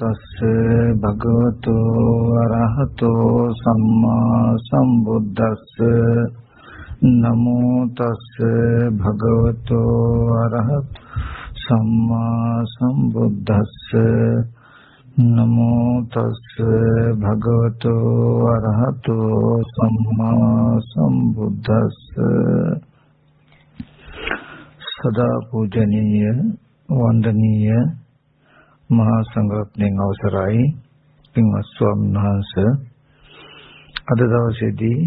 තස්ස භගවතු අරහතෝ සම්මා සම්බුද්දස්ස නමෝ තස්ස භගවතු අරහතෝ සම්මා සම්බුද්දස්ස නමෝ තස්ස භගවතු අරහතෝ සම්මා සම්බුද්දස්ස සදා පූජනීය වන්දනීය මහා සංඝරත්නයන් අවසරයි පින්වත් ස්වාමීන් වහන්සේ අද දවසේදී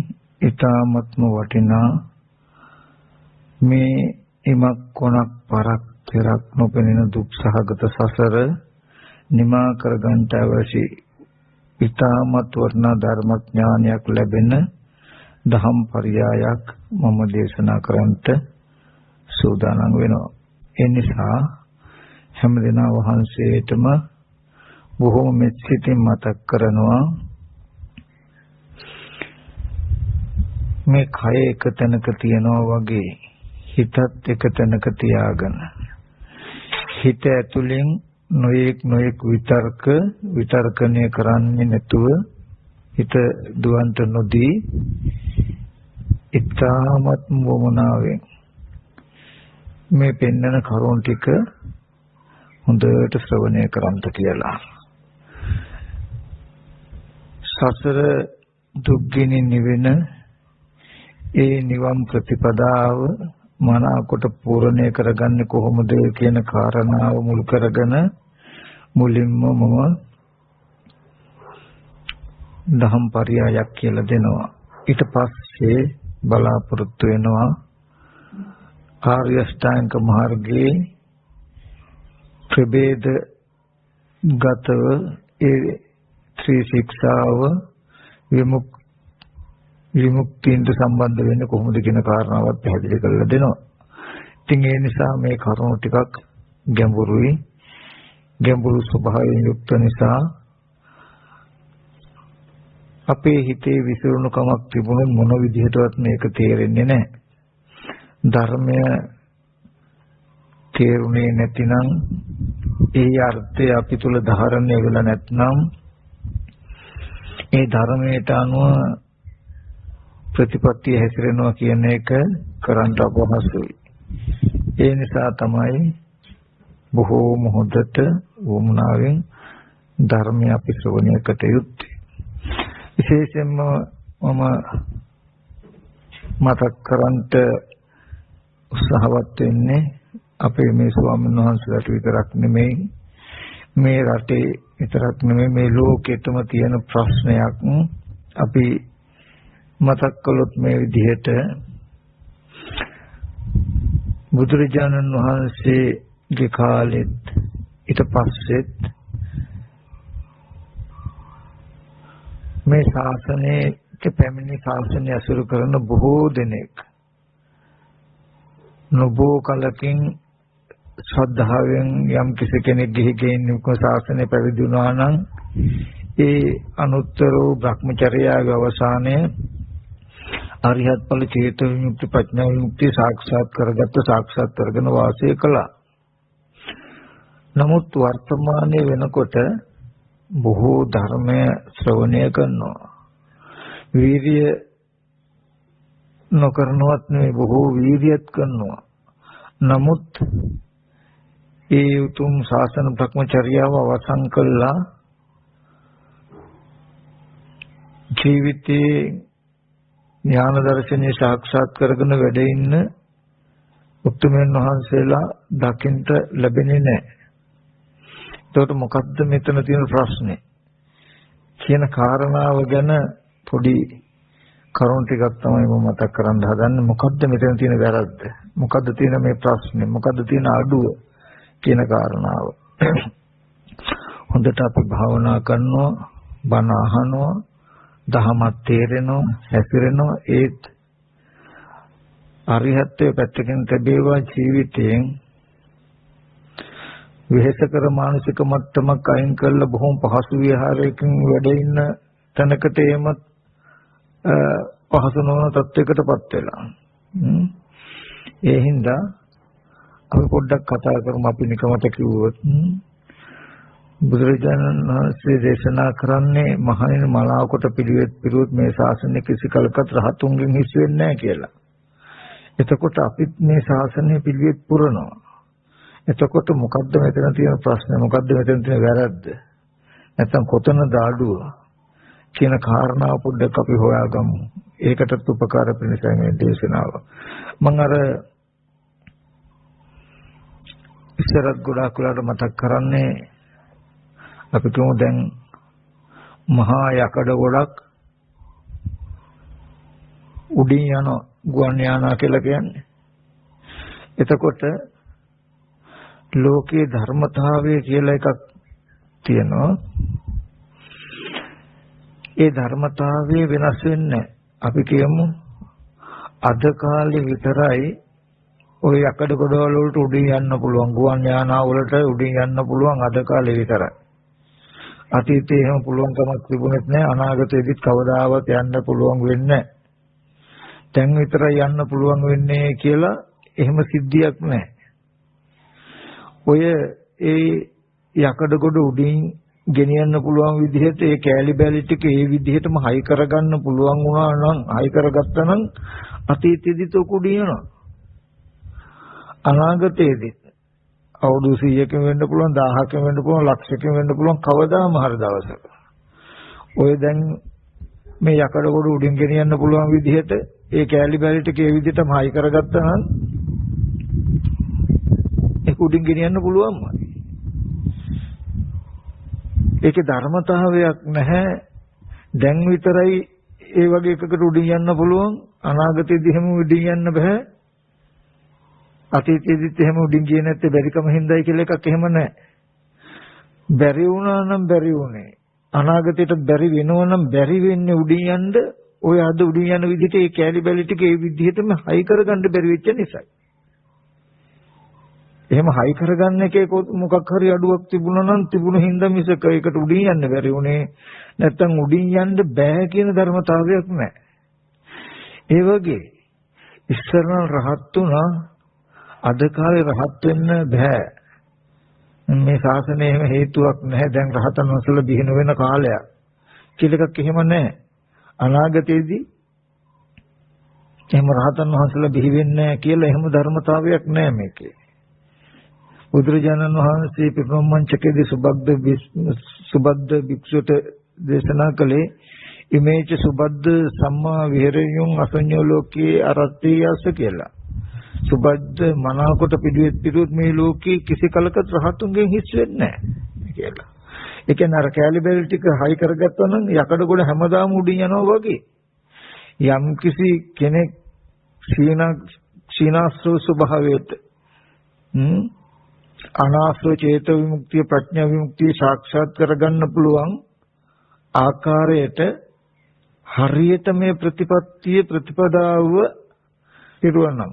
ඊ타ත්ම වටිනා මේ ඉමක් කොනක් පරක් පෙරක් නොපෙනෙන දුක් සහගත සසර නිමා කර ගන්නට අවශ්‍ය ඊ타ත්ම වටිනා ධර්මඥානයක් ලැබෙන දහම් පරයයක් මම දේශනා කරන්නට සූදානම් වෙනවා. ඒ නිසා හැමදෙනා වහන්සේටම බොහොම මෙත්සිතින් මතක් කරනවා මේ කය එක තැනක තියනවා වගේ හිතත් එක තැනක තියාගෙන හිත ඇතුලෙන් නොයෙක් විතර්කණය කරන්නේ නැතුව හිත දුවන්ට නොදී ඊටමත් වමනාවෙන් මේ පෙන්වන කරුණ ටික හොඳට ශ්‍රවණය කරන්ට කියලා. සසර දුක්ගිනි නිවෙන ඒ නිවන් ප්‍රතිපදාව මනාකොට පූර්ණේ කරගන්නේ කොහොමද කියන කාරණාව මුල් කරගෙන මුලින්ම මම දහම් පරයයක් කියලා දෙනවා. ඊට පස්සේ බලාපොරොත්තු වෙනවා ආර්ය අෂ්ටාංග මාර්ගයේ ප්‍රභේද ගතව ඒ ත්‍රි ශික්ෂාව විමුක්තියට සම්බන්ධ වෙන්නේ කොහොමද කියන කාරණාවත් පැහැදිලි කරලා දෙනවා. ඉතින් ඒ නිසා මේ කරුණු ටිකක් ගැඹුරු ස්වභාවයෙන් යුක්ත නිසා අපේ හිතේ විසිරුණුකමක් තිබුණොත් මොන විදිහටවත් මේක තේරෙන්නේ නැහැ. ධර්මය තේරුනේ නැතිනම් ඒ අර්ථය අපි තුල ධාරණය වෙලා නැත්නම් ඒ ධර්මයට අනුව ප්‍රතිපත්තිය හැසිරෙනවා කියන එක කරන්න අපහසුයි. ඒ නිසා තමයි බොහෝම හොඳට වුණාවෙන් ධර්මය අපි ශ්‍රවණය කට යුත්තේ. විශේෂයෙන්ම මම මතක් කරන්ට උත්සාහවත් වෙන්නේ අපේ මේ ස්වාමීන් වහන්සේලාට විතරක් නෙමෙයි මේ රටේ විතරක් නෙමෙයි මේ ලෝකෙටම තියෙන ප්‍රශ්නයක් අපි මතක් කළොත් මේ විදිහට බුදුරජාණන් වහන්සේගේ කාලෙත් ඊට පස්සෙත් මේ ශාසනයේ පැමිණි ශාසනය අසුරු කරන බොහෝ දෙනෙක් නොබෝ කලකින් ශ්‍රද්ධාවෙන් යම් කෙනෙක් ගිහිගෙන ශාසනය පැවිදි වුණා නම් ඒ අනුත්තර වූ භ්‍රමචර්යාවේ අවසානයේ අරිහත් ඵල චේතෝ විමුක්ති ප්‍රඥා විමුක්ති සාක්ෂාත් කරගෙන වාසය කළා. නමුත් වර්තමානයේ වෙනකොට බොහෝ ධර්මය ශ්‍රවණය කරනවා. වීර්ය නොකරනවත් නෙවෙයි බොහෝ වීර්යයත් කරනවා. නමුත් ඒ උතුම් ශාසන භ්‍රමචර්යාව අවසන් කළා ජීවිතේ ඥාන දර්ශනය සාක්ෂාත් කරගෙන වැඩ ඉන්න උතුම්යන් වහන්සේලා දකින්න ලැබෙන්නේ නැහැ. ඒකට මොකද්ද මෙතන තියෙන ප්‍රශ්නේ කියන කාරණාව ගැන පොඩි කරුණු ටිකක් තමයි මම මතක් කරන්න හදන්නේ. මොකද්ද මෙතන තියෙන වැරද්ද? මොකද්ද තියෙන මේ ප්‍රශ්නේ? මොකද්ද තියෙන අඩුව කියන කාරණාව. හොඳට අපි භාවනා කරනවා, බණ අහනවා, දහමත් තේරෙනවා, හැසිරෙනවා. ඒත් අරිහත්ත්වයේ පැත්තකින් තිබේවා ජීවිතයෙන් වෙහෙසකර මානසික මට්ටමක් අයින් කරලා බොහොම පහසු විහාරයකින් වැඩ ඉන්න තැනකට එමත් පහසු නොවන තත්යකටපත් වෙලා. ඒ හින්දා අපි පොඩ්ඩක් කතා කරමු. අපි නිකමට කිව්වොත් බුදුරජාණන් වහන්සේ දේශනා කරන්නේ මහණෙනි මලාවකට පිළිවෙත් පිරුවොත් මේ ශාසනය කිසි කලකට රහතුන්ගෙන් හිස් වෙන්නේ නැහැ කියලා. එතකොට අපිත් මේ ශාසනය පිළිවෙත් පුරනවා. එතකොට මොකද්ද මෙතන තියෙන ප්‍රශ්නේ? මොකද්ද මෙතන තියෙන වැරද්ද? නැත්නම් කොතනද අඩුව කියන කාරණාව පොඩ්ඩක් අපි හොයාගමු. ඒකටත් උපකාර වෙනසයි මේ දේශනාව. මම අර ඉස්සරත් ගොඩාක් වෙලාට මතක් කරන්නේ අපි තුමු දැන් මහා යකඩ ගොඩක් උඩින් යන ගුවන් යානා කියලා කියන්නේ. එතකොට ලෝකේ ධර්මතාවය කියලා එකක් තියෙනවා. ඒ ධර්මතාවය වෙනස් වෙන්නේ අපි කියමු අද කාලේ විතරයි ওই යකඩ ගොඩවල වලට උඩින් යන්න පුළුවන්, ගුවන් යානා වලට උඩින් යන්න පුළුවන් අද කාලේ විතරයි. අතීතේ එහෙම පුළුවන්කමක් තිබුණෙත් නැහැ, අනාගතයේදීත් කවදාවත් යන්න පුළුවන් වෙන්නේ නැහැ. දැන් විතරයි යන්න පුළුවන් වෙන්නේ කියලා එහෙම සිද්ධියක් නැහැ. ඔය ඒ යකඩ ගොඩ උඩින් ගෙනියන්න පුළුවන් විදිහට ඒ කෑලි බැලි ටික ඒ විදිහටම හයි කරගන්න පුළුවන් වුණා නම්, හයි කරගත්තා නම් අතීතයේදීත් ඔක උඩින් යනවා. අනාගතයේදීත් අවුරුදු 100කින් වෙන්න පුළුවන්, 1000කින් වෙන්න පුළුවන්, ලක්ෂයකින් වෙන්න පුළුවන් කවදාම හරි දවසක. ඔය දැන් මේ යකඩ ගොඩ උඩින් ගෙනියන්න පුළුවන් විදිහට ඒ කෑලි බැලි ටික ඒ විදිහටම හයි කරගත්තා නම් ඒක උඩින් ගෙනියන්න පුළුවන්ම. ඒකේ ධර්මතාවයක් නැහැ. දැන් විතරයි ඒ වගේ එකකට උඩින් යන්න පුළුවන්, අනාගතයේදී එහෙම උඩින් යන්න බෑ. අතීතයේදීත් එහෙම උඩින් ගියේ නැත්තේ බැරිකම හින්දායි කියලා එකක් එහෙම නැහැ. බැරි වුණා නම් බැරි වුණේ. අනාගතයට බැරි වෙනවා නම් බැරි වෙන්නේ උඩින් යන්න. ඔය අද උඩින් යන විදිහට ඒ කෑලි බැලි ටික ඒ විදිහටම හයි කරගන්න බැරි වෙච්ච නිසායි. එහෙම හයි කරගන්න එකේ මොකක් හරි අඩුවක් තිබුණා නම් තිබුණ හින්දා මිසක ඒකට උඩින් යන්න බැරි වුණේ. නැත්තම් උඩින් යන්න බෑ කියන ධර්මතාවයක් නැහැ. ඒ වගේ ඉස්සරහන් රහත් වුණා, අද කාලේ රහත් වෙන්න බෑ. මේ ශාසනයේ එහෙම හේතුවක් නැහැ. දැන් රහතන් වහන්සේලා බිහින වෙන කාලයක් කියලා එකක් එහෙම නැහැ. අනාගතයේදී එහෙම රහතන් වහන්සේලා බිහි වෙන්නේ නැහැ කියලා එහෙම ධර්මතාවයක් නැහැ මේකේ. බුදුරජාණන් වහන්සේ පිරිනොම්මංචකේදී සුබද්ද භික්ෂුවට දේශනා කළේ ඉමේච සුබද්ද සම්මා විහෙරයුන් අසඤ්ඤෝ ලෝකේ අරත්තියස කියලා. සුබද්ද මනාවකට පිළිවෙත් මේ ලෝකේ කිසි කලකට රහතුන්ගෙන් හිස් වෙන්නේ නැහැ කියලා. ඒ කියන්නේ අර කැලි බෙල් ටික හයි කරගත්තා නම් යකඩ ගොඩ හැමදාම උඩින් යනවා වගේ. යම් කිසි කෙනෙක් සීනාස්ත්‍ර ස්වභාවයට අනාශ්‍රව චේත විමුක්තිය, ප්‍රඥා විමුක්තිය සාක්ෂාත් කරගන්න පුළුවන් ආකාරයට හරියට මේ ප්‍රතිපදාව පිරුවනම්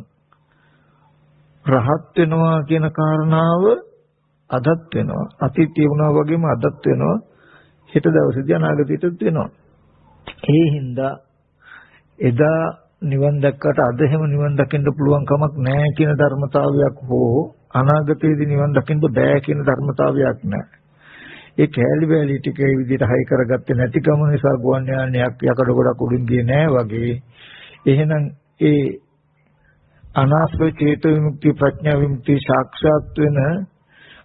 රහත් වෙනවා කියන කාරණාව අදත් වෙනවා. අතීතයේ වුණා වගේම අදත් වෙනවා. හෙට දවසේදී අනාගතයටත් වෙනවා. ඒ හින්දා එදා නිවන් දැක්කට අද හැම නිවන් දකින්න පුළුවන් කමක් නැහැ කියන ධර්මතාවයක් හෝ අනාගතයේදී නිවන් දකින්න බෑ කියන ධර්මතාවයක් නැහැ. ඒ කෑලි බෑලි ටික ඒ විදිහට හයි කරගත්තේ නැතිකම නිසා ගුවන් යානයක් යකඩ ගොඩක් උඩින් ගියේ නෑ වගේ. එහෙනම් ඒ අනාශ්‍රව චේත විමුක්ති, ප්‍රඥා විමුක්ති සාක්ෂාත් වෙන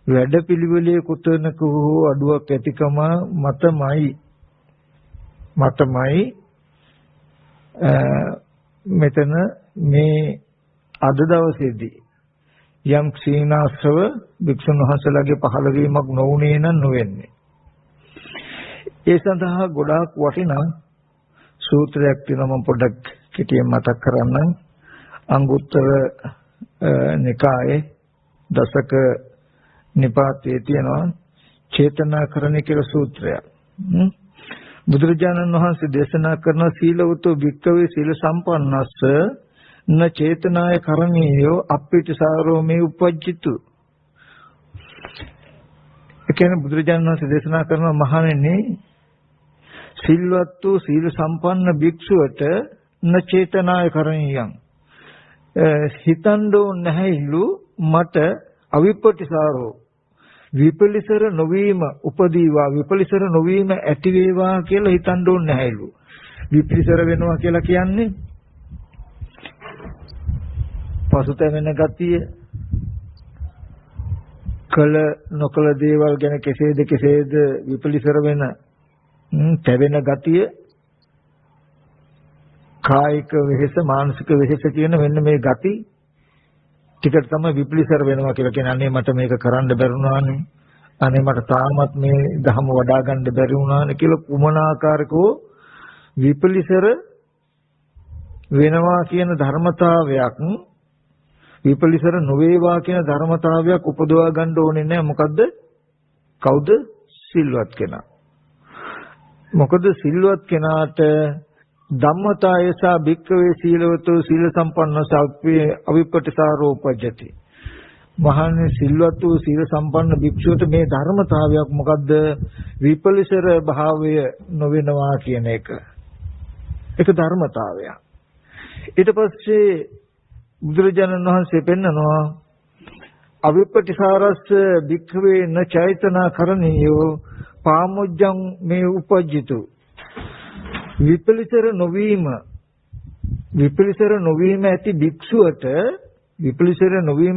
වැඩපිළිවෙලේ කුතනක වූ අඩුවක් ඇතිකම මතමයි මෙතන මේ අද දවසේදී යම් ක්ෂීණාශ්‍රව භික්ෂුන් වහන්සේලාගේ පහළ වීමක් නොවුනේ නම් නොවෙන්නේ. ඒ සඳහා ගොඩාක් වටිනා සූත්‍රයක් තියෙනවා. මම පොඩ්ඩක් කෙටියෙන් මතක් කරන්නම්. අංගුත්තර නිකායේ දසක නිපාතයේ තියෙනවා චේතනාකරණය කියලා සූත්‍රයක්. බුදුරජාණන් වහන්සේ දේශනා කරන සීලවතෝ භික්ඛවේ සීල සම්පන්නස්ස න චේතනාය කරණීයෝ අප්පිචසාරෝ මේ උපජ්ජිතු. ඒ කියන්නේ බුදුරජාණන් වහන්සේ දේශනා කරන මහණෙනි, සිල්වත් වූ සීල සම්පන්න භික්ෂුවට න චේතනාය කරණීයං, හිතන්ඩෝ නැහැලු මට අවිප්පටිසාරෝ විපලිසර නොවීම උපදීවා විපලිසර නොවීම ඇති වේවා කියලා හිතන්න ඕනේ නැහැලු. විපලිසර වෙනවා කියලා කියන්නේ පසුතැවෙන ගතිය, කල නොකල දේවල් ගැන කෙසේද විපලිසර වෙන තැවෙන ගතිය, කායික වෙහෙස මානසික වෙහෙස කියන මෙන්න මේ ගති ටිකට තමයි විපලිසර වෙනවා කියලා කියන්නේ. අනේ මට මේක කරන්න බැරුණානේ, අනේ මට තාමත් මේ ධහම වඩා ගන්න බැරි වුණානේ කියලා කුමන ආකාරකෝ විපලිසර වෙනවා කියන ධර්මතාවයක්, විපලිසර නොවේවා කියන ධර්මතාවයක් උපදවා ගන්න ඕනේ නැහැ. මොකද්ද? කවුද? සිල්වත් කෙනා. මොකද සිල්වත් කෙනාට ධම්මතායසා භික්ඛවේ සීලවතෝ සීල සම්පන්නෝ සබ්බේ අවිපටිසාරෝ උපජ්ජති. මහන්නේ සිල්වත් වූ සීල සම්පන්න භික්ෂුවට මේ ධර්මතාවයක් මොකද්ද? විපලිසර භාවය නොවෙනවා කියන එක. ඒක ධර්මතාවයක්. ඊට පස්සේ බුදුරජාණන් වහන්සේ පෙන්නනවා අවිපටිසාරස්ස භික්ඛවේ න චෛතනා කරණියෝ පාමුජ්ජං මේ උපජ්ජිතු. විපලිසර නොවීම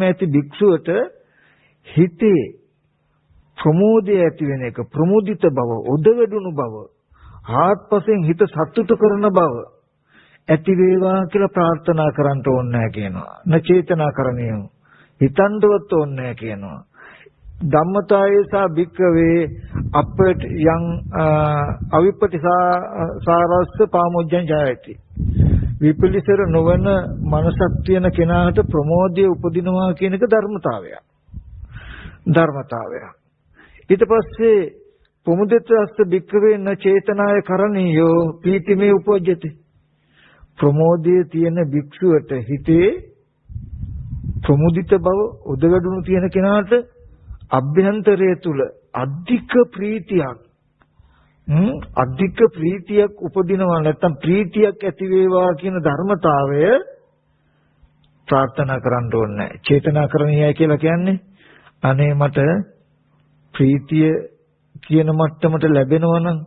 ඇති භික්ෂුවට හිතේ ප්‍රමෝදය ඇති වෙන එක, ප්‍රමුදිත බව, උදවැඩුණු බව, ආත්පසෙන් හිත සතුට කරන බව ඇති වේවා කියලා ප්‍රාර්ථනා කරන්න ඕනේ නැහැ කියනවා. න චේතනා කරණියෝ හිතන්නවත් ඕනේ නැහැ කියනවා. ධම්මතායේසා භික්ඛවේ අපට යං අවිපටිසාරස්ස පාමුජ්ජං ජායති. විපලිසර නොවන මනසක් තියෙන කෙනාට ප්‍රමෝදය උපදිනවා කියන එක ධර්මතාවයක්. ඊට පස්සේ ප්‍රමුදිතස්ස භික්ඛවේ න චේතනාය කරණියෝ පීතිමේ උපජ්ජති. ප්‍රමෝදයේ තියෙන භික්ෂුවට හිතේ ප්‍රමුදිත බව උදවැඩුණු තියෙන කෙනාට අභ්‍යන්තරය තුල අධික ප්‍රීතියක් උපදිනවා. නැත්නම් ප්‍රීතියක් ඇති වේවා කියන ධර්මතාවය ප්‍රාර්ථනා කරන්න ඕනේ. චේතනා කරණීයයි කියලා කියන්නේ අනේ මට ප්‍රීතිය කියන මට්ටමට ලැබෙනවා නම්,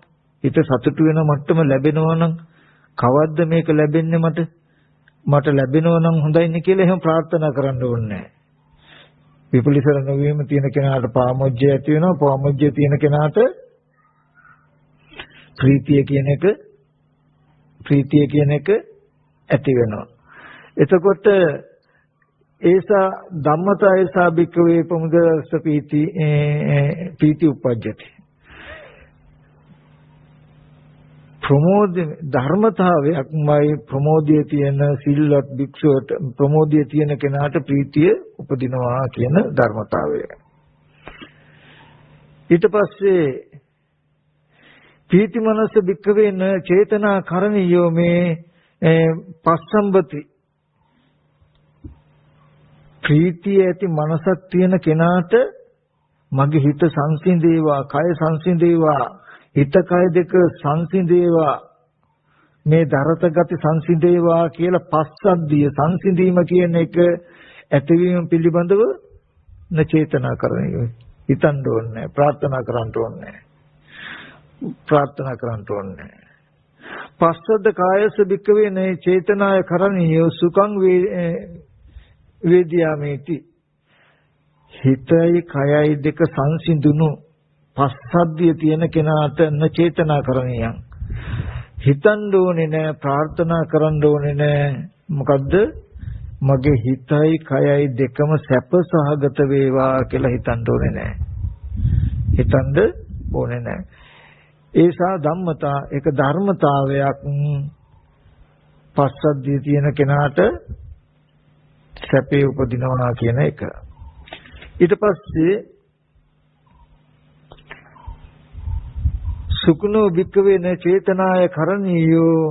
හිත සතුටු වෙන මට්ටම ලැබෙනවා නම්, කවද්ද මේක ලැබෙන්නේ මට ලැබෙනවා නම් හොඳයිනේ කියලා එහෙම ප්‍රාර්ථනා කරන්න ඕනේ. විපලිසර නොවීම තියෙන කෙනාට පාමොජ්ජය ඇති වෙනවා. පාමොජ්ජය තියෙන කෙනාට ප්‍රීතිය කියන එක ඇති වෙනවා. එතකොට ඒසා ධම්මතා ඒසා භික්ඛවේ ප්‍රමුදස්ස පීති උපජ්ජති. ධර්මතාවයක්මයි ප්‍රමෝදයේ තියෙන සිල්වත් භික්ෂුවට, ප්‍රමෝදයේ තියෙන කෙනාට ප්‍රීතිය උපදිනවා කියන ධර්මතාවය. ඊට පස්සේ පීති මනස භික්ඛවේ න චේතනා කරණියෝ මේ පස්සම්බති. ප්‍රීතිය ඇති මනසක් තියෙන කෙනාට මගේ හිත සංසිඳේවා, කය සංසිඳේවා, හිත කය දෙක සංසිඳේවා, මේ දරත ගති සංසිඳේවා කියලා පස්සද්ධිය සංසිඳීම කියන එක ඇතිවීම පිළිබඳව න චේතනා කරන්නේ. හිතන්න ඕනේ, ප්‍රාර්ථනා කරන්න ඕනේ. පස්සද්ද කායස භික්ඛවේ නේ චේතනාය කරණියෝ සුඛං වේදියාමේති. හිතයි කයයි දෙක සංසිඳුණු පස්සද්ධිය තියෙන කෙනාට න චේතනා කරණියං. හිතන්න ඕනේ නෑ, ප්‍රාර්ථනා කරන්න ඕනේ නෑ. මොකද්ද? මගේ හිතයි කයයි දෙකම සැප සහගත වේවා කියලා හිතන්න ඕනේ නෑ. ඒසා ධම්මතා ඒක ධර්මතාවයක්. පස්සද්ධිය තියෙන කෙනාට සැපේ උපදිනවා කියන එක. ඊට පස්සේ සුකුණෝ භික්ඛවේ න චේතනාය කරණීයෝ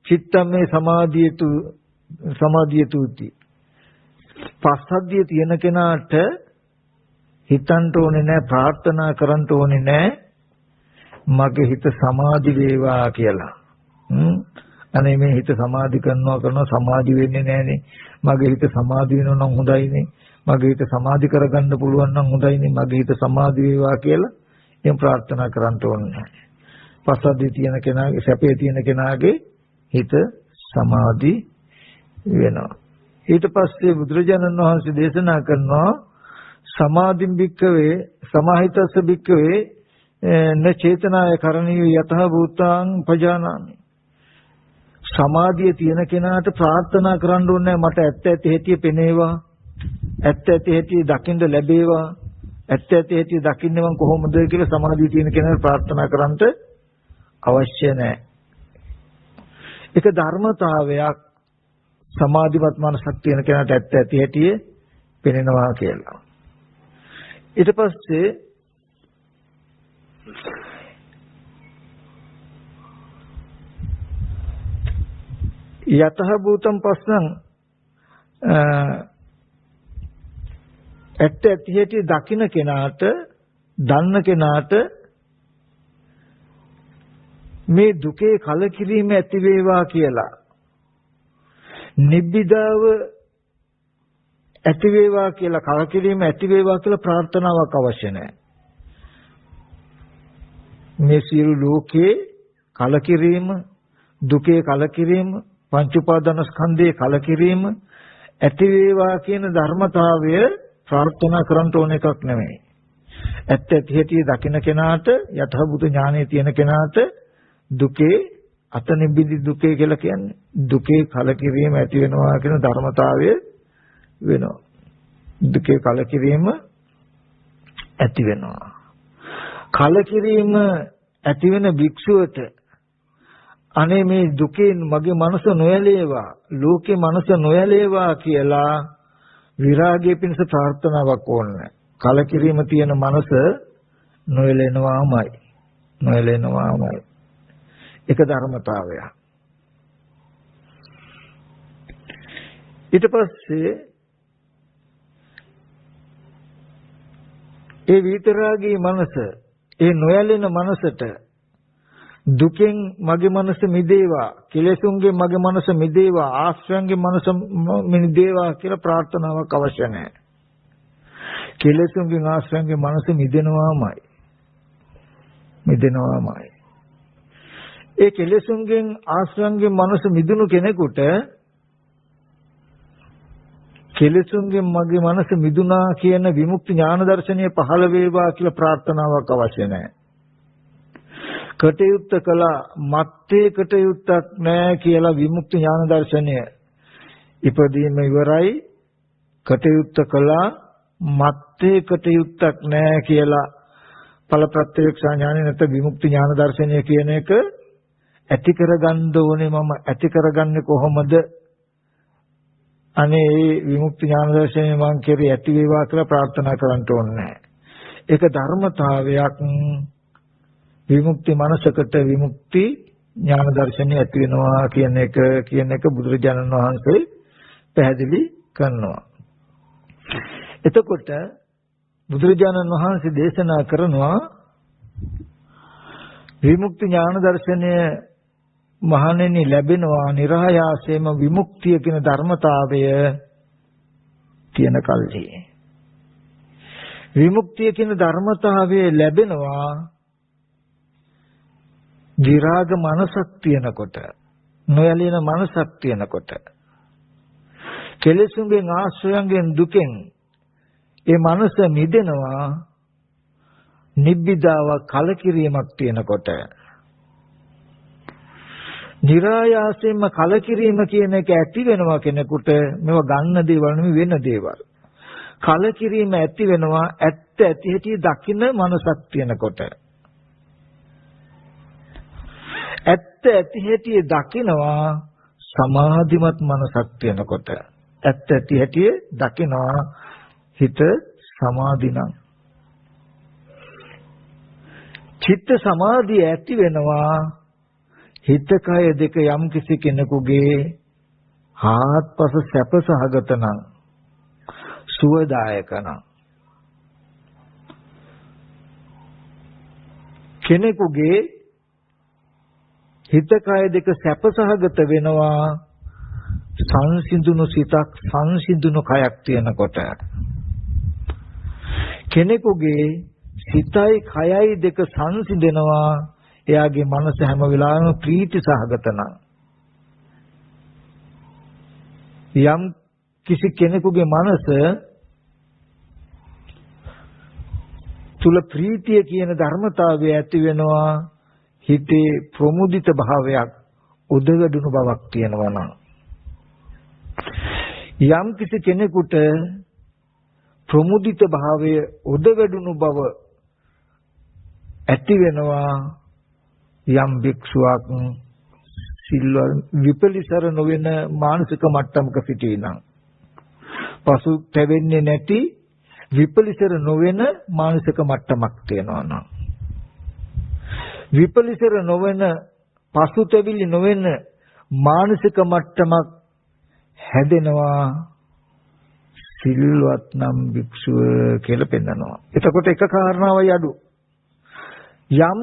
චිත්තමේ සමාධියතුති. පස්සද්ධිය තියෙන කෙනාට හිතන්න ඕනේ නැහැ, ප්‍රාර්ථනා කරන්න ඕනේ නැහැ මගේ හිත සමාධි වේවා කියලා. අනේ මේ හිත සමාධි කරනවා සමාධි වෙන්නේ නැහනේ. මගේ හිත සමාධි වෙනවා නම් හොඳයිනේ. මගේ හිත සමාධි කරගන්න පුළුවන් නම් හොඳයිනේ මගේ හිත සමාධි වේවා කියලා එහෙම ප්‍රාර්ථනා කරන්න ඕනේ. පසද්දී තියෙන කෙනාගේ සැපේ තියෙන කෙනාගේ හිත සමාධි වෙනවා. ඊට පස්සේ බුදුරජාණන් වහන්සේ දේශනා කරනවා සමාධින් භික්ඛවේ සමාහිතස්ස භික්ඛවේ න චේතනාය කරණීය යතහ භූතාං පජානාමි. සමාධිය තියෙන කෙනාට ප්‍රාර්ථනා කරන්න ඕනේ මට ඇත්ත ඇති හැටි පෙනේවා. ඇත්ත ඇති හැටි දකින්න ලැබේවා. ඇත්ත ඇති හැටි දකින්නේ මං කොහොමද කියලා සමාධිය තියෙන කෙනාට ප්‍රාර්ථනා කරන්නට අවශ්‍ය නැහැ. ඒක ධර්මතාවයක් සමාධිමත් මනසක් තියෙන කෙනාට ඇත්ත ඇති හැටි පෙනෙනවා කියලා. ඊට පස්සේ යතහ භූතම් පස්සං ඇත්ත ඇති හැටි දකින්න කෙනාට දන්න කෙනාට මේ දුකේ කලකිරීම ඇති වේවා කියලා නිබ්බිදාව ඇති වේවා කියලා කලකිරීම ඇති වේවා කියලා ප්‍රාර්ථනාවක් අවශ්‍ය නැහැ. මේ සියලු ලෝකේ කලකිරීම දුකේ කලකිරීම පංච උපාදානස්කන්ධයේ කලකිරීම ඇති වේවා කියන ධර්මතාවය ප්‍රාර්ථනා කරන්න ඕන එකක් නෙමෙයි. ඇත්ත ඇති හැටි දකින්න කෙනාට යථාභූත ඥානය තියෙන කෙනාට දුකේ අත නිබ්බිදි දුකේ කියලා කියන්නේ දුකේ කලකිරීම ඇති වෙනවා කියන ධර්මතාවය වෙනවා. දුකේ කලකිරීම ඇති වෙනවා. කලකිරීම ඇති වෙන භික්ෂුවට අනේ මේ දුකෙන් මගේ මනස නොයලේවා ලෝකේ මනස නොයලේවා කියලා විරාගයේ පිණිස ප්‍රාර්ථනාවක් ඕනේ. කලකිරීම තියෙන මනස නොයලෙනවාමයි. ඒක ධර්මතාවය. ඊට පස්සේ ඒ විතරාගී මනස ඒ නොයලෙන මනසට දුකෙන් මගේ මනස මිදේවා කෙලෙසුන්ගෙන් මගේ මනස මිදේවා ආශ්‍රයන්ගෙන් මනස මිදේවා කියලා ප්‍රාර්ථනාවක් අවශ්‍ය නැහැ. කෙලෙසුන්ගෙන් ආශ්‍රයන්ගෙන් මනස මිදෙනවාමයි. ඒ කෙලෙසුන්ගෙන් ආශ්‍රයන්ගෙන් මනස මිදුණු කෙනෙකුට කෙලෙසුන්ගෙන් මගේ මනස මිදුණා කියන විමුක්ති ඥාන දර්ශනය පහළ වේවා කියලා ප්‍රාර්ථනාවක් අවශ්‍ය නැහැ. කටයුත්ත කළා මත්තේ කටයුත්තක් නැහැ කියලා විමුක්ති ඥාන දර්ශනය ඉපදීම ඉවරයි. කටයුත්ත කළා මත්තේ කටයුත්තක් නැහැ කියලා ඵල ප්‍රත්‍යක්ෂ ඥානෙ නැත්නම් විමුක්ති ඥාන දර්ශනය කියන එක ඇති කරගන්න ඕනේ. මම ඇති කරගන්නේ කොහොමද? අනේ මේ විමුක්ති ඥාන දර්ශනය මං කෙරේ ඇති වේවා කියලා ප්‍රාර්ථනා කරන්න ඕනේ නැහැ. ඒක ධර්මතාවයක්. විමුක්ති මනසකට විමුක්ති ඥාන දර්ශනය ඇති වෙනවා කියන එක බුදුරජාණන් වහන්සේ පැහැදිලි කරනවා. එතකොට බුදුරජාණන් වහන්සේ දේශනා කරනවා විමුක්ති ඥාන දර්ශනය මහණෙනි ලැබෙනවා නිරායාසයෙන්ම විමුක්තිය කියන ධර්මතාවය තියෙන කල්හි. විමුක්තිය කියන ධර්මතාවය ලැබෙනවා විරාග මනසක් තියෙනකොට, නොයලින මනසක් තියෙනකොට, කෙලෙසුන්ගෙන් ආශ්‍රයන්ගෙන් දුකෙන් ඒ මනස මිදෙනවා නිබ්බිදාව කලකිරීමක් තියෙනකොට. නිරායාසයෙන්ම කලකිරීම කියන එක ඇති වෙනවා කෙනෙකුට. මේව ගන්න දේවල් නෙවෙයි වෙන දේවල්. කලකිරීම ඇති වෙනවා ඇත්ත ඇති හැටි දකින්න මනසක් තියෙනකොට. ඇත්ත ඇති හැටි දකිනවා සමාධිමත් මනසක් තියෙනකොට. ඇත්ත ඇති හැටි දකිනවා හිත සමාධිනම්. චිත්ත සමාධිය ඇති වෙනවා හිත කය දෙක යම් කිසි කෙනෙකුගේ හාත්පස සැප සහගත නම් සුවදායක නම් කෙනෙකුගේ හිත කය දෙක සැප සහගත වෙනවා සංසිඳුණු සිතක් සංසිඳුණු කයක් තියෙනකොට. කෙනෙකුගේ සිතයි කයයි දෙක සංසිඳෙනවා. එයාගේ මනස හැම වෙලාවෙම ප්‍රීති සහගත නම්. යම් කිසි කෙනෙකුගේ මනස තුල ප්‍රීතිය කියන ධර්මතාවය ඇති වෙනවා. හිතේ ප්‍රමුදිත භාවයක් උදවැඩුණු බවක් තියෙනවා නම්. යම් කිසි කෙනෙකුට ප්‍රමුදිත භාවය උදවැඩුණු බව ඇති වෙනවා. යම් භික්ෂුවක් සිල්වල් විපලිසර නොවන මානසික මට්ටමක සිටිනම්, පසු තැවෙන්නේ නැති විපලිසර නොවන මානසික මට්ටමක් තියෙනවා නම්, විපලිසර නොවන පසුතැවිලි නොවන මානසික මට්ටමක් හැදෙනවා. සිල්වත් නම් භික්ෂුව කියලා පෙන්නනවා. එතකොට එක කාරණාවයි අඩු. යම්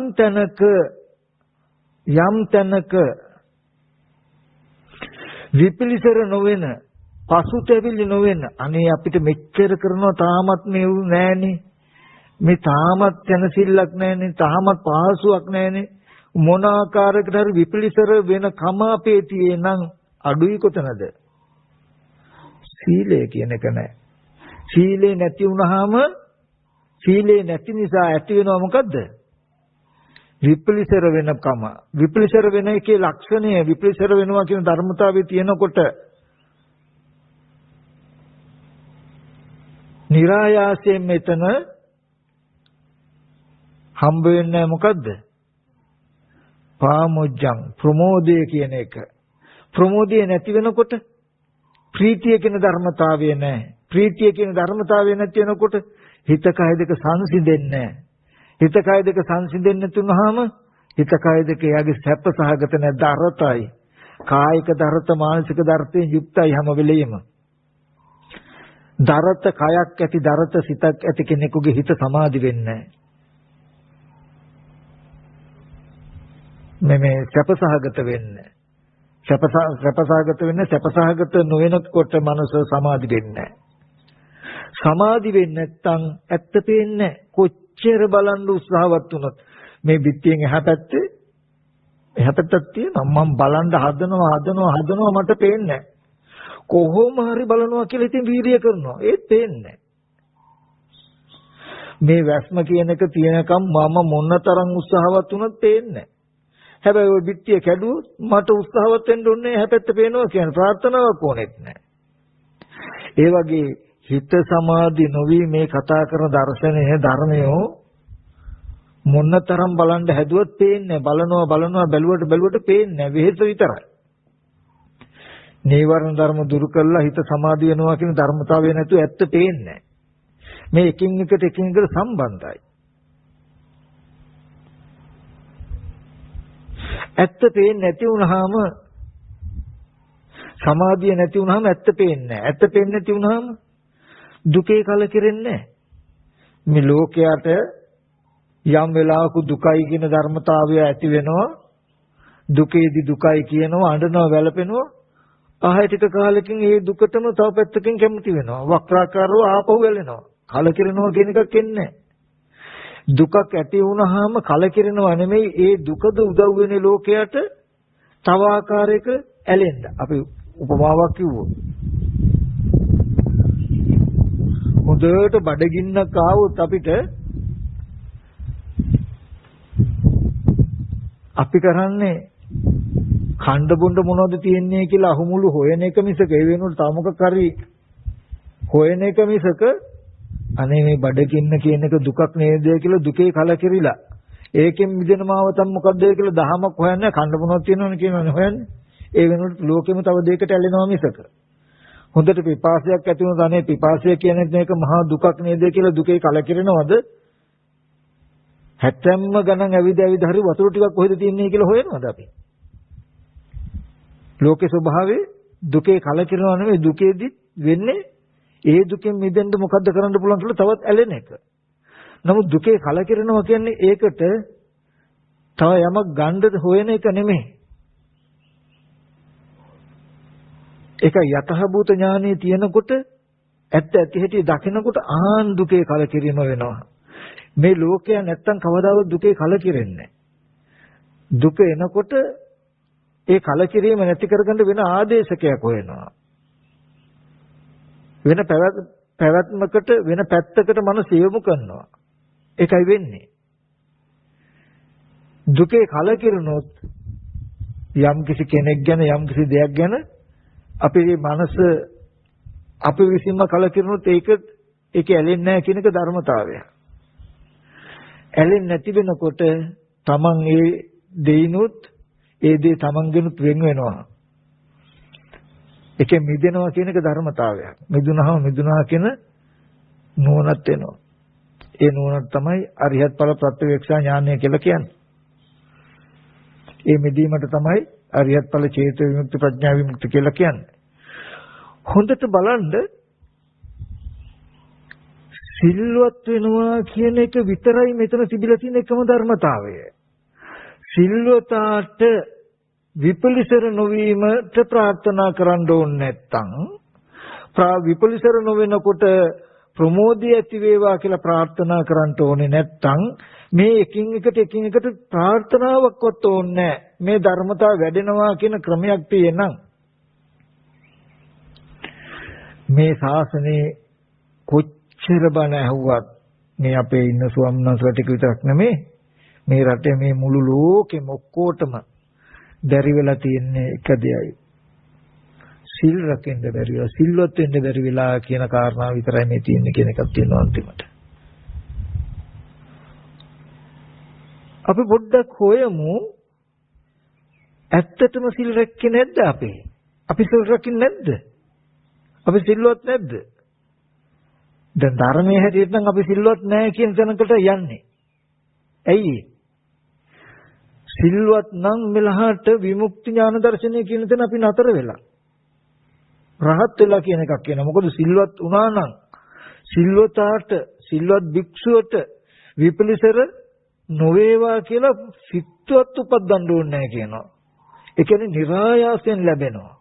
තැනක විපලිසර නොවන පසුතැවිලි නොවන, අනේ අපිට මෙච්චර කරනවා තාමත් මේ නෑනේ, මේ තාමත් තනසිල්ලක් නෑනේ, තාමත් පහසුවක් නෑනේ, මොන ආකාරයකට හරි විපලිසර වෙන කම අපේ තියෙනං අඩුයි කොතනද? සීලය කියන එක නෑ. සීලේ නැති වුනහම, සීලේ නැති නිසා ඇති වෙනවා මොකද්ද? විපලිසර වෙනකම. විපලිසර වෙන එකේ ලක්ෂණය විපලිසර වෙනවා කියන ධර්මතාවය තියෙනකොට નિરાයාසයෙන් මෙතන හම්බ වෙන්නේ මොකද්ද? පාමුජ්ජං, ප්‍රමෝදය කියන එක. ප්‍රමෝදය නැති වෙනකොට ප්‍රීතිය කියන ධර්මතාවය නැහැ. ප්‍රීතිය කියන ධර්මතාවය නැති වෙනකොට හිත කය දෙක සංසිඳෙන්නේ නැහැ. හිත කය දෙක සංසිඳෙන්නේ නැතුනහම හිත කය දෙක එයාගේ සැප සහගත නැද්ද? අරතයි. කායික දරත මානසික දරතෙන් යුක්තයි හැම වෙලෙම. දරත කයක් ඇති, දරත සිතක් ඇති කෙනෙකුගේ හිත සමාධි වෙන්නේ නැහැ. මේ සැපසහගත වෙන්නේ. සැපසහගත වෙන්නේ, සැපසහගත නොවෙනකොට මනස සමාධි වෙන්නේ නැහැ. සමාධි වෙන්නේ නැත්නම් ඇත්ත පේන්නේ නැහැ. කොච්චර බලන් උත්සාහවත් වුණත් මේ පිටියෙන් එහා පැත්තක් තියෙනවා. මම බලන් හදනවා මට පේන්නේ නැහැ. කොහොම හරි බලනවා කියලා ඉතින් වීර්යය කරනවා. ඒත් පේන්නේ නැහැ. මේ වැස්ම කියන එක තියෙනකම් මම මොනතරම් උත්සාහවත් වුණත් පේන්නේ නැහැ. හැබැයි ওই පිටිය කැඩුවොත් මට උත්සාහවත් වෙන්න ඕනේ එහා පැත්ත පේනවා කියන ප්‍රාර්ථනාවක් ඕනෙත් නැහැ. ඒ වගේ හිත සමාධි නොවි මේ කතා කරන දර්ශනය ධර්මයෝ මොනතරම් බලන්න හැදුවත් පේන්නේ නැහැ. බලනවා බැලුවට පේන්නේ නැහැ. වෙහෙස විතරයි. නීවරණ ධර්ම දුරු කළා හිත සමාධි වෙනවා කියන ධර්මතාවය නැතුව ඇත්ත පේන්නේ නැහැ. මේ එකින් එකට සම්බන්ධයි. ඇත්ත පේන්නේ නැති වුනහම, සමාධිය නැති වුනහම ඇත්ත පේන්නේ නැහැ. ඇත්ත පේන්නේ නැති වුනහම දුකේ කලකිරෙන්නේ නැහැ. මේ ලෝකයට යම් වෙලාවක දුකයි කියන ධර්මතාවය ඇති වෙනවා. දුකේදී දුකයි කියනවා, අඬනවා, වැළපෙනවා. ආයෙ ටික කාලෙකින් ඒ දුකටම තව පැත්තකින් කැමති වෙනවා. වක්‍රාකාරව ආපහු වැළෙනවා. කලකිරෙනවා කියන එකක් එන්නේ නැහැ. දුකක් ඇති වුනහම කලකිරෙනවා නෙමෙයි, ඒ දුකද උදව් වෙන්නේ ලෝකයට තව ආකාරයක ඇලෙන්න. අපි උපමාවක් කිව්වොත්, හොඳට බඩගින්නක් ආවොත් අපි කරන්නේ කණ්ඩ බොණ්ඩ මොනවද තියෙන්නේ කියලා අහුමුළු හොයන එක මිසක ඒ වෙනුවට තව මොකක් හරි හොයන එක මිසක අනේ මේ බඩගින්න කියන එක දුකක් නේද කියලා දුකේ කලකිරිලා ඒකෙන් මිදෙන මාවතක් මොකද්ද කියලා දහමක් හොයන්නේ. කණ්ඩ මොනවද තියෙනවනේ කියනවනේ හොයන්නේ. ඒ වෙනුවට ලෝකෙම තව දෙයකට ඇලෙනවා මිසක හොඳට පිපාසයක් ඇති වුණොත් අනේ පිපාසය කියන්නේ මේක මහා දුකක් නේද කියලා දුකේ කලකිරෙනවද? හැත්තැම්ම ගණන් ඇවිද හරි වතුර ටිකක් කොහෙද තියෙන්නේ කියලා හොයනවද අපි? ලෝකේ ස්වභාවය දුකේ කලකිරෙනව නෙවෙයි, දුකේදි වෙන්නේ ඒ දුකෙන් මිදෙන්න මොකද්ද කරන්න පුළුවන් කියලා තවත් ඇලෙන එක. නමුත් දුකේ කලකිරෙනවා කියන්නේ ඒකට තව යමක් ගන්නද හොයන එක නෙමෙයි. ඒක යතහභූත ඥානයේ තියෙනකොට ඇත්ත ඇති හැටි දකිනකොට ආන් දුකේ කලකිරීම වෙනවා. මේ ලෝකය නැත්තම් කවදාවත් දුකේ කලකිරෙන්නේ නැහැ. දුක එනකොට ඒ කලකිරීම නැති කරගන්න වෙන ආදේශකයක් හොයනවා. වෙන පැවැත්මකට වෙන පැත්තකට මනස යොමු කරනවා. ඒකයි වෙන්නේ. දුකේ කලකිරුණොත් යම් කිසි කෙනෙක් ගැන යම් කිසි දෙයක් ගැන අපේ මනස අපි විසින්ම කලකිරුණොත් ඒක ඇලෙන්නේ නැහැ කියන එක ධර්මතාවය. ඇලෙන්නේ නැති වෙනකොට තමන් ඒ දෙයිනුත් ඒ දේ තමන්ගෙනුත් වෙන් වෙනවා. ඒකෙ මිදෙනවා කියන එක ධර්මතාවයක්. මිදුණා කියන නුවණක් වෙනවා. ඒ නුවණ තමයි අරිහත් ඵල ප්‍රත්‍යක්ෂ ඥානය කියලා කියන්නේ. ඒ මිදීමට තමයි අරිහත් ඵල චේතෝ විමුක්ති ප්‍රඥා විමුක්ති කියලා කියන්නේ. හොඳට බලන්න සිල්වත් වෙනවා කියන එක විතරයි මෙතන තිබිලා තියෙන එකම ධර්මතාවය. සිල්වතාට විපලිසර නොවීමට ප්‍රාර්ථනා කරන්න ඕනේ නැත්තම් විපලිසර නොවෙනකොට ප්‍රමෝදය ඇති වේවා කියලා ප්‍රාර්ථනා කරන්න ඕනේ නැත්තම් මේ එකින් එකට ප්‍රාර්ථනාවක්වත් ඕනේ නැහැ. මේ ධර්මතාව වැඩෙනවා කියන ක්‍රමයක් තියෙනනම් මේ ශාසනයේ කොච්චර බණ ඇහුවත් මේ අපේ ඉන්න ස්වාමීන් වහන්සේලා ටික විතරක් නෙමෙයි මේ රටේ මේ මුළු ලෝකෙම ඔක්කොටම බැරි වෙලා තියෙන්නේ එක දෙයයි. සිල් රකින්න බැරි වෙලා සිල්වත් වෙන්න බැරි වෙලා කියන කාරණාව විතරයි මේ තියෙන්නේ කියන එකක් තියෙනවා අන්තිමට. අපි පොඩ්ඩක් හොයමු ඇත්තටම සිල් රැක්කේ නැද්ද අපි? අපි සිල් රකින්නේ නැද්ද? අපි සිල්වත් නැද්ද? දැන් ධර්මයේ හැටියට නම් අපි සිල්වත් නැහැ කියන තැනකට යන්නේ. ඇයි? සිල්වත් නම් මෙලහට විමුක්ති ඥාන දර්ශනය කියන තැන අපි නතර වෙලා. රහත් වෙලා කියන එකක් කියනවා. මොකද සිල්වත් වුණා නම් සිල්වතාට සිල්වත් භික්ෂුවට විපලිසර නොවේවා කියලා සිත්වත් උපදවන්න ඕනේ නැහැ කියනවා. ඒ කියන්නේ નિરાයාසයෙන් ලැබෙනවා.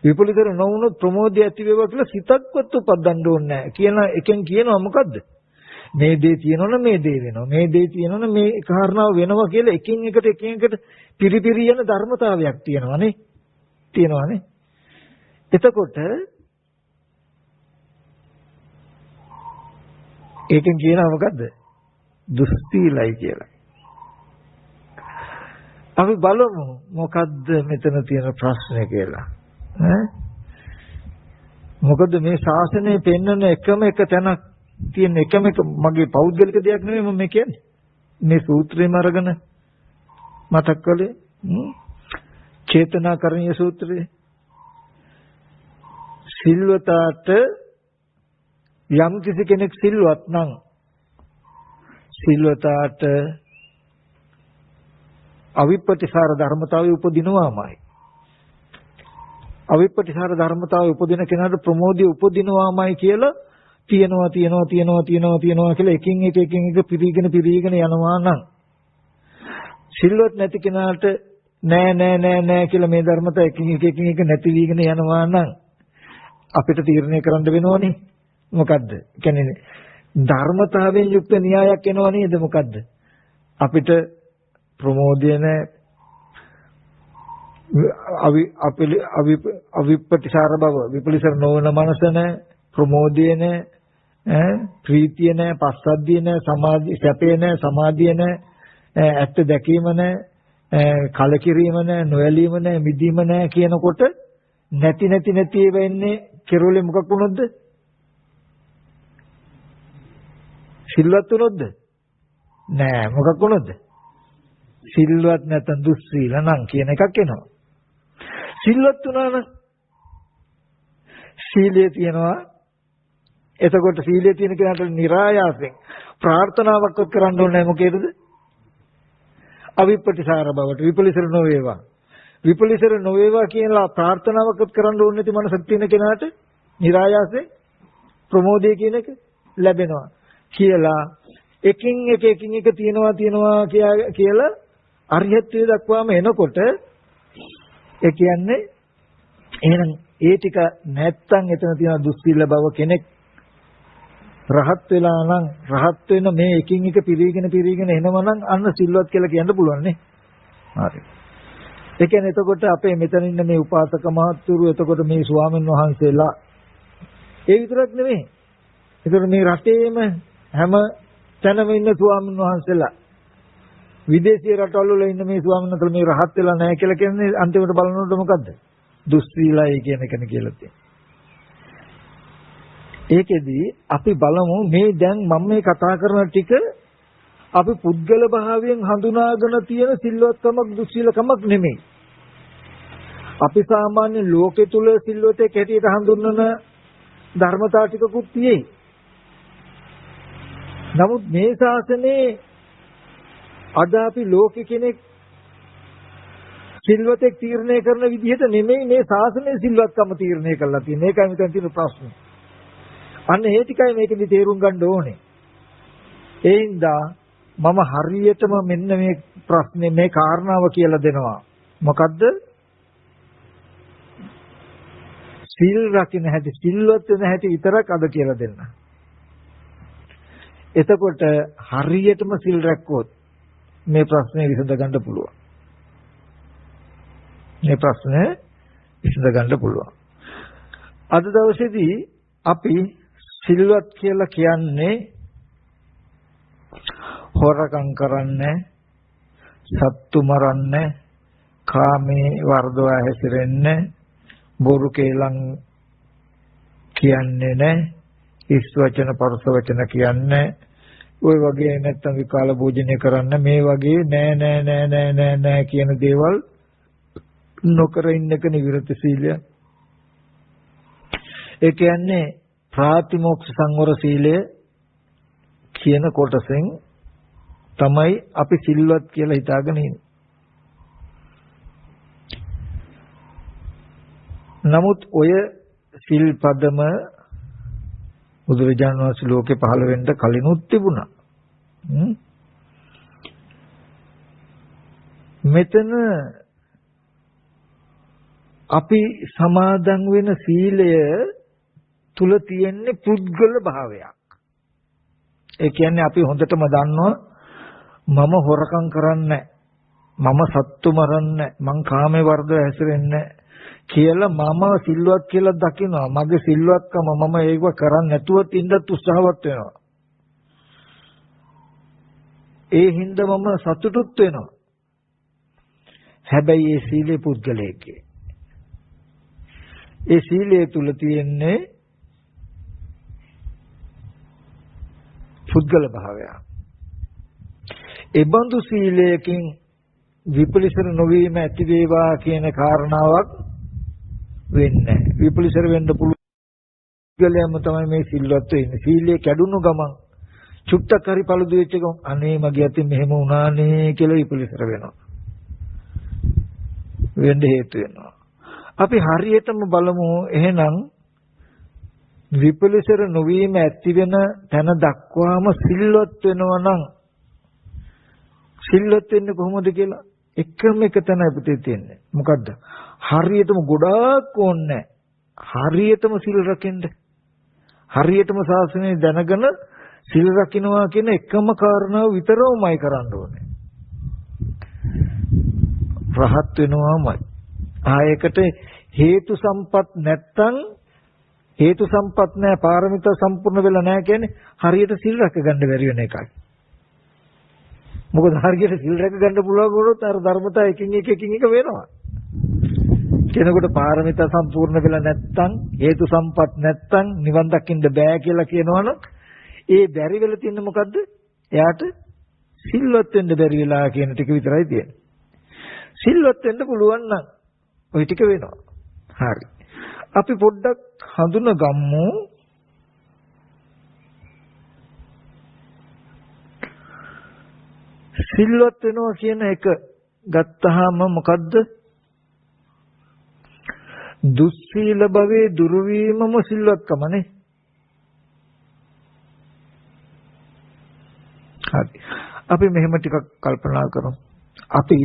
විපලිතර නොවුනොත් ප්‍රමෝදය ඇති වේවා කියලා සිතක්වත් උපදවන්න ඕනේ නැහැ කියන එකෙන් කියනවා මොකද්ද? මේ දේ තියෙනවනේ මේ දේ වෙනවා. මේ දේ තියෙනවනේ මේ කාරණාව වෙනවා කියලා එකින් එකට පිරිපිරි යන ධර්මතාවයක් තියෙනවානේ. එතකොට ඒකෙන් කියනවා මොකද්ද? දුස්සීලයි කියලා. අපි බලමු මොකද්ද මෙතන තියෙන ප්‍රශ්නේ කියලා. මොකද මේ ශාසනය පෙන්වන එකම එක තැනක් තියෙන එකම එක මගේ පෞද්ගලික දෙයක් නෙමෙයි මම කියන්නේ. මේ සූත්‍රයම අරගෙන මතක් කළේ චේතනාකරණීය සූත්‍රය. සිල්වතාට යම් කිසි කෙනෙක් සිල්වත් නම් සිල්වතාට අවිපටිසාර ධර්මතාවය උපදිනවාමයි. අවිපටිසාර ධර්මතාවය උපදින කෙනාට ප්‍රමෝදය උපදිනවාමයි කියලා තියෙනවා කියලා එකින් එක පිරීගෙන යනවා නම් සිල්වත් නැති කෙනාට නෑ කියලා මේ ධර්මතාව එකින් එක නැති වීගෙන යනවා නම් අපිට තීරණය කරන්න වෙනවනේ මොකද්ද? කියන්නේ ධර්මතාවයෙන් යුක්ත න්‍යායක් එනවා නේද මොකද්ද? අපිට ප්‍රමෝදය නැහැ අවිපටිසාර බව විපලිසර නොවන මනස නැහැ ප්‍රමෝදය නැහැ ප්‍රීතිය නැහැ පස්සද්ධිය නැහැ සමාධිය සැපේ නැහැ සමාධිය නැහැ ඇත්ත දැකීම නැහැ කලකිරීම නැහැ නොයලීම නැහැ මිදීම නැහැ කියනකොට නැති ඒවා එන්නේ කෙරෝලේ මොකක් වුණොත්ද? සිල්වත් වුණොත්ද? නෑ මොකක් වුණොත්ද? සිල්වත් නැත්නම් දුස්සීල නම් කියන එකක් එනවා. සිල්වත් වුණා නම් සීලය තියෙනවා. එතකොට සීලය තියෙන කෙනාට નિરાයාසයෙන් ප්‍රාර්ථනාවක්වත් කරන්න ඕනේ නැහැ මොකේද? අවිපටිසාර බවට විපලිසර නොවේවා. විපලිසර නොවේවා කියලා ප්‍රාර්ථනාවක්වත් කරන්න ඕනේ නැති මනසක් තියෙන කෙනාට નિરાයාසයෙන් ප්‍රමෝදය කියන එක ලැබෙනවා කියලා එකින් එක තියෙනවා කියලා අරිහත්ත්වයට දක්වාම එනකොට ඒ කියන්නේ එහෙනම් ඒ ටික නැත්තම් එතන තියෙන දුස්සීල බව කෙනෙක් රහත් වෙලා නම් රහත් වෙන මේ එකින් එක පිරීගෙන එනවා නම් අන්න සිල්වත් කියලා කියන්න පුළුවන් නේ. හරි. ඒ කියන්නේ එතකොට අපේ මෙතන ඉන්න මේ උපාසක මහත්තුරු එතකොට මේ ස්වාමීන් වහන්සේලා ඒ විතරක් නෙමෙයි. එතකොට මේ රටේම හැම තැනම ඉන්න ස්වාමීන් වහන්සේලා විදේශීය රටවල වල ඉන්න මේ ස්වාමීන් වහන්සේලා මේ රහත් වෙලා නැහැ කියලා කියන්නේ අන්තිමට බලනකොට මොකද්ද? දුස්සීලයි කියන එකනේ කියලා තියෙන්නේ. ඒකෙදි අපි බලමු මේ දැන් මම මේ කතා කරන ටික අපි පුද්ගල භාවයෙන් හඳුනාගෙන තියෙන සිල්වත්කමක් දුස්සීලකමක් නෙමෙයි. අපි සාමාන්‍ය ලෝකෙ තුල සිල්වතෙක් හැටියට හඳුන්වන ධර්මතා ටිකකුත් තියෙයි. නමුත් මේ ශාසනයේ අද අපි ලෝකෙ කෙනෙක් සිල්වතෙක් තීරණය කරන විදිහට නෙමෙයි මේ ශාසනයේ සිල්වත්කම තීරණය කරලා තියෙන්නේ. ඒකයි මෙතන තියෙන ප්‍රශ්නේ. අන්න ඒ ටිකයි මේකෙදි තේරුම් ගන්න ඕනේ. ඒ හින්දා මම හරියටම මෙන්න මේ ප්‍රශ්නේ මේ කාරණාව කියලා දෙනවා. මොකද්ද? සිල් රකින්න හැටි සිල්වත් වෙන හැටි විතරක් අද කියලා දෙන්න. එතකොට හරියටම සිල් රැක්කොත් මේ ප්‍රශ්නේ විසඳ ගන්න පුළුවන්. මේ ප්‍රශ්නේ විසඳ ගන්න පුළුවන්. අද දවසේදී අපි සිල්වත් කියලා කියන්නේ හොරකම් කරන්නේ, සත්තු මරන්නේ, කාමේ වර්ධව හැසිරෙන්නේ, බොරු කේලම් කියන්නේ නැහැ, හිස් වචන පරස වචන කියන්නේ, ওই වගේ නැත්තම් විකාල භෝජනය කරන්න මේ වගේ නෑ කියන දේවල් නොකර ඉන්නක නිවිරත සීලය. ඒ කියන්නේ ප්‍රාතිමෝක්ෂ සංවර සීලය කියන කොටසෙන් තමයි අපි සිල්වත් කියලා හිතාගෙන ඉන්නේ. නමුත් ඔය සිල්පදම බුදුරජාණන් වහන්සේ ලෝකේ පහළ වෙන්න කලිනුත් තිබුණා. මෙතන අපි සමාදන් වෙන සීලය තුල තියෙන්නේ පුද්ගල භාවයක්. ඒ කියන්නේ අපි හොඳටම දන්නවා මම හොරකම් කරන්නේ මම සත්තු මරන්නේ මං කාමේ වර්ධව හැසිරෙන්නේ කියලා මම සිල්වත් කියලා දකිනවා. මගේ සිල්වත්කම මම ඒක කරන්නේ නැතුව ඉඳත් උත්සාහවත් වෙනවා. ඒ හින්දා මම සතුටුත් වෙනවා. හැබැයි ඒ සීලේ පුද්ගලයේ ඒ සීලය තුල තියෙන්නේ පුද්ගල භාවය. ඒ බඳු සීලයකින් විපලිසර නොවීම ඇති වේවා කියන කාරණාවක් වෙන්නේ. විපලිසර වෙන්න පුළුවන් පුද්ගලයාම තමයි මේ සිල්වත් වෙන්නේ. සීලය කැඩුණු ගමන් චුට්ටක් හරි පළුදු වෙච්ච ගමන් අනේ මගේ අතින් මෙහෙම වුණානේ කියලා විපලිසර වෙනවා. වෙන්න හේතු වෙනවා. අපි හරියටම බලමු එහෙනම් විපලිසර නොවීම ඇති වෙන තැන දක්වාම සිල්වත් වෙනවා නම් සිල්වත් වෙන්නේ කොහොමද කියලා එකම එක තැනයි පුතේ තියෙන්නේ. මොකද්ද? හරියටම ගොඩාක් ඕනේ. හරියටම සිල් රකින්න. හරියටම ශාසනය දැනගෙන සිල් රකින්නවා කියන එකම කාරණාව විතරමයි කරන්න ඕනේ. රහත් වෙනවාමයි. ආයකට හේතු සම්පත් නැත්තම් හේතු සම්පත් නැහැ පාරමිතා සම්පූර්ණ වෙලා නැහැ කියන්නේ හරියට සිල් රැක ගන්න බැරි වෙන එකයි. මොකද හරියට සිල් රැක ගන්න පුළුවන් වුණොත් අර ධර්මතා එකින් එක වෙනවා. කෙනෙකුට පාරමිතා සම්පූර්ණ වෙලා නැත්තම් හේතු සම්පත් නැත්තම් නිවන් දකින්න බෑ කියලා කියනවනම් ඒ බැරි වෙලා තින්නේ මොකද්ද? එයාට සිල්වත් වෙන්න බැරි වෙලා කියන ටික විතරයි තියෙන්නේ. සිල්වත් වෙන්න පුළුවන් නම් ওই ටික වෙනවා. හරි. අපි පොඩ්ඩක් හඳුනගමු සිල්වත් වෙනවා කියන එක ගත්තාම මොකද්ද? දුස්සීල භවයේ දුරු වීමම සිල්වත්කමනේ. හරි. අපි මෙහෙම ටිකක් කල්පනා කරමු. අපි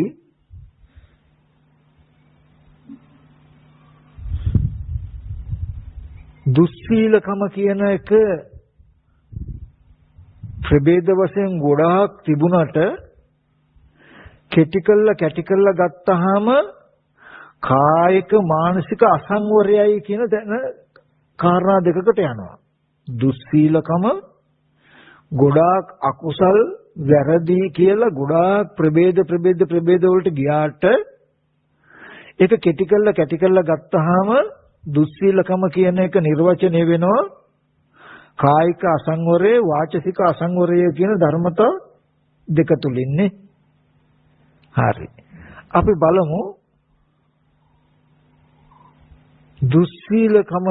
දුස්සීලකම කියන එක ප්‍රභේද වශයෙන් ගොඩාක් තිබුණට කැටි කළා ගත්තාම කායික මානසික අසංවරයයි කියන කාරණා දෙකකට යනවා. දුස්සීලකම ගොඩාක් අකුසල් වැරදි කියලා ගොඩාක් ප්‍රභේද වලට ගියාට ඒක කැටි කළා ගත්තාම දුස්සීලකම කියන එක නිර්වචනය වෙනවා කායික අසංවරය වාචසික අසංවරය කියන ධර්මතා දෙක තුලින්නේ. හරි. අපි බලමු දුස්සීලකම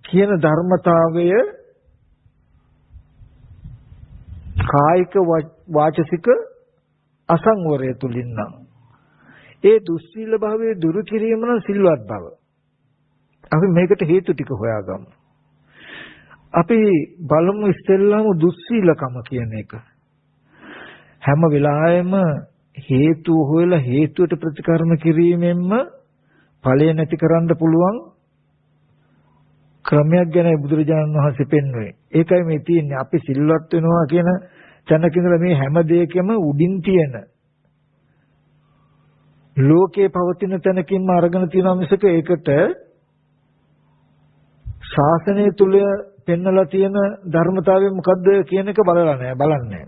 කියන ධර්මතාවය කායික වාචසික අසංවරය තුලින් නම් ඒ දුස්සීල භාවයේ දුරු කිරීම නම් සිල්වත් බව. අපි මේකට හේතු ටික හොයාගමු. අපි බලමු ඉස්සෙල්ලාම දුස්සීලකම කියන එක. හැම වෙලාවෙම හේතු හොයලා හේතුවට ප්‍රතිකර්ම කිරීමෙන්ම ඵලය නැති කරන්න පුළුවන් ක්‍රමයක් ගැන බුදුරජාණන් වහන්සේ පෙන්වුවේ. ඒකයි මේ තියෙන්නේ. අපි සිල්වත් වෙනවා කියන තැනක ඉඳලා මේ හැම දෙයකම උඩින් තියෙන ලෝකේ පවතින තැනකින්ම අරගෙන තියෙනවා මිසක ඒකට ශාසනය තුල පෙන්වලා තියෙන ධර්මතාවය මොකද්ද කියන එක බලන්නේ.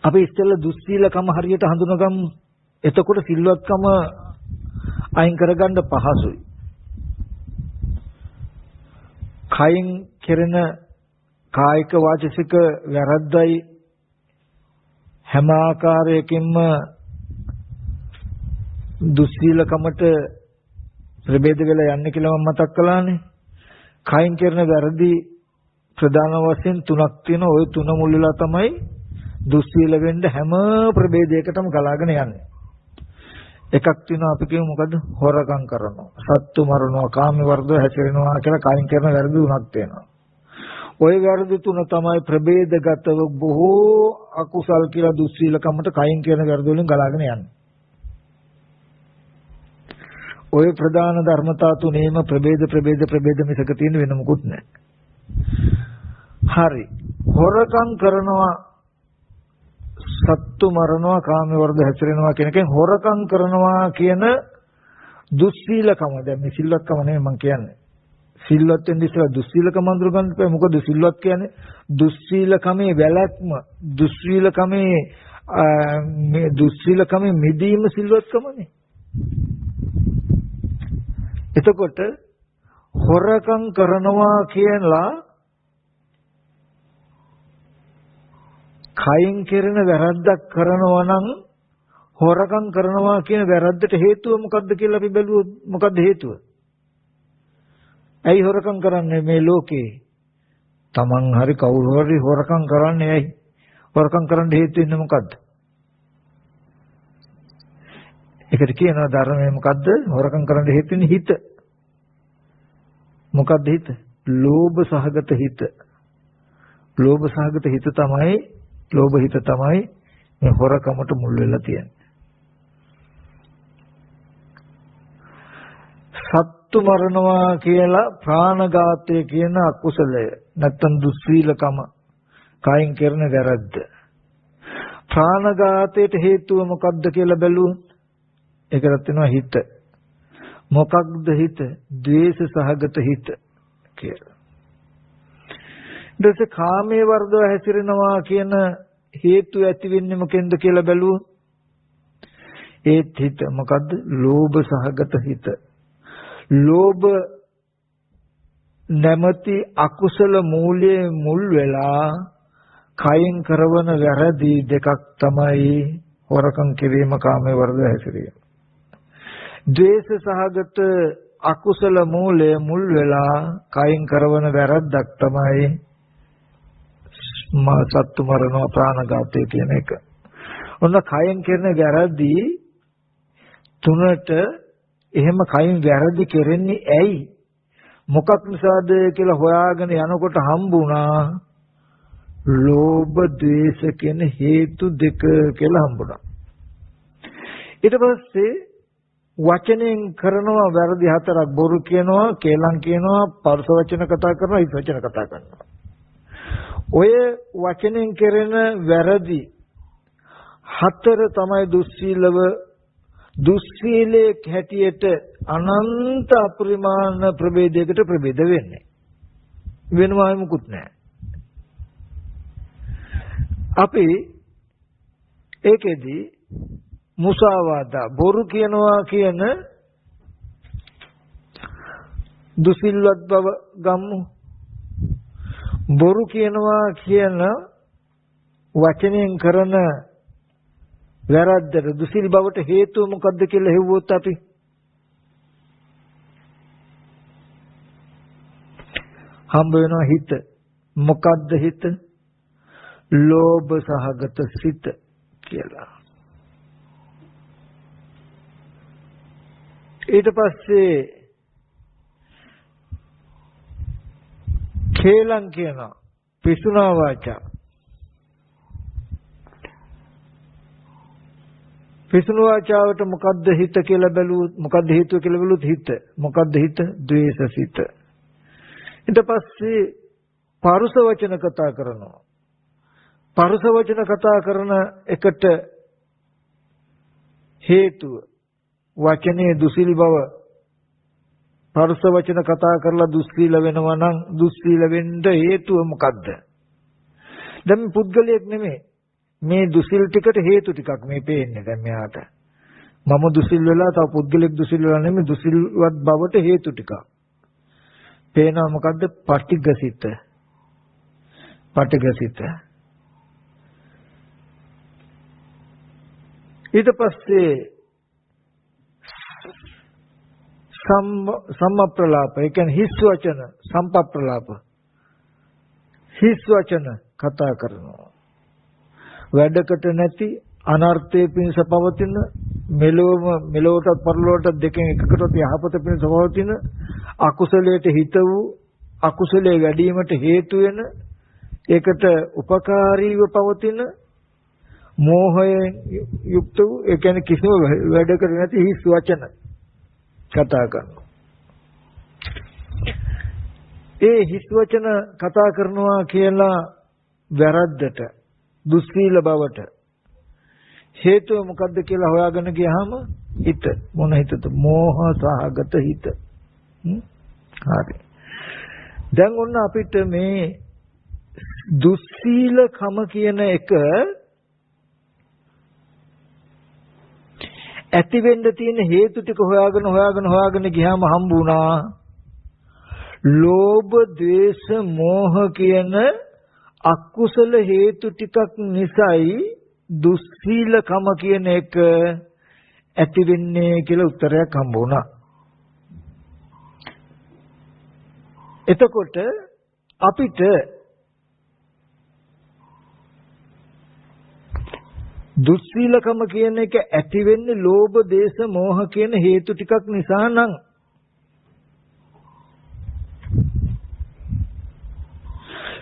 අපි ඉස්සෙල්ලා දුස්සීලකම හරියට හඳුනගමු. එතකොට සිල්වත්කම අයින් කරගන්න පහසුයි. කයින් කෙරෙන කායික වාචසික වැරද්දයි හැම ආකාරයකින්ම දුස්සීලකමට ප්‍රභේද වෙලා යන්නේ කියලා මම මතක් කළානේ. කයින් කරන වැරදි ප්‍රධාන වශයෙන් තුනක් තියෙනවා. ওই තුන මුල් වෙලා තමයි දුස්සීල වෙන්න හැම ප්‍රභේදයකටම ගලාගෙන යන්නේ. එකක් තියෙනවා අපි කියමු මොකද? හොරකම් කරනවා, සත්තු මරනවා, කාම වර්ධව හැසිරෙනවා කියලා කයින් කරන වැරදි තුනක් තියෙනවා. ওই වැරදි තුන තමයි ප්‍රභේදගතව බොහෝ අකුසල් කියලා දුස්සීලකමට කයින් කරන වැරදි වලින් ගලාගෙන යන්නේ. ඔය ප්‍රධාන ධර්මතා තුනේම ප්‍රභේද මිසක තියෙන වෙන මොකුත් නැහැ. හරි. හොරකම් කරනවා, සත්තු මරනවා, කාම වර්ධ හැසිරෙනවා කියන එකෙන් හොරකම් කරනවා කියන දුස්සීලකම. දැන් මේ සිල්වත්කම නෙමෙයි මම කියන්නේ. සිල්වත් වෙන්න ඉස්සෙල්ලා දුස්සීලකම අඳුර ගන්න එපා. මොකද සිල්වත් කියන්නේ දුස්සීලකමේ වැළැක්ම, දුස්සීලකමේ මිදීම සිල්වත්කමනේ. එතකොට හොරකම් කරනවා කියලා කයින් කෙරෙන වැරද්දක් කරනවා නම් හොරකම් කරනවා කියන වැරද්දට හේතුව මොකද්ද කියලා අපි බැලුවොත් මොකද්ද හේතුව? ඇයි හොරකම් කරන්නේ මේ ලෝකේ? Taman hari කවුරු හරි හොරකම් කරන්නේ ඇයි? හොරකම් කරන්න හේතු වෙන්නේ මොකද්ද? ඒකට කියනවා ධර්මයේ මොකද්ද? හොරකම් කරන්න හේතු වෙන්නේ හිත. මොකද්ද හිත? ලෝභ සහගත හිත. ලෝභ සහගත හිත තමයි මේ හොරකමට මුල් වෙලා තියෙන්නේ. සත්තු මරනවා කියලා ප්‍රාණඝාතය කියන අකුසලය නැත්තම් දුස්සීලකම කයින් කරන වැරද්ද. ප්‍රාණඝාතයට හේතුව මොකක්ද කියලා බැලුවොත් ඒකට තියෙනවා හිත. මොකක්ද හිත? ද්වේෂ සහගත හිත කියලා. ඊට කාමයේ වර්ධව හැසිරෙනවා කියන හේතු ඇති වෙන්නේ මොකෙන්ද කියලා බැලුවොත් ඒත් හිත මොකද්ද? ලෝභ සහගත හිත. ලෝභ නැමැති අකුසල මූලයේ මුල් වෙලා කයින් කරවන වැරදි දෙකක් තමයි හොරකම් කිරීම, කාමයේ වර්ධව හැසිරීම. ද්වේෂ සහගත අකුසල මූලයේ මුල් වෙලා කයින් කරවන වැරද්දක් තමයි සත්තු මරනවා, ප්‍රාණඝාතය කියන එක. ඔන්න කයින් කරන වැරදි තුනට එහෙම කයින් වැරදි කරන්නේ ඇයි? මොකක් නිසාද කියලා හොයාගෙන යනකොට හම්බුණා ලෝභ ද්වේෂ කියන හේතු දෙක කියලා හම්බුණා. ඊට පස්සේ වචනෙන් කරනවා වැරදි හතරක් බොරු කියනවා, කේලම් කියනවා, පරුස වචන කතා කරනවා, හිස් වචන කතා කරනවා. ඔය වචනෙන් කරන වැරදි හතර තමයි දුස්සීලයේ හැටියට අනන්ත අපරිමාණ ප්‍රභේදයකට ප්‍රභේද වෙන්නේ. වෙනවායි මුකුත් නැහැ. අපි ඒකෙදි මුසාවාදා බොරු කියනවා කියන දුසිල්වත් බව ගම්මු. බොරු කියනවා කියන වචනයෙන් කරන වැරද්දට දුසිල් බවට හේතුව මොකද්ද කියලා හෙව්වොත් අපි හම්බ වෙනවා හිත. මොකද්ද හිත? ලෝභ සහගත සිත කියලා. ඊට පස්සේ කේලම් කියනවා පිසුනා වාචා. පිසුනා වාචාවට මොකද්ද හිත කියලා බැලුවොත් මොකද්ද හේතුව කියලා බැලුවොත් හිත. මොකද්ද හිත? ද්වේෂසිත. ඊට පස්සේ පරුස වචන කතා කරනවා. පරුස වචන කතා කරන එකට හේතුව වචනේ දුසිල් බව. පරුස වචන කතා කරලා දුස්සීල වෙනවා නම් දුස්සීල වෙන්න හේතුව මොකද්ද? දැන් පුද්ගලයෙක් නෙමෙයි. මේ දුසිල් ටිකට හේතු ටිකක් මේ පේන්නේ දැන් මෙයාට. මම දුසිල් වෙලා තව පුද්ගලෙක් දුසිල් වෙලා නෙමෙයි දුසිල්වත් බවට හේතු ටිකක්. පේනවා මොකද්ද? පටිඝසිත. පටිඝසිත. ඊට පස්සේ සම්ප්‍රලාප. ඒ කියන්නේ හිස් වචන සම්ප්‍රලාප. හිස් වචන කතා කරනවා. වැඩකට නැති අනර්ථයේ පිණිස පවතින මෙලොවට පරලොවට දෙකෙන් එකකටත් යහපත පිණිස පවතින අකුසලයට හිත වූ අකුසලයේ වැඩිවීමට හේතු වෙන ඒකට උපකාරීව පවතින මෝහයෙන් යුක්ත වූ ඒ කියන්නේ කිසිම වැඩකට නැති හිස් වචන කතා කරනවා. ඒ හිස් වචන කතා කරනවා කියලා වැරද්දට දුස්සීල බවට හේතුව මොකද්ද කියලා හොයාගෙන ගියාම හිත මොන හිතද? මෝහ සහගත හිත. හරි. දැන් ඔන්න අපිට මේ දුස්සීලකම කියන එක ඇති වෙන්න තියෙන හේතු ටික හොයාගෙන ගියාම හම්බ වුණා ලෝභ, ද්වේෂ, මෝහ කියන අකුසල හේතු ටිකක් නිසායි දුස්සීලකම කියන එක ඇති වෙන්නේ කියලා උත්තරයක් හම්බ වුණා. එතකොට අපිට දුස්සීලකම කියන එක ඇති වෙන්නේ ලෝභ, දේශ, මෝහ කියන හේතු ටිකක් නිසා නම්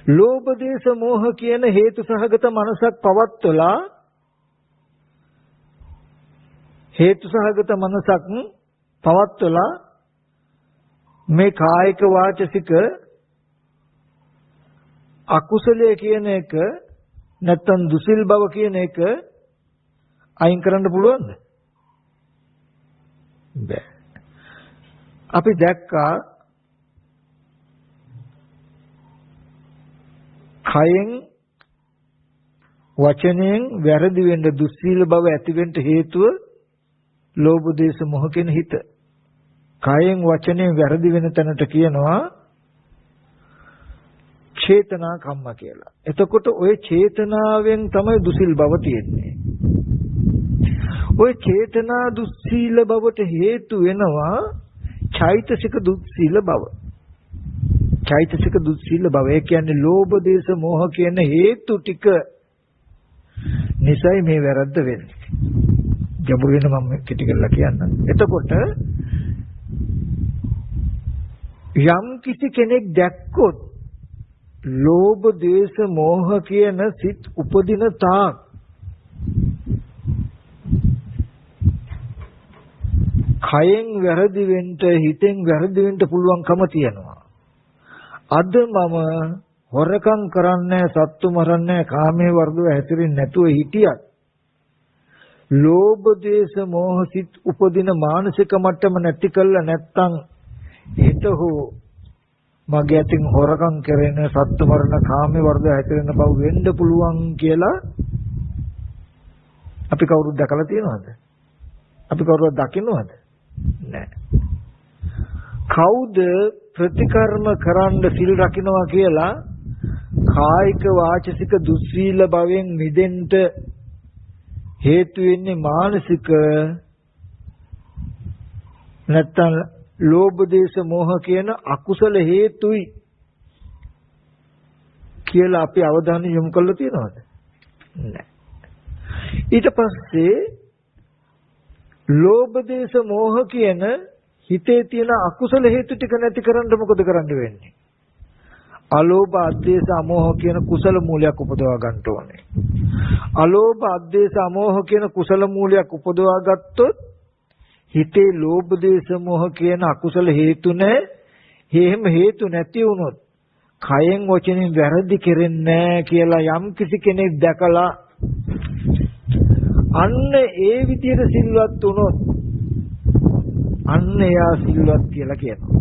ලෝභ, දේශ, මෝහ කියන හේතු සහගත මනසක් පවත්වලා මේ කායික වාචසික අකුසලයේ කියන එක නැත්තම් දුසිල් බව කියන එක අයින් කරන්න පුළුවන්ද? බැහැ. අපි දැක්කා කයෙන් වචනයෙන් වැරදි වෙන්න දුස්සීල බව ඇති වෙන්න හේතුව ලෝභ, දේශ, මොහ කියන හිත. කයෙන් වචනයෙන් වැරදි වෙන තැනට කියනවා චේතනා කම්ම කියලා. එතකොට ওই චේතනාවෙන් තමයි දුසිල් බව තියෙන්නේ. ওই චේතනා දුස්සීල බවට හේතු වෙනවා චෛතසික දුස්සීල බව. චෛතසික දුස්සීල බව. ඒ කියන්නේ ලෝභ, දේශ, මෝහ කියන හේතු ටික නිසයි මේ වැරද්ද වෙන්නේ. ගැඹුරු වෙන මම කෙටි කරලා කියන්නම්. එතකොට යම් කිසි කෙනෙක් දැක්කොත් ලෝභ, දේශ, මෝහ කියන සිත් උපදින තාක් කයෙන් වැරදි වෙන්න හිතෙන් වැරදි වෙන්න පුළුවන්කම තියෙනවා. අද මම හොරකම් කරන්නේ සත්තු මරන්නේ කාමයේ වර්ධව හැසිරෙන්නේ නැතුව හිටියත් ලෝභ දේශ මොහ සිත් උපදින මානසික මට්ටම නැති කළා නැත්තම් හිත හෝ මගේ අතින් හොරකම් කරන සත්තු මරණ කාමයේ වර්ධව හැසිරෙන බව වෙන්න පුළුවන් කියලා අපි කවුරුත් දැකලා තියෙනවද? අපි කවුරුත් දකින්නවද? නැහැ. කවුද ප්‍රතිකර්ම කරන්න සිල් රකින්නවා කියලා කායික වාචසික දුස්සීල භවෙන් මිදෙන්න හේතු වෙන්නේ මානසික නැත්තම් ලෝභ දේශ මොහ කියන අකුසල හේතුයි කියලා අපි අවධානය යොමු කරලා තියෙනවද? නැහැ. ඊට පස්සේ ලෝභ දේශ මොහ කියන හිතේ තියෙන අකුසල හේතු ටික නැති කරන්න මොකද කරන්න වෙන්නේ? අලෝභ අද්වේෂ අමෝහ කියන කුසල මූලයක් උපදවා ගන්න ඕනේ. අලෝභ අද්වේෂ අමෝහ කියන කුසල මූලයක් උපදවා ගත්තොත් හිතේ ලෝභ දේශ මොහ කියන අකුසල හේතු නැහැ. හේම හේතු නැති වුණොත් කයෙන් වචනෙන් වැරදි කෙරෙන්නේ නැහැ කියලා යම් කිසි කෙනෙක් දැකලා අන්න ඒ විදිහට සිල්වත් වුණොත් අන්න එයා සිල්වත් කියලා කියනවා.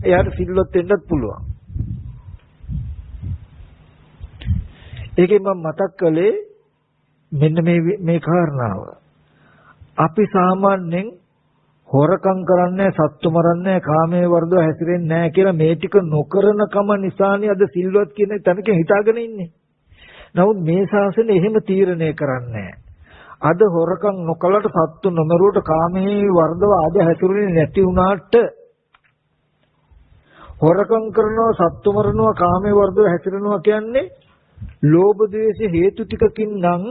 එයාට සිල්වත් වෙන්නත් පුළුවන්. ඒකෙන් මම මතක් කළේ මෙන්න මේ කාරණාව. අපි සාමාන්‍යයෙන් හොරකම් කරන්නේ සත්තු මරන්නේ කාමයේ වර්ධව හැසිරෙන්නේ නැහැ කියලා මේ ටික නොකරන කම නිසානේ අද සිල්වත් කියන තැනක හිතාගෙන ඉන්නේ. නමුත් මේ ශාසනය එහෙම තීරණය කරන්නේ අද හොරකම් නොකලට සත්තු නොමරුවට කාමයේ වර්ධව ආද හැසිරෙන්නේ නැති වුණාට හොරකම් කරනවා සත්තු මරනවා කාමයේ වර්ධව හැසිරෙනවා කියන්නේ ලෝභ ද්වේෂ හේතු ටිකකින් නම්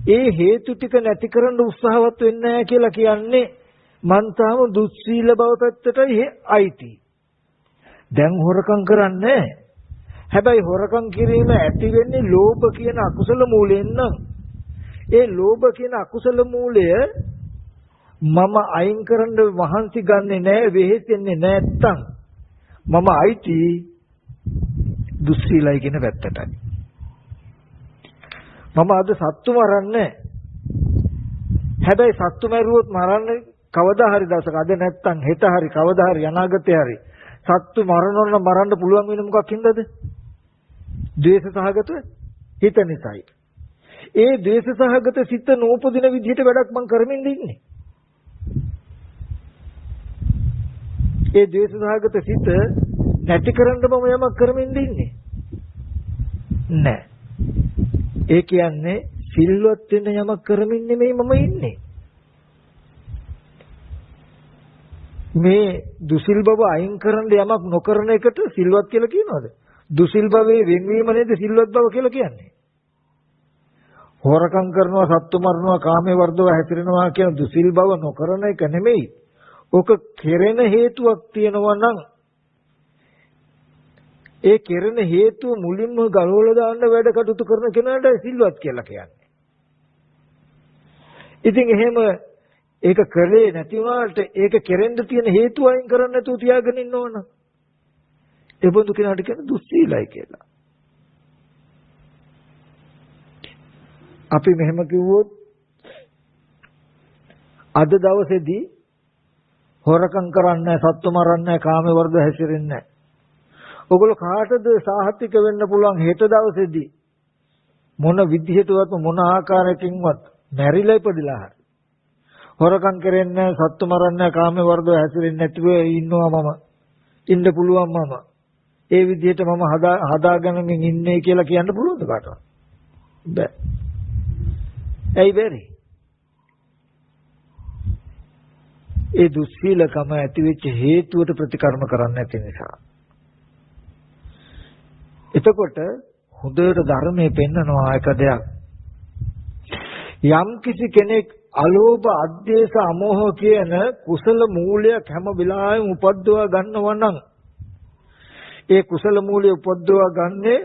ඒ හේතු ටික නැති කරන්න උත්සාහවත් වෙන්නේ නැහැ කියලා කියන්නේ මං තාම දුස්සීල බව පැත්තටයි අයිති. දැන් හොරකම් කරන්නේ හැබැයි හොරකම් කිරීම ඇති වෙන්නේ ලෝභ කියන අකුසල මූලයෙන් නම් ඒ ලෝභ කියන අකුසල මූලය මම අයින් කරන්න වහන්සි ගන්නෙ නැහැ වෙහෙසෙන්නේ නැත්තම් මම අයිති දුස්සීලයි කියන පැත්තටයි. මම අද සත්තු මරන්නේ හැබැයි සත්තු මරුවොත් මරන්නේ කවදා හරි දවසක අද නැත්තම් හෙට හරි කවදා හරි අනාගතේ හරි සත්තු මරනොත් මරන්න පුළුවන් වෙන මොකක් හින්දාද? ද්වේෂ සහගත හිත නිසායි. ඒ ද්වේෂ සහගත සිත නූපදින විදිහට වැඩක් මං කරමින් ඉන්නේ. ඒ ද්වේෂ සහගත සිත නැති කරන්න මම යමක් කරමින් ඉන්නේ නෑ. ඒ කියන්නේ සිල්වත් වෙන යමක් කරමින් නෙමෙයි මම ඉන්නේ. මේ දුසිල් බව අයින් කරන්න යමක් නොකරන එකට සිල්වත් කියලා කියනවද? දුසිල් භවයේ වෙන්වීම නේද සිල්වත් බව කියලා කියන්නේ. හොරකම් කරනවා සත්තු මරනවා කාමයේ වර්ධව හැසිරෙනවා කියන දුසිල් බව නොකරන එක නෙමෙයි. ඔක කෙරෙන හේතුවක් තියෙනවා නම් ඒ කෙරෙන හේතුව මුලින්ම ගලවලා දාන්න වැඩ කටයුතු කරන කෙනාට සිල්වත් කියලා කියන්නේ. ඉතින් එහෙම ඒක කරේ නැති වුණාට ඒක කෙරෙන්න තියෙන හේතුව අයින් කරන්න නැතුව තියාගෙන ඉන්න ඕන. ඒ බඳු කෙනාට කියන දුස්සීලයි කියලා. අපි මෙහෙම කිව්වොත් අද දවසේදී හොරකම් කරන්නේ සත්තු මරන්නේ කාමයේ වර්ධව හැසිරෙන්නේ නැහැ. ඔගොල්ලෝ කාටද සාහතික වෙන්න පුළුවන් හෙට දවසේදී මොන විදිහටවත් මොන ආකාරයකින්වත් මැරිලා ඉපදිලා හරි හොරකම් කරන්නේ සත්තු මරන්නේ කාමයේ වර්ධව හැසිරෙන්නේ නැතිව ඉන්නවා මම ඉන්න පුළුවන් මම ඒ විදිහට මම හදාගෙන ඉන්නේ කියලා කියන්න පුළුවන්ද කාටවත් බෑ. ඇයි බැරි? ඒ දුස්සීලකම ඇති වෙච්ච හේතුවට ප්‍රතිකර්ම කරන්න නැති නිසා. එතකොට හොඳට ධර්මයේ පෙන්නනවා එක දෙයක්. යම් කිසි කෙනෙක් අලෝභ අද්වේෂ අමෝහ කියන කුසල මූලයක් හැම වෙලාවෙම උපද්දවා ගන්නවා නම් ඒ කුසල මූලය උපද්දවා ගන්නේ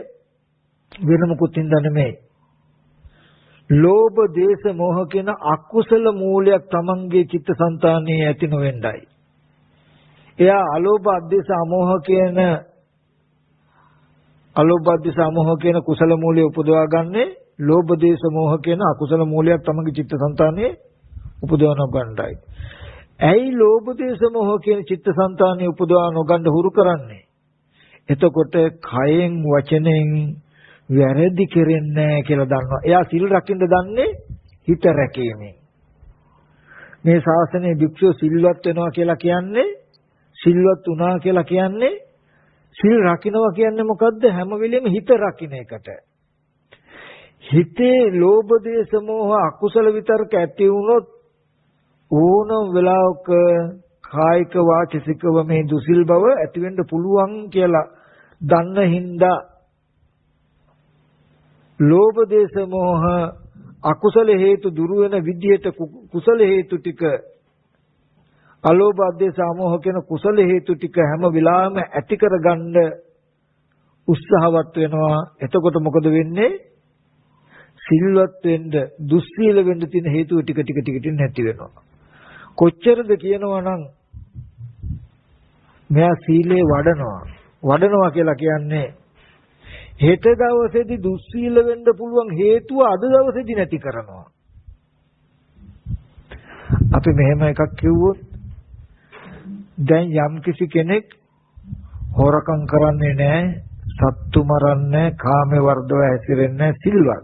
වෙන මොකුත් හින්දා නෙමෙයි. ලෝභ දේශ මොහ කියන අකුසල මූලයක් තමන්ගේ චිත්තසංතානයේ ඇති නොවෙන්නයි. එයා අලෝභ අධේශ අමෝහ කියන කුසල මූලය උපදවා ගන්නේ ලෝභ දේශ මොහ කියන අකුසල මූලයක් තමන්ගේ චිත්තසංතානයේ උපදවා ගන්නයි. ඇයි ලෝභ දේශ මොහ කියන චිත්තසංතානයේ උපදවා නොගන්න හුරු කරන්නේ? එතකොට කයෙන් වචනෙන් වැරදි කෙරෙන්නේ නැහැ කියලා දන්නවා. එයා සිල් රකින්න දන්නේ හිත රැකීමෙන්. මේ ශාසනයේ භික්ෂුව සිල්වත් වෙනවා කියලා කියන්නේ සිල්වත් වුණා කියලා කියන්නේ සිල් රකින්නවා කියන්නේ මොකද්ද? හැම වෙලෙම හිත රකින්න එකට. හිතේ ලෝභ දේශ මොහ අකුසල විතරක ඇති වුණොත් ඕනම වෙලාවක කායික වාචිකව මේ දුසිල් බව ඇති වෙන්න පුළුවන් කියලා දන්න හින්දා ලෝභ දේශ මොහ අකුසල හේතු දුරු වෙන විදියට කුසල හේතු ටික අලෝභ අධේශ අමෝහ කියන කුසල හේතු ටික හැම වෙලාවෙම ඇති කරගන්න උත්සාහවත් වෙනවා. එතකොට මොකද වෙන්නේ? සිල්වත් වෙන්න දුස්සීල වෙන්න තියෙන හේතු ටික නැති වෙනවා. කොච්චරද කියනවා නම් මෙයා සීලේ වඩනවා කියලා කියන්නේ හෙට දවසේදී දුස්සීල වෙන්න පුළුවන් හේතුව අද දවසේදී නැති කරනවා. අපි මෙහෙම එකක් කිව්වොත් දැන් යම් කිසි කෙනෙක් හොරකම් කරන්නේ නැහැ, සත්තු මරන්නේ, කාමේ වර්ධව හැසිරෙන්නේ සිල්වත්.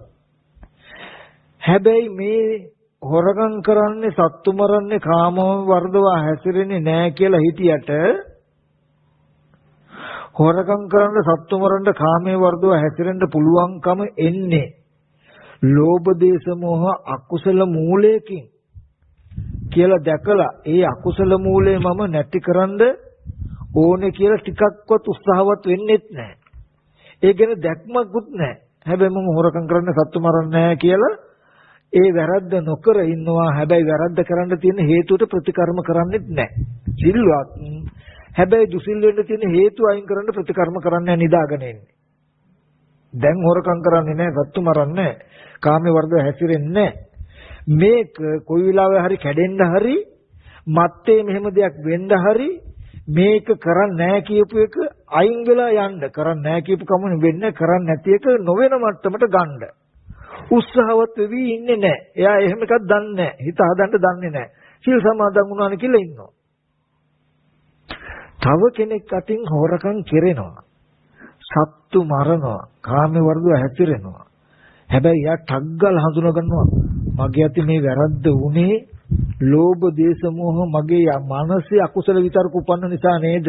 හැබැයි මේ හොරකම් කරන්නේ, සත්තු මරන්නේ, කාමව වර්ධව හැසිරෙන්නේ නැහැ කියලා හිතියට හොරකම් කරන්න, සත්තු මරන්න, කාමයේ වර්ධව හැසිරෙන්න පුළුවන්කම එන්නේ ලෝභ දේශ මොහ අකුසල මූලයකින් කියලා දැකලා ඒ අකුසල මූලය මම නැතිකරන්න ඕනේ කියලා ටිකක්වත් උත්සාහවත් වෙන්නේ නැහැ. ඒ ගැන දැක්මකුත් නැහැ. හැබැයි මම හොරකම් කරන්න, සත්තු මරන්නේ නැහැ කියලා ඒ වැරද්ද නොකර ඉන්නවා. හැබැයි වැරද්ද කරන්න තියෙන හේතුවට ප්‍රතිකර්ම කරන්නේත් නැහැ. සිල්වත් හැබැයි දුසිල් වෙන්න තියෙන හේතු අයින් කරන්න ප්‍රතිකර්ම කරන්න නිදාගෙන ඉන්නේ. දැන් හොරකම් කරන්නේ නැහැ, සත්තු මරන්නේ නැහැ, කාමයේ වර්ධව හැසිරෙන්නේ නැහැ. මේක කොයි වෙලාවෙ හරි කැඩෙන්න හරි මත්තේ මෙහෙම දෙයක් වෙන්න හරි මේක කරන්නේ නැහැ කියපු එක අයින් වෙලා යන්න. කරන්නේ නැහැ කියපු කම වෙන්නේ, කරන්නේ නැති එක නොවන මට්ටමට ගන්න උත්සාහවත් වෙවි ඉන්නේ නැහැ. එයා එහෙම එකක් දන්නේ නැහැ. හිත හදන්න දන්නේ නැහැ. සිල් සමාදන් වුණානේ කියලා ඉන්නවා. තව කෙනෙක් අතින් හොරකම් කෙරෙනවා, සත්තු මරනවා, කාමයේ වර්ධව හැසිරෙනවා. හැබැයි යා ටග්ගල් හඳුනා ගන්නවා මගේ අතින් මේ වැරද්ද උනේ ලෝභ දේශ මොහ මගේ මනසේ අකුසල විතරක උපන්න නිසා නේද?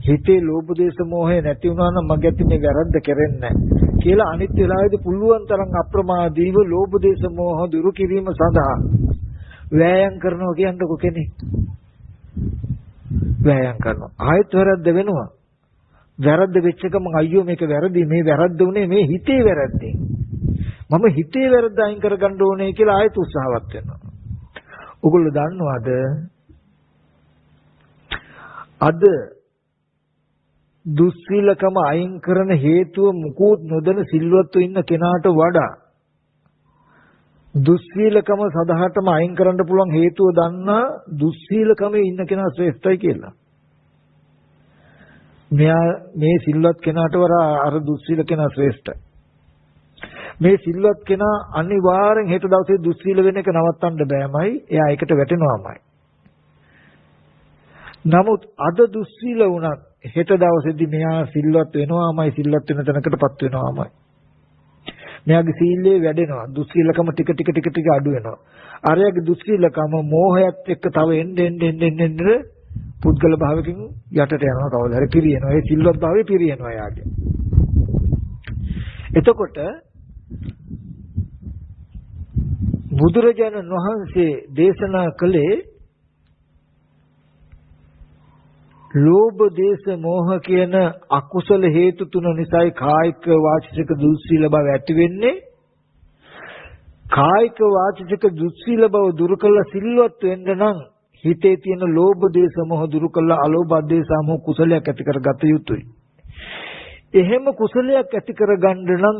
හිතේ ලෝභ දේශ මොහේ නැති වුණා නම් මගේ අතින් මේ වැරද්ද කෙරෙන්නේ නැහැ කියලා අනිත් වෙලාවෙදී පුළුවන් තරම් අප්‍රමාදීව ලෝභ දේශ මොහ දුරු කිරීම සඳහා වෑයම් කරනවා කියන්නකො කෙනෙක්. වෑයම් කරනවා. ආයෙත් වැරද්ද වෙනවා. වැරද්ද වෙච්ච එක මම අයියෝ මේක වැරදි, මේ වැරද්ද උනේ මේ හිතේ වැරද්දෙන්. මම හිතේ වැරද්ද අයින් කරගන්න ඕනේ කියලා ආයෙත් උත්සාහවත් වෙනවා. ඔගොල්ලෝ දන්නවද? අද දුස්සීලකම අයින් කරන හේතුව මුකුත් නොදැන සිල්වත්ව ඉන්න කෙනාට වඩා දුස්සීලකම සදහටම අයින් කරන්න පුළුවන් හේතුව දන්නා දුස්සීලකමේ ඉන්න කෙනා ශ්‍රේෂ්ඨයි කියලා. මෙයා මේ සිල්වත් කෙනාට වඩා අර දුස්සීල කෙනා ශ්‍රේෂ්ඨයි. මේ සිල්වත් කෙනා අනිවාර්යෙන් හෙට දවසේ දුස්සීල වෙන එක නවත්තන්න බෑමයි. එයා ඒකට වැටෙනවාමයි. නමුත් අද දුස්සීල වුණත් හෙට දවසේදී මෙයා සිල්වත් වෙනවාමයි, සිල්වත් වෙන තැනකටපත් වෙනවාමයි. මෙයාගේ සීලය වැඩෙනවා. දුස්සීලකම ටික ටික අඩු වෙනවා. අරයාගේ දුස්සීලකම මෝහයත් එක්ක තව එන්න පුද්ගල භාවකින් යටට යනවා. කවදා හරි පිරියනවා. ඒ සිල්වත් භාවය පිරියනවා යාගේ. එතකොට බුදුරජාණන් වහන්සේ දේශනා කළේ ලෝභ දේශ මොහ කියන අකුසල හේතු තුන නිසායි කායික වාචික දුස්සීල බව ඇති වෙන්නේ. කායික වාචික දුස්සීල බව දුරු කළ සිල්වත් වෙන්න නම් හිතේ තියෙන ලෝභ දේශ මොහ දුරු කළා අලෝභ දේශ මොහ කුසලයක් ඇති කරගත යුතුයි. එහෙම කුසලයක් ඇති කරගන්න නම්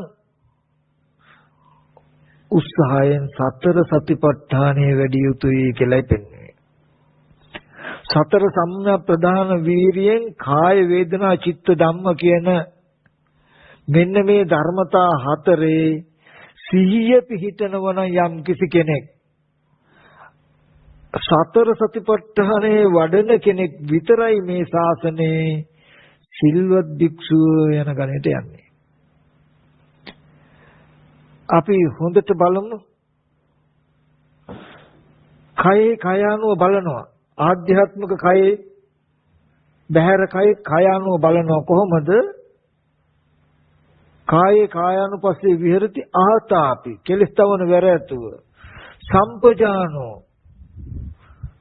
උත්සාහයෙන් සතර සතිපට්ඨානෙ වැඩි යුතුයි කියලායි පෙන්වන්නේ. සතර සම්‍යක් ප්‍රධාන වීරියෙන් කාය වේදනා චිත්ත ධම්ම කියන මෙන්න මේ ධර්මතා හතරේ සිහිය පිහිටනවන යම් කිසි කෙනෙක් සතර සතිපට්ඨානේ වඩන කෙනෙක් විතරයි මේ ශාසනයේ සිල්වත් භික්ෂුව යන ගණයට යන්නේ. අපි හොඳට බලමු. කයේ කයානුව බලනවා. ආධ්‍යාත්මික කයේ බහැර කයේ කයානුව බලනවා කොහොමද? කායේ කායානුපස්සේ විහෙරති ආතාපි කෙලස්තවන වැරැතුව සම්පජානෝ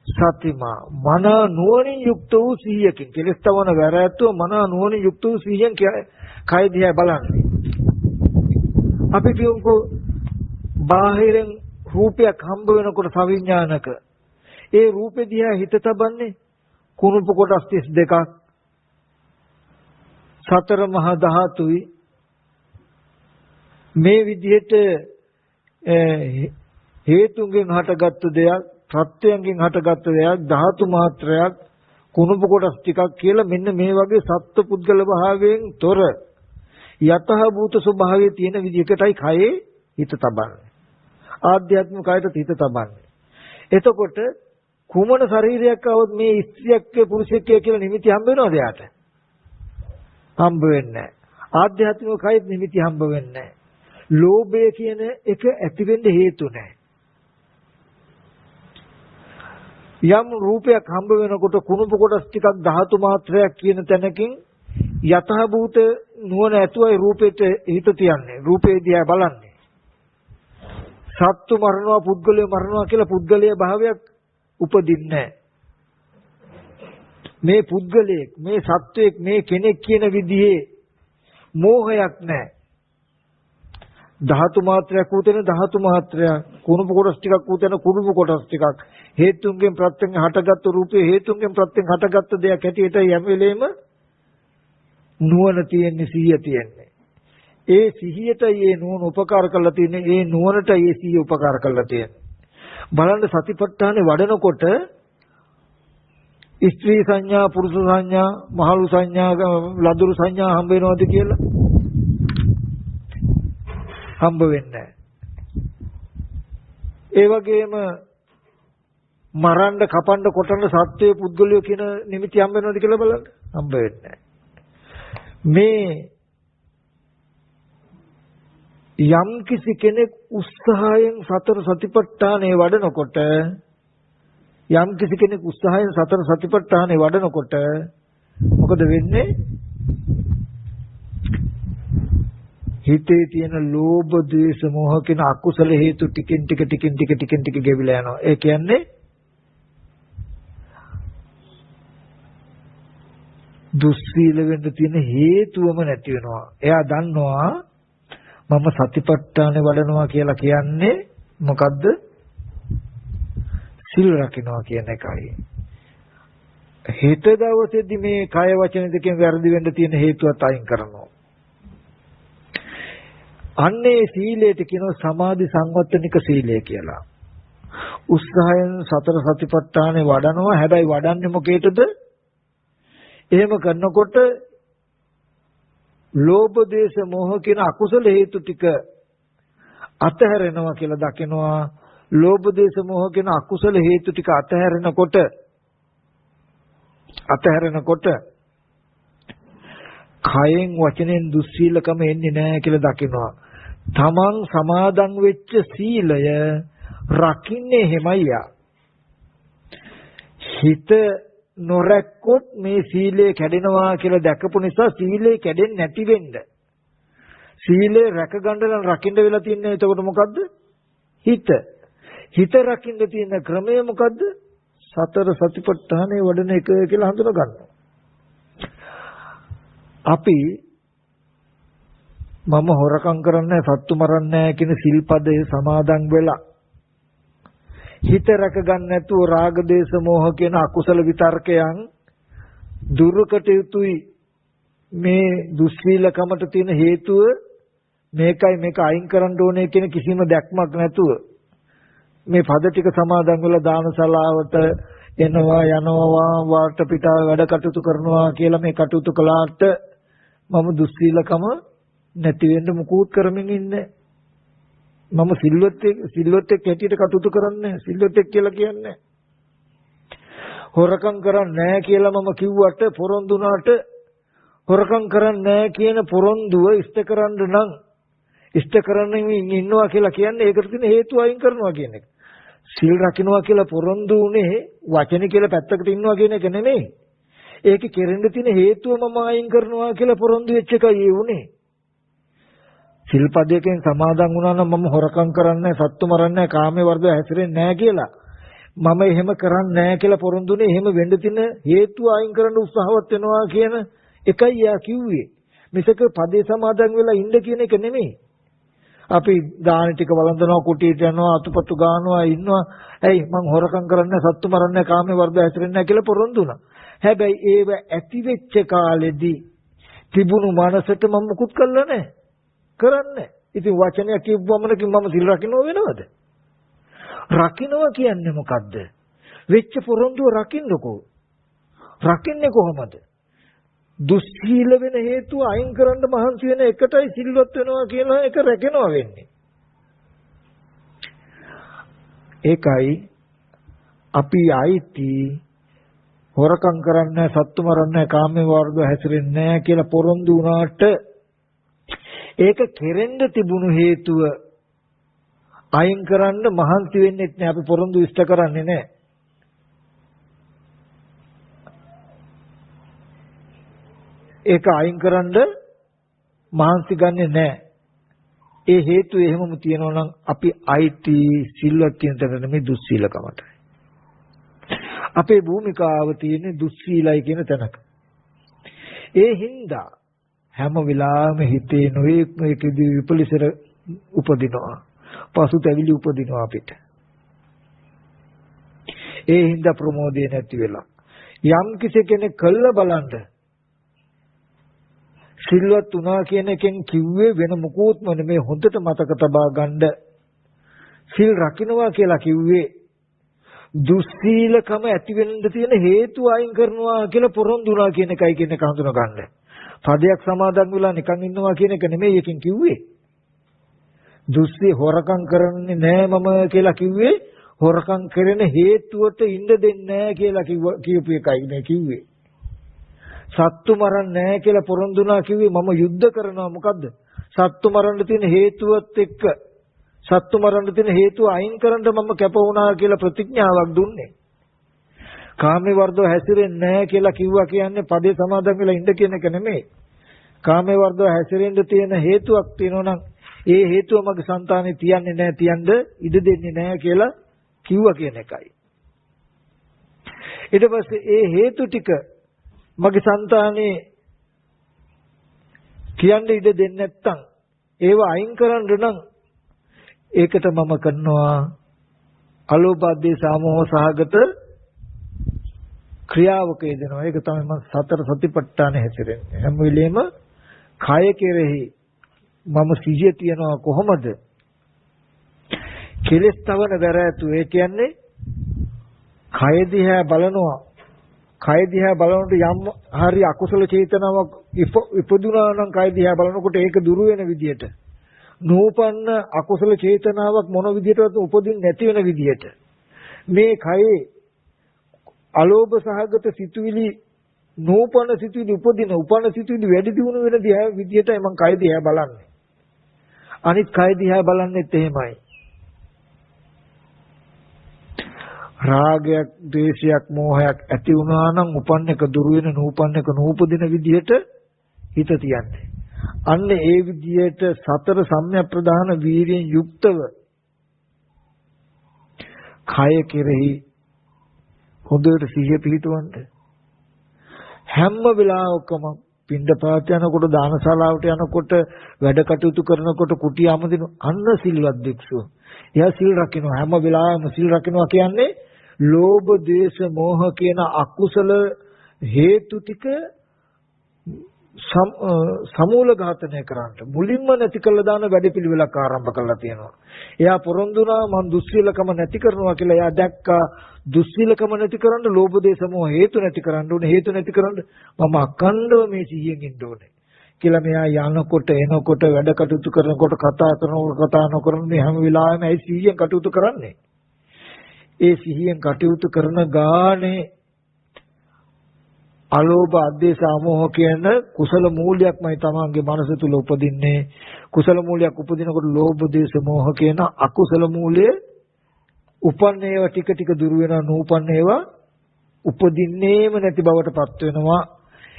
සතිමා මන නුවණින් යුක්ත වූ සිහියකින් කෙලස්තවන වැරැතුව මන නුවණින් යුක්ත වූ සිහියෙන් කය දිහා බලන්නේ. අපි කියමුකෝ බාහිරෙන් රූපයක් හම්බ වෙනකොට සවිඥානික ඒ රූපෙ දිහා හිත තබන්නේ කුණුප කොටස් 32ක් සතර මහා ධාතුයි මේ විදිහට හේතුන්ගෙන් හටගත්තු දෙයක් ප්‍රත්‍යයෙන් හටගත්තු දෙයක් ධාතු මාත්‍රයක් කුණුප කොටස් ටිකක් කියලා මෙන්න මේ වගේ සත්ත්ව පුද්ගල භාවයෙන් තොර යතහ භූත ස්වභාවයේ තියෙන විදිහකටයි කයේ හිත තබන්නේ. ආධ්‍යාත්මික කයට හිත තබන්නේ. එතකොට කුමන ශරීරයක් આવොත් මේ ස්ත්‍රියක් පුරුෂයෙක් කියලා නිමිති හම්බ වෙනවද යාට? හම්බ වෙන්නේ නැහැ. ආධ්‍යාත්මික කයෙත් නිමිති හම්බ වෙන්නේ නැහැ. ලෝභය කියන එක ඇති වෙන්න හේතු නැහැ. යම් රූපයක් හම්බ වෙනකොට කුණුප කොටස් ටිකක් ධාතු මාත්‍රයක් කියන තැනකින් යතහ භූත නුවණ ඇතුවයි රූපෙට හිත තියන්නේ. රූපේ දිහා බලන්නේ. සත්තු මරනවා පුද්ගලයා මරනවා කියලා පුද්ගලයා භාවයක් උපදින්නේ නැහැ. මේ පුද්ගලයෙක් මේ සත්වයක් මේ කෙනෙක් කියන විදිහේ මෝහයක් නැහැ. ධාතු මාත්‍රයක් උතන ධාතු මාත්‍රයක් කුණුප කොටස් ටිකක් උතන කුණුප කොටස් ටිකක් හේතුන්ගෙන් ප්‍රත්‍යයෙන් හටගත්තු රූපේ හේතුන්ගෙන් ප්‍රත්‍යයෙන් හටගත්තු දෙයක් හැටියට යම් වෙලේම නුවණ තියෙන්නේ සිහිය තියෙන්නේ. ඒ සිහියටයි ඒ නුවණ උපකාර කරලා තියෙන්නේ. ඒ නුවණටයි ඒ සිහිය උපකාර කරලා තියෙන්නේ. බලන්න සතිපට්ඨානේ වඩනකොට ස්ත්‍රී සංඥා පුරුෂ සංඥා මහලු සංඥා ලදරු සංඥා හම්බ වෙනවද කියලා? හම්බ වෙන්නේ නැහැ. ඒ වගේම මරන්න කපන්න කොටන්න සත්වයේ පුද්ගලයෝ කියන නිමිති හම්බ වෙනවද කියලා බලන්න. හම්බ වෙන්නේ නැහැ. මේ යම් කිසි කෙනෙක් උත්සාහයෙන් සතර සතිපට්ඨානේ වඩනකොට යම් කිසි කෙනෙක් උත්සාහයෙන් සතර සතිපට්ඨානේ වඩනකොට මොකද වෙන්නේ? හිතේ තියෙන ලෝභ, ද්වේෂ, මෝහ කියන අකුසල හේතු ටිකින් ටික ගෙවිලා යනවා. ඒ කියන්නේ දුස්සීල වෙන්න තියෙන හේතුවම නැති වෙනවා. එයා දන්නවා මම සතිපට්ඨානේ වඩනවා කියලා කියන්නේ මොකද්ද? සිල් රකින්නවා කියන එකයි. හිත දවසේදී මේ කය වචන දෙකෙන් වැරදි වෙන්න තියෙන හේතුවත් අයින් කරනවා. අන්නේ සීලයට කියනවා සමාධි සංවත්තනික සීලය කියලා. උත්සාහයෙන් සතර සතිපට්ඨානේ වඩනවා. හැබැයි වඩන්නේ මොකේද? එහෙම කරනකොට ලෝභ දේශ මොහ කියන අකුසල හේතු ටික අතහැරෙනවා කියලා දකිනවා. ලෝභ දේශ මොහ කියන අකුසල හේතු ටික අතහැරෙනකොට කයෙන් වචනෙන් දුස්සීලකම එන්නේ නැහැ කියලා දකිනවා. තමන් සමාදන් වෙච්ච සීලය රකින්නේ එහෙමයි. හිත නොරැක්කොත් මේ සීලය කැඩෙනවා කියලා දැකපු නිසා සීලය කැඩෙන්නේ නැති වෙන්න. සීලය රැක ගන්න රකින්න වෙලා තියන්නේ එතකොට මොකද්ද? හිත රකින්න තියෙන ක්‍රමය මොකද්ද? සතර සතිපට්ඨානේ වඩන එක කියලා හඳුනා ගන්නවා. අපි මම හොරකම් කරන්නේ සත්තු මරන්නේ කියන සිල්පදයේ සමාදන් වෙලා හිත රැක ගන්න නැතුව රාග දේශ මොහ කියන අකුසල විතර්කයන් දුර්කට යුතුයි. මේ දුස්සීලකමට තියෙන හේතුව මේකයි මේක අයින් කරන්න ඕනේ කියන කිසිම දැක්මක් නැතුව මේ පද ටික සමාදන් වෙලා දානශාලාවට එනවා යනවා වාට පිටා වැඩ කටයුතු කරනවා කියලා මේ කටයුතු කළාට මම දුස්සීලකම නැති වෙන්න මුකුත් කරමින් ඉන්නේ. මම සිල්වත් එක්ක හැටියට කටයුතු කරන්නේ සිල්වත් එක්ක කියලා කියන්නේ. හොරකම් කරන්නේ නැහැ කියලා මම කිව්වට පොරොන්දු වුණාට හොරකම් කරන්නේ නැහැ කියන පොරොන්දුව ඉෂ්ට කරන්න නම් ඉෂ්ට කරමින් ඉන්නවා කියලා කියන්නේ ඒකට තියෙන හේතුව අයින් කරනවා කියන එක. සිල් රකින්නවා කියලා පොරොන්දු උනේ වචනේ කියලා පැත්තකට ඉන්නවා කියන එක නෙමෙයි. ඒකේ කෙරෙන්න තියෙන හේතුව මම අයින් කරනවා කියලා පොරොන්දු වෙච්ච එකයි ඒ උනේ. සිල්පදයෙන් සමාදන් වුණා නම් මම හොරකම් කරන්නේ නැහැ, සත්තු මරන්නේ නැහැ, කාමයේ වර්ධව හැසිරෙන්නේ නැහැ කියලා. මම එහෙම කරන්නේ නැහැ කියලා පොරොන්දුනේ එහෙම වෙන්න තියෙන හේතුව අයින් කරන්න උත්සාහවත් වෙනවා කියන එකයි යා කිව්වේ. මිසක පදේ සමාදන් වෙලා ඉන්න කියන එක නෙමෙයි. අපි දාන ටික වළඳනවා, කුටියට යනවා, අතුපතු ගන්නවා, ඉන්නවා. ඇයි මං හොරකම් කරන්නේ, සත්තු මරන්නේ, කාමයේ වර්ධව හැසිරෙන්නේ නැහැ කියලා පොරොන්දු වුණා. හැබැයි ඒව ඇති වෙච්ච කාලෙදී තිබුණු මනසට මම මුකුත් කළා නැහැ. කරන්නේ. ඉතින් වචනයක් කිව්වමනකින් මම සිල් රකින්නව වෙනවද? රකින්නවා කියන්නේ මොකද්ද? වෙච්ච පොරොන්දුව රකින්නකෝ. රකින්නේ කොහොමද? දුස්සීල වෙන හේතුව අයින් කරන්න මහන්සි වෙන එකටයි සිල්වත් වෙනවා කියලා එක රැකෙනවා වෙන්නේ. ඒකයි අපි ආයිති හොරකම් කරන්නේ, සත්තු මරන්නේ, කාමයේ වර්ධව හැසිරෙන්නේ නැහැ කියලා පොරොන්දු වුණාට ඒක කෙරෙන්න තිබුණු හේතුව අයින් කරන්න මහන්සි වෙන්නේ නැහැ. අපි පොරොන්දු ඉෂ්ට කරන්නේ නැහැ. ඒක අයින් කරන්න මහන්සි ගන්නෙ නැහැ. ඒ හේතුව එහෙමම තියෙනවා නම් අපි අයිති සිල්වත් කියන තැන නෙමෙයි දුස්සීලකමට. අපේ භූමිකාව තියෙන්නේ දුස්සීලයි කියන තැනක. ඒ හින්දා හැම වෙලාවෙම හිතේ නොයේකදී විපලිසර උපදිනවා. පසුතැවිලි උපදිනවා අපිට. ඒ හින්දා ප්‍රමෝදය නැති වෙලා යම් කෙනෙක් කළ බලන්න සිල්වත් වුණා කියන එකෙන් කිව්වේ වෙන මොකෝත්ම නෙමෙයි. හොඳට මතක තබා ගන්න. සිල් රකින්නවා කියලා කිව්වේ දුස්සීලකම ඇති වෙන්න තියෙන හේතු අයින් කරනවා කියලා පොරොන්දු වුණා කියන එකයි කියන එක හඳුනා ගන්න. පදයක් සමාදන් වෙලා නිකන් ඉන්නවා කියන එක නෙමෙයි එකෙන් කිව්වේ. දුස්සී හොරකම් කරන්නේ නෑ මම කියලා කිව්වේ හොරකම් කරන හේතුවට ඉන්න දෙන්නේ නෑ කියලා කියපු එකයි මේ කිව්වේ. සත්තු මරන්නේ නැහැ කියලා පොරොන්දු වුණා කිව්වේ මම යුද්ධ කරනවා මොකද්ද? සත්තු මරන්න තියෙන හේතුවත් එක්ක සත්තු මරන්න තියෙන හේතුව අයින් කරන්න මම කැප වුණා කියලා ප්‍රතිඥාවක් දුන්නේ. කාමේ වර්ධව හැසිරෙන්නේ නැහැ කියලා කිව්වා කියන්නේ පදේ සමාදන් වෙලා ඉන්න කියන එක නෙමෙයි. කාමේ වර්ධව හැසිරෙන්න තියෙන හේතුවක් තියෙනවා නම් ඒ හේතුව මගේ సంతානේ තියන්නේ නැහැ, තියන්න ඉඩ දෙන්නේ නැහැ කියලා කිව්වා කියන එකයි. ඊට පස්සේ ඒ හේතු ටික මගේ సంతානේ කියන්න ඉඩ දෙන්නේ නැත්තම් ඒව අයින් කරන්න නම් ඒකට මම කරනවා අලෝභාදී සාමෝහ සහගත ක්‍රියාවක යෙදෙනවා. ඒක තමයි මම සතර සතිපට්ඨාන හැසිරෙන්නේ. හැම වෙලෙම කය කෙරෙහි මම සිහිය තියනවා කොහොමද? කෙලස් තවන වැරෑතු. ඒ කියන්නේ කය දිහා බලනවා. කය දිහා බලනකොට යම් හරි අකුසල චේතනාවක් ඉපදුනා නම් කය දිහා බලනකොට ඒක දුරු වෙන විදියට නූපන්න අකුසල චේතනාවක් මොන විදියටවත් උපදින්න නැති වෙන විදියට මේ කයේ අලෝභ සහගත සිතුවිලි නූපන්න සිතුවිලි උපන්න සිතුවිලි වැඩි දියුණු වෙන විදියටයි මම කය දිහා බලන්නේ. අනිත් කය දිහා බලන්නෙත් එහෙමයි. රාගයක්, ද්වේෂයක්, මෝහයක් ඇති වුණා නම් උපන්න එක දුරු වෙන නූපන්න එක නූපදින විදිහට හිත තියන්නේ. අන්න ඒ විදිහට සතර සම්‍යක් ප්‍රදාන වීර්යෙන් යුක්තව කය කෙරෙහි හොඳට සිහිය පිහිටවන්න. හැම වෙලාවකම පින්ඩපාත යනකොට, දානශාලාවට යනකොට, වැඩ කටයුතු කරනකොට, කුටි ආමදින අන්න සිල්වත් භික්ෂුව. එයා සිල් රකින්නවා. හැම වෙලාවෙම සිල් රකින්නවා කියන්නේ ලෝභ, ද්වේෂ, මෝහ කියන අකුසල හේතු ටික සමූල ඝාතනය කරන්නට මුලින්ම නැති කළ දාන වැඩපිළිවෙලක් ආරම්භ කළා තියෙනවා. එයා පොරොන්දුනා මං දුස්සීලකම නැති කරනවා කියලා. එයා දැක්කා දුස්සීලකම නැති කරන්න ලෝභ දේශ මොහ හේතු නැති කරන්න ඕනේ. හේතු නැති කරන්න මම අඛණ්ඩව මේ සිහියෙන් ඉන්න ඕනේ කියලා. මෙයා යනකොට එනකොට වැඩ කටයුතු කරනකොට කතා කරනකොට කතා නොකරන මේ හැම වෙලාවෙම ඒ සිහියෙන් කටයුතු කරන්නේ. ඒ සිහියෙන් කටයුතු කරන ගානේ අලෝභ අධේශ අමෝහ කියන කුසල මූලයක්මයි තමන්ගේ මනස තුල උපදින්නේ. කුසල මූලයක් උපදිනකොට ලෝභ දේශ මෝහ කියන අකුසල මූලයේ උපන්න ඒවා ටික ටික දුර වෙනවා. නූපන්න ඒවා උපදින්නේම නැති බවට පත් වෙනවා.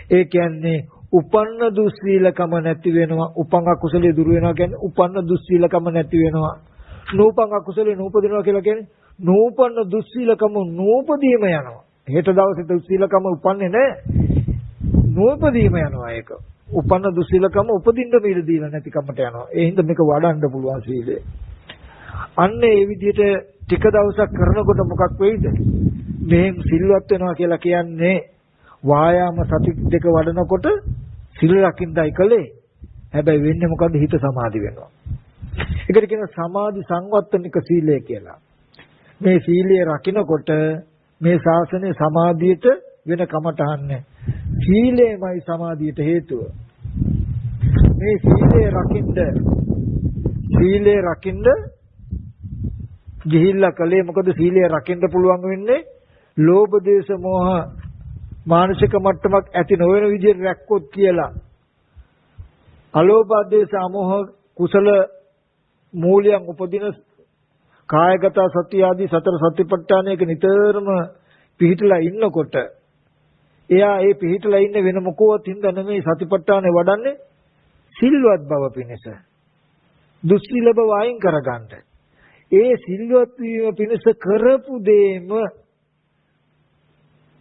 ඒ කියන්නේ උපන්න දුස්සීලකම නැති වෙනවා. උපං අකුසලයේ දුර වෙනවා කියන්නේ උපන්න දුස්සීලකම නැති වෙනවා. නූපං අකුසලයේ නූපදිනවා කියලා කියන්නේ නූපන්න දුස්සීලකම නූපදීම යනවා. හෙට දවසේ දුස්සීලකම උපන්නේ නැහැ. නූපදීම යනවා ඒක. උපන්න දුස්සීලකම උපදින්න බීර දීලා නැති කමට යනවා. ඒ හින්දා මේක වඩන්න පුළුවන් සීලය. අන්න ඒ විදිහට ටික දවසක් කරනකොට මොකක් වෙයිද? මෙහෙන් සිල්වත් වෙනවා කියලා කියන්නේ වායාම සති දෙක වඩනකොට සිල් රකින්නයි කලේ. හැබැයි වෙන්නේ මොකද්ද? හිත සමාධි වෙනවා. ඒකට කියන සමාධි සංවත්තනික සීලය කියලා. මේ සීලය රකින්නකොට මේ ශාසනයේ සමාධියට වෙන කමටහන්නේ. සීලයමයි සමාධියට හේතුව. මේ සීලය රකින්න ගිහිල්ලා කලේ මොකද? සීලය රකින්න පුළුවන් වෙන්නේ ලෝභ දේශ මොහ මානසික මට්ටමක් ඇති නොවන විදිහට රැක්කොත් කියලා. අලෝභ දේශ අමෝහ කුසල මූලයන් උපදින කායගත සතිය ආදී සතර සතිපට්ඨානයක නිතරම පිහිටලා ඉන්නකොට එයා ඒ පිහිටලා ඉන්නේ වෙන මොකවත් හින්දා නෙමෙයි සතිපට්ඨානේ වඩන්නේ සිල්වත් බව පිණිස. දුස්සීල බව අයින් කරගන්න. ඒ සිල්වත් වීම පිණිස කරපු දෙයම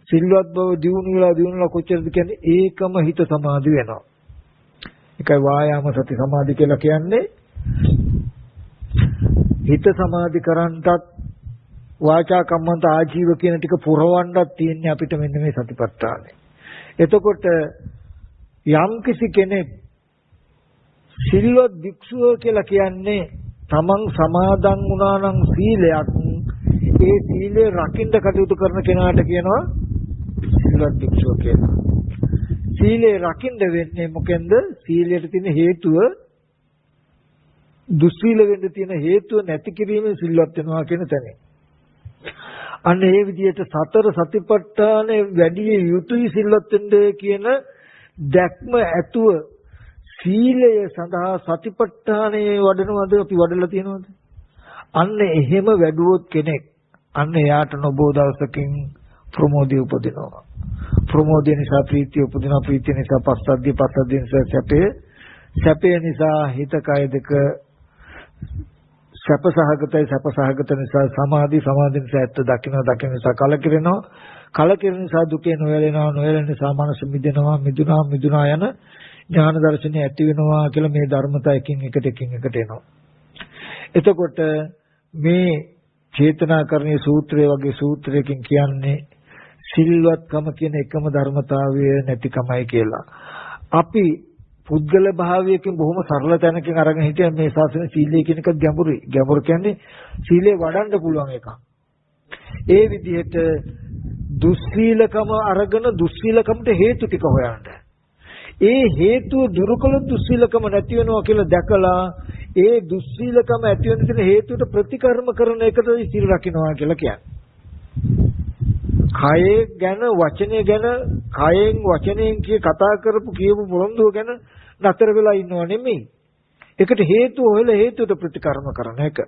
සිල්වත් බව දියුණුවලා කොච්චරද කියන්නේ ඒකම හිත සමාධි වෙනවා. ඒකයි වායාම සති සමාධි කියලා කියන්නේ. හිත සමාධි කරන්ටත් වාචා කම්මන්ත ආජීව කියන ටික පුරවන්නත් තියෙන්නේ අපිට මෙන්න මේ සතිපට්ඨානය. එතකොට යම් කිසි කෙනෙක් සිල්වත් භික්ෂුව කියලා කියන්නේ තමන් සමාදන් වුණා නම් සීලයක්, ඒ සීලය රකින්න කටයුතු කරන කෙනාට කියනවා සිල්වත් භික්ෂුව කියලා. සීලය රකින්න වෙන්නේ මොකෙන්ද? සීලයට තියෙන හේතුව දුස්සීල වෙන්න තියෙන හේතුව නැති කිරීමෙන් සිල්වත් වෙනවා කියන තැන. අන්න ඒ විදිහට සතර සතිපට්ඨානේ වැඩි යුතුයි සිල්වත් වෙන්න කියන දැක්ම ඇතුව සීලය සඳහා සතිපට්ඨානේ වඩනවද අපි වඩලා තියෙනවද? අන්න එහෙම වැඩුවොත් කෙනෙක් අන්න එයාට නොබෝ දවසකින් ප්‍රමෝදය උපදිනවා. ප්‍රමෝදය නිසා ප්‍රීතිය උපදිනවා. ප්‍රීතිය නිසා පස්සද්ධිය, පස්සද්ධිය නිසා සැපය, සැපය නිසා හිත කය දෙක සැපසහගතයි, සැපසහගත නිසා සමාධි, සමාධි නිසා ඇත්ත දකින්න, දකින්න නිසා කලකිරෙනවා, කලකිරෙන නිසා දුකේ නොයැලෙනවා, නොයැලෙන නිසා මනස මිදෙනවා, මිදුණා යන ඥාන දර්ශනය ඇති වෙනවා කියලා මේ ධර්මතා එකින් එකට එනවා. එතකොට මේ චේතනාකරණීය සූත්‍රය වගේ සූත්‍රයකින් කියන්නේ සිල්වත්කම කියන එකම ධර්මතාවය නැතිකමයි කියලා. අපි පුද්ගල භාවයකින් බොහොම සරල තැනකින් අරගෙන හිටිය මේ ශාසන සීලය කියන එක ගැඹුරුයි. ගැඹුරු කියන්නේ සීලය වඩන්න පුළුවන් එකක්. ඒ විදිහට දුස්සීලකම අරගෙන දුස්සීලකමට හේතු ටික හොයන්න. ඒ හේතුව දුරු කළොත් දුස්සීලකම නැති වෙනවා කියලා දැකලා ඒ දුස්සීලකම ඇති වෙන තියෙන හේතුවට ප්‍රතිකර්ම කරන එකට සීල රකින්නවා කියලා කියන්නේ. කයේ ගැන වචනේ ගැන කයෙන් වචනයෙන් කතා කරපු කියපු පොරොන්දුව ගැන නතර වෙලා ඉන්නව නෙමෙයි. ඒකට හේතුව හොයලා හේතුවට ප්‍රතිකර්ම කරන එක.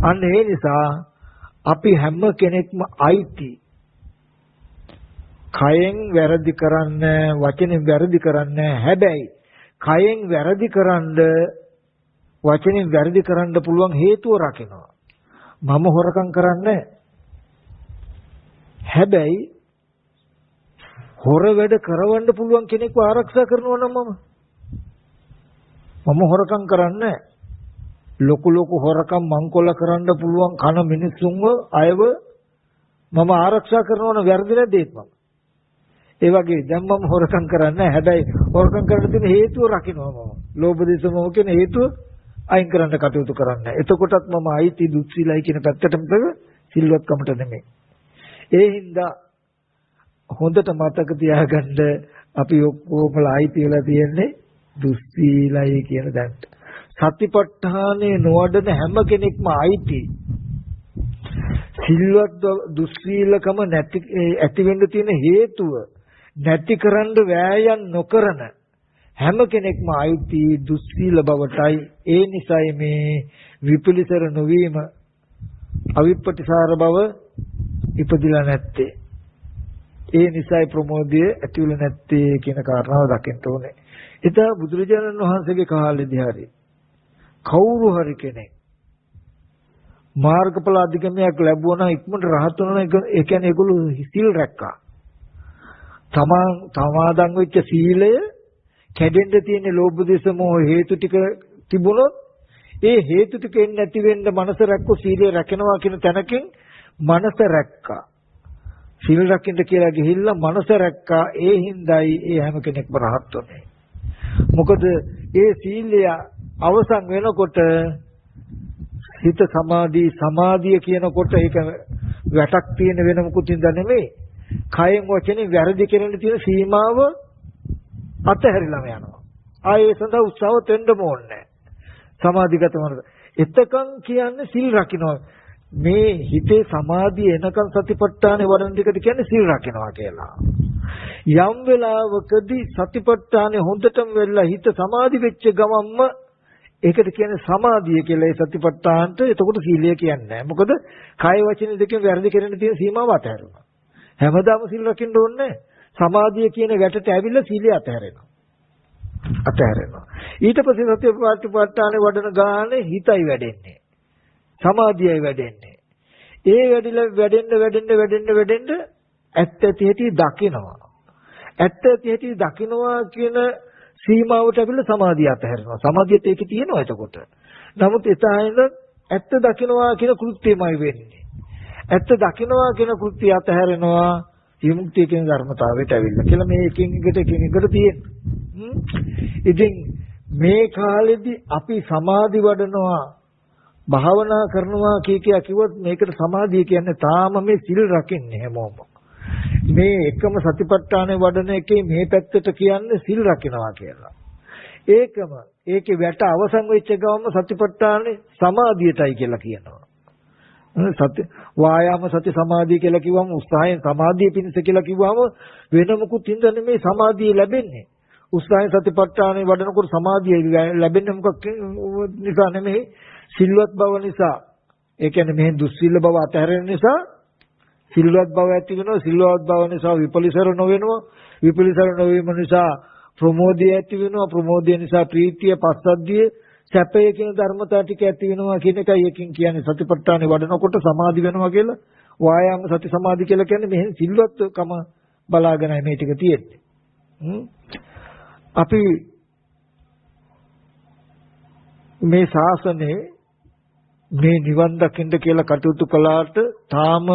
අන්න ඒ නිසා අපි හැම කෙනෙක්ම අයිති කයෙන් වැරදි කරන්න, වචනෙන් වැරදි කරන්න. හැබැයි කයෙන් වැරදි කරන්න, වචනෙන් වැරදි කරන්න පුළුවන් හේතුව රකින්නවා. මම හොරකම් කරන්නේ. හැබැයි හොර වැඩ කරවන්න පුළුවන් කෙනෙක්ව ආරක්ෂා කරනවා නම් මම හොරකම් කරන්නේ. ලොකු හොරකම් මංකොල්ල කරන්න පුළුවන් කන මිනිස්සුන්ව අයව මම ආරක්ෂා කරනවා නම් වැරදි නැද්ද ඒක? ඒ වගේ දැන් මම හොරකම් කරන්නේ නැහැ. හැබැයි හොරකම් කරන්න තියෙන හේතුව රකින්නවා මම. ලෝභ දේශ මොහ කියන හේතුව අයින් කරන්න කටයුතු කරන්නේ. එතකොටත් මම අයිති දුස්සීලයි කියන පැත්තටම සිල්වත්කමට නෙමෙයි. ඒ හින්දා හොඳට මතක තියාගන්න අපි ඔක්කොමලා අයිති වෙලා තියෙන්නේ දුස්සීලයි කියන දැනට. සතිපට්ඨානේ නොවඩන හැම කෙනෙක්ම අයිති. සිල්වත් දුස්සීලකම නැති ඇති වෙන්න තියෙන හේතුව නැති කරන්න වෑයම් නොකරන හැම කෙනෙක්ම අයිති දුස්සීල බවටයි. ඒ නිසයි මේ විපිලිසර නොවීම අවිප්පටිසාර බව ඉපදිලා නැත්තේ. ඒ නිසයි ප්‍රමෝදය ඇති වෙලා නැත්තේ කියන කාරණාව දකින්න ඕනේ. එතන බුදුරජාණන් වහන්සේගේ කාලෙදී හරි කවුරු හරි කෙනෙක් මාර්ගඵල අධිගමයක් ලැබුවා නම් ඉක්මනට රහත් වෙනවා නම් ඒ කියන්නේ ඒගොල්ලෝ සිල් රැක්කා. තමාදන් වෙච්ච සීලය කැඩෙන්න තියෙන ලෝභ දේශ මොහ හේතු ටික තිබුණොත් ඒ හේතු ටික එන්නේ නැති වෙන්න මනස රැක්කෝ සීලය රැකෙනවා කියන තැනකින් මනස රැක්කා. සීල රැකින්න කියලා ගිහිල්ලා මනස රැක්කා. ඒ හිඳයි ඒ හැම කෙනෙක්ම රහත් වෙන්නේ. මොකද ඒ සීලය අවසන් වෙනකොට හිත සමාධිය කියනකොට ඒක වැටක් තියෙන වෙන මොකුත් හින්දා නෙමෙයි. කයෙන් වචනේ වැරදි කරන්න තියෙන සීමාව අතහැරිලාම යනවා. ආයේ සඳහා උත්සාහ දෙන්න ඕනේ. සමාධිගත වුණා. එතකන් කියන්නේ සිල් රකින්නවා. මේ හිතේ සමාධිය එනකන් සතිපට්ඨානේ වඩන දෙකට කියන්නේ සිල් රකින්නවා කියලා. යම් වෙලාවකදී සතිපට්ඨානේ හොඳටම වෙලා හිත සමාධි වෙච්ච ගමන්ම ඒකට කියන්නේ සමාධිය කියලා. ඒ සතිපට්ඨානට එතකොට සීලය කියන්නේ නැහැ. මොකද කාය වචන දෙකෙන් වැරදි කරන්න තියෙන සීමාව අතහැරුණා. හැමදාම සිල් රකින්න ඕනේ. සමාධිය කියන වැටට ඇවිල්ලා සීලය අතහැරෙනවා. ඊට පස්සේ සතිපට්ඨානේ වඩන ගානේ හිතයි වැඩෙන්නේ. සමාධියයි වැඩෙන්නේ. ඒ වැඩෙන්න ඇත්ත ඇති හැටි දකිනවා. ඇත්ත ඇති හැටි දකිනවා කියන සීමාවට ඇවිල්ලා සමාධිය අතහැරෙනවා. සමාධියත් ඒකේ තියෙනවා එතකොට. නමුත් එතන ඇත්ත දකිනවා කියන කෘත්‍යමයි වෙන්නේ. ඇත්ත දකිනවා කියන කෘත්‍ය අතහැරෙනවා විමුක්තිය කියන ධර්මතාවයට ඇවිල්ලා කියලා මේ එකින් එකට තියෙනවා. ඉතින් මේ කාලෙදි අපි සමාධි වඩනවා භාවනා කරනවා කිව්වොත් මේකට සමාධිය කියන්නේ තාම මේ සිල් රකින්නේ හැමෝම. මේ එකම සතිපට්ඨානේ වඩන එකේ මේ පැත්තට කියන්නේ සිල් රකින්නවා කියලා. ඒකේ වැට අවසන් වෙච්ච ගමන්ම සතිපට්ඨානේ සමාධියටයි කියලා කියනවා. වායාම සති සමාධිය කියලා කිව්වම උත්සාහයෙන් සමාධිය පිණිස කියලා කිව්වම වෙන මොකුත් හින්දා නෙමෙයි සමාධිය ලැබෙන්නේ. උත්සාහයෙන් සතිපට්ඨානේ වඩනකොට සමාධිය ලැබෙන්නේ මොකක් නිසා නෙමෙයි සිල්වත් බව නිසා. ඒ කියන්නේ මේ දුස්සීල බව අතහැරෙන නිසා සිල්වත් බව ඇති වෙනවා. සිල්වත් බව නිසා විපලිසර නොවෙනවා. විපලිසර නොවීම නිසා ප්‍රමෝදය ඇති වෙනවා. ප්‍රමෝදය නිසා ප්‍රීතිය, පස්සද්ධිය, සැපය කියන ධර්මතා ටික ඇති වෙනවා කියන එකයි එකකින් කියන්නේ සතිපට්ඨානේ වඩනකොට සමාධි වෙනවා කියලා. වායාම සති සමාධි කියලා කියන්නේ මෙහෙන් සිල්වත්කම බලාගෙනයි මේ ටික තියෙන්නේ. අපි මේ ශාසනයේ මේ නිවන් දකින්න කියලා කටයුතු කළාට තාම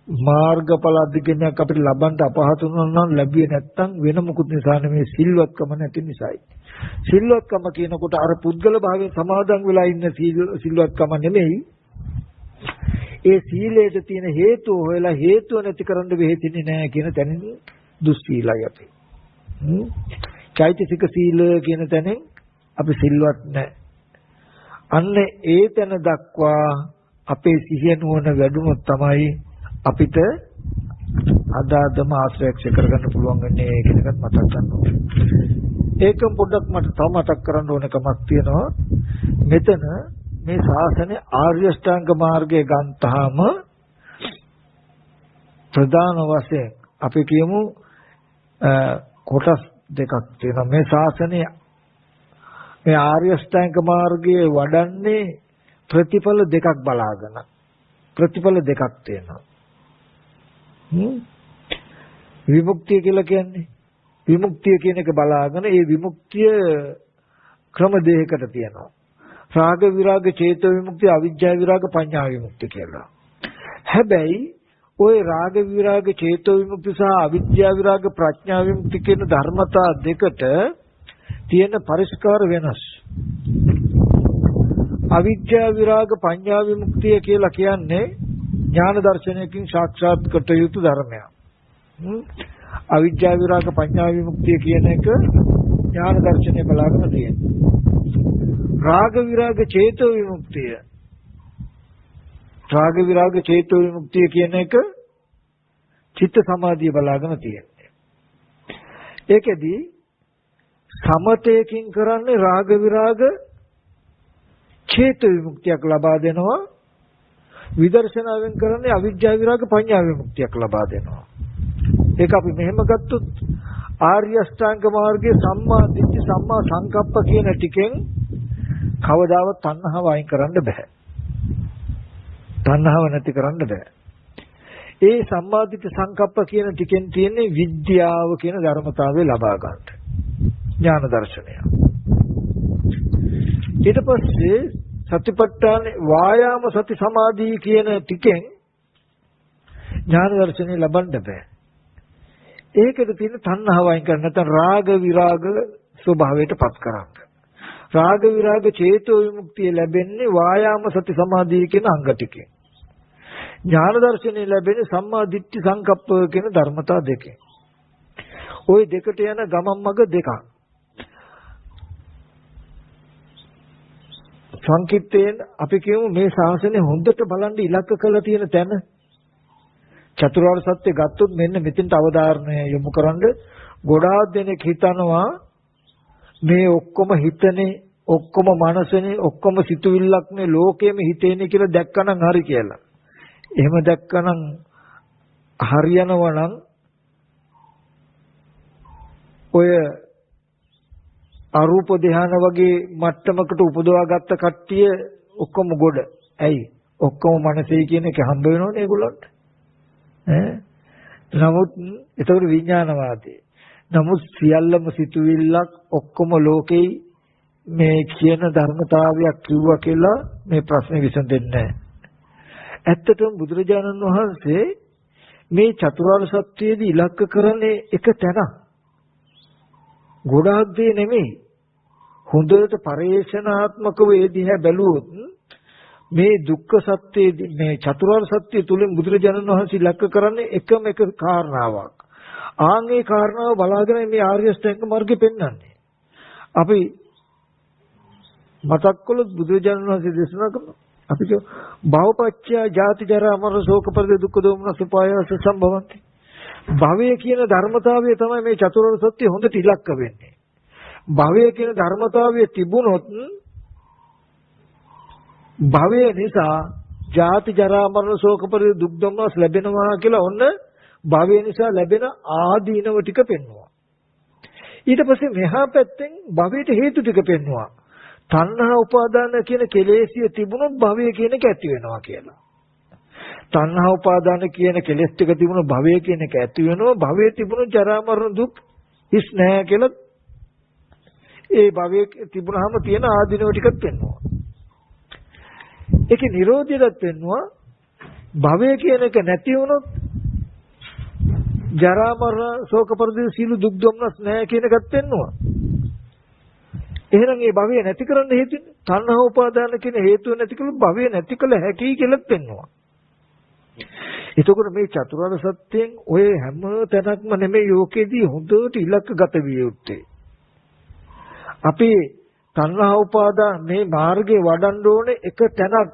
මාර්ගඵල අධිගමනයක් අපිට ලබන්න අපහසු නම් ලැබුවේ නැත්නම් වෙන මොකුත් නිසා නෙමෙයි සිල්වත්කම නැති නිසායි. සිල්වත්කම කියනකොට අර පුද්ගල භාවයෙන් සමාදන් වෙලා ඉන්න සිල්වත්කම නෙමෙයි. ඒ සීලයට තියෙන හේතුව හොයලා හේතුව නැති කරන්න වෙහෙතින්නේ නැහැ කියන තැනින් දුස්සීලයි අපි. චෛතසික සීල කියන තැනින් අපි සිල්වත් නැහැ. අන්න ඒ තැන දක්වා අපේ සිහිය නුවණ වැඩුණොත් තමයි අපිට අදාදම ආශ්‍රයක්ෂ කරගන්න පුළුවන් වෙන්නේ කියන එකත් මතක් ගන්න ඕනේ. ඒකම පොඩ්ඩක් මට තව මතක් කරන්න ඕන කමක් තියෙනවා. මෙතන මේ ශාසනයේ ආර්ය ශ්‍රාංග මාර්ගය ගන්තාම ප්‍රධාන වශයෙන් අපි කියමු කොටස් දෙකක් තියෙනවා. මේ ශාසනයේ මේ ආර්ය ශ්‍රාංග මාර්ගයේ වඩන්නේ ප්‍රතිඵල දෙකක් බලාගෙන. ප්‍රතිඵල දෙකක් තියෙනවා. විමුක්තිය කියලා කියන්නේ විමුක්තිය කියන එක බලාගෙන ඒ විමුක්තිය ක්‍රම දෙකකට තියෙනවා. රාග විරාග චේතෝ විමුක්තිය, අවිජ්ජා විරාග පඤ්ඤා විමුක්තිය කියලා. හැබැයි ওই රාග විරාග චේතෝ විමුක්ති සහ අවිද්‍යා විරාග ප්‍රඥා විමුක්ති කියන ධර්මතා දෙකට තියෙන පරිස්කාර වෙනස්. අවිද්‍යා විරාග පඤ්ඤා විමුක්තිය කියලා කියන්නේ ඥාන දර්ශනයකින් සාක්ෂාත් කොට යුතු ධර්මයක්. අවිද්‍යා විරාග පඤ්ඤා විමුක්තිය කියන එක ඥාන දර්ශනය බලාගෙන තියෙනවා. රාග විරාග චේතෝ විමුක්තිය රාග විරාග චේතෝ විමුක්තිය කියන එක චිත්ත සමාධිය බලාගෙන තියෙනවා. ඒකෙදී සමතේකින් කරන්නේ රාග විරාග චේතෝ විමුක්තියක් ලබා දෙනවා. විදර්ශනාවෙන් කරන්නේ අවිද්‍යා විරාග පඤ්ඤා විමුක්තියක් ලබා දෙනවා. ඒක අපි මෙහෙම ගත්තොත් ආර්ය අෂ්ටාංග මාර්ගයේ සම්මා දිට්ඨි සම්මා සංකප්ප කියන ටිකෙන් කවදාවත් තණ්හාව අයින් කරන්න බෑ. තණ්හාව නැති කරන්න බෑ. ඒ සම්මා දිට්ඨි සංකප්ප කියන ටිකෙන් තියෙන්නේ විද්‍යාව කියන ධර්මතාවය ලබා ගන්න. ඥාන දර්ශනය. ඊට පස්සේ සතිපට්ඨාන වායාම සති සමාධි කියන ටිකෙන් ඥාන දර්ශනය ලබන්න බෑ. ඒකද තියෙන තණ්හාව අයින් කරන්න නැත්නම් රාග විරාග ස්වභාවයට පත් කරන්න. රාග විරාග චේතෝ විමුක්තිය ලැබෙන්නේ වායාම සති සමාධිය කියන අංග ටිකෙන්. ඥාන දර්ශනය ලැබෙන්නේ සම්මා දිට්ඨි සංකප්ප කියන ධර්මතා දෙකෙන්. ওই දෙකට යන ගමන් මඟ දෙකක්. සංකිට්ඨයෙන් අපි කියමු මේ ශාසනය හොඳට බලන් ඉලක්ක කරලා තියෙන තැන චතුරාර්ය සත්‍ය ගත්තොත් මෙන්න මෙතෙන්ට අවධාරණය යොමු කරන්න. ගොඩාක් දෙනෙක් හිතනවා මේ ඔක්කොම හිතනේ ඔක්කොම මනසනේ ඔක්කොම සිතුවිල්ලක්නේ ලෝකෙම හිතේනේ කියලා දැක්කනම් හරි කියලා. එහෙම දැක්කනම් හරියනවා නම් ඔය අරූප ධ්‍යාන වගේ මට්ටමකට උපදවාගත්ත කට්ටිය ඔක්කොම ගොඩ. ඇයි? ඔක්කොම මනසේ කියන එක හම්බ වෙනවනේ ඒගොල්ලන්ට. නමුත් ඒතකොට විඥානවාදී. නමුත් සියල්ලම සිතුවිල්ලක් ඔක්කොම ලෝකේ මේ කියන ධර්මතාවයක් කිව්වා කියලා මේ ප්‍රශ්නේ විසඳෙන්නේ නැහැ. ඇත්තටම බුදුරජාණන් වහන්සේ මේ චතුරාර්ය සත්‍යයේදී ඉලක්ක කරන්නේ එක තැනක්. ගොඩාක් දේ නෙමෙයි. හොඳට පරිේශනාත්මකව ඒ දිහා බැලුවොත් මේ දුක්ඛ සත්‍යයේදී මේ චතුරාර්ය සත්‍ය තුලින් බුදුරජාණන් වහන්සේ ඉලක්ක කරන්නේ එකම එක කාරණාවක්. ආන්ගේ කාරණාව බලාගෙන මේ ආර්ය අෂ්ටාංග මාර්ගෙ පෙන්වන්නේ. අපි මතක් කළොත් බුදුරජාණන් වහන්සේ දේශනා කරනවා අපි කිය භවපච්චය ජාති ජරා මරණ ශෝක පරිදේ දුක්ඛ දෝමනස් උපායාස සම්භවಂತಿ. භවය කියන ධර්මතාවය තමයි මේ චතුරාර්ය සත්‍ය හොඳට ඉලක්ක වෙන්නේ. භවය කියන ධර්මතාවය තිබුණොත් භවය නිසා ජාති ජරා මරණ ශෝක පරිදේ දුක් දෝමනස් ලැබෙනවා කියලා ඔන්න භවය නිසා ලැබෙන ආදීනව ටික පෙන්වනවා. ඊට පස්සේ මෙහා පැත්තෙන් භවයට හේතු ටික පෙන්වනවා. තණ්හා උපාදාන කියන කෙලෙසිය තිබුණොත් භවය කියන එක ඇති වෙනවා කියලා. තණ්හා උපාදාන කියන කෙලෙස් ටික තිබුණොත් භවය කියන එක ඇති වෙනවා. භවයේ තිබුණොත් ජරා මරණ දුක් හිස් නැහැ කියලා ඒ භවයේ තිබුණාම තියෙන ආදීනව ටිකත් පෙන්වනවා. ඒකේ නිරෝධයත් පෙන්වනවා. භවය කියන එක නැති වුණොත් ජරා මරණ ශෝක පරිදේ සීල දුක් දුම්නස් නැහැ කියන එකත් පෙන්වනවා. එහෙනම් මේ භවය නැති කරන්න හේතුනේ තණ්හා උපාදාන කියන හේතුව නැති කළොත් භවය නැති කළ හැකි කියලා පෙන්වනවා. එතකොට මේ චතුරාර්ය සත්‍යයෙන් ඔය හැම තැනක්ම නෙමෙයි යෝකෙදී හොඳට ඉලක්කගත විය යුත්තේ. අපි තණ්හා උපාදාන මේ මාර්ගේ වඩන්න ඕනේ එක තැනක්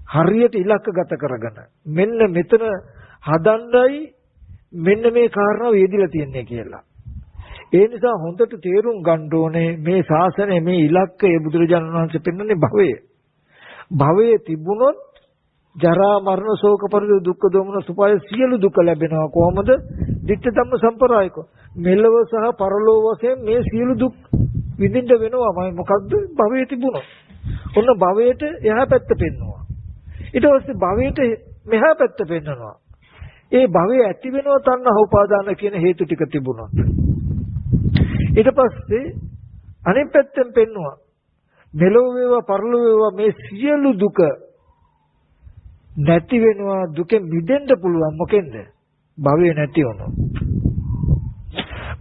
හරියට ඉලක්කගත කරගෙන. මෙන්න මෙතන හදන්නයි මෙන්න මේ කාරණාව යෙදිලා තියන්නේ කියලා. ඒ නිසා හොඳට තේරුම් ගන්න ඕනේ මේ ශාසනය මේ ඉලක්කය බුදුරජාණන් වහන්සේ පෙන්වන්නේ භවය. භවයේ තිබුණොත් ජරා මරණ ශෝක පරිදේ දුක්ඛ දෝමන සුපාය සියලු දුක ලැබෙනවා. කොහොමද? ditta ධම්ම සම්ප්‍රායික. මෙලව සහ පරලෝව වශයෙන් මේ සියලු දුක් විඳින්න වෙනවා. මොකද්ද? භවයේ තිබුණොත්. ඔන්න භවයට එහා පැත්ත පෙන්වනවා. ඊට පස්සේ භවයට මෙහා පැත්ත පෙන්වනවා. ඒ භවය ඇති වෙනවා තණ්හා උපාදාන කියන හේතු ටික තිබුණොත්. ඊට පස්සේ අනිත් පැත්තෙන් පෙන්නවා මෙලොව වේවා පරලොව වේවා මේ සියලු දුක නැති වෙනවා දුකෙන් මිදෙන්න පුළුවන් මොකෙන්ද? භවය නැති වුණොත්.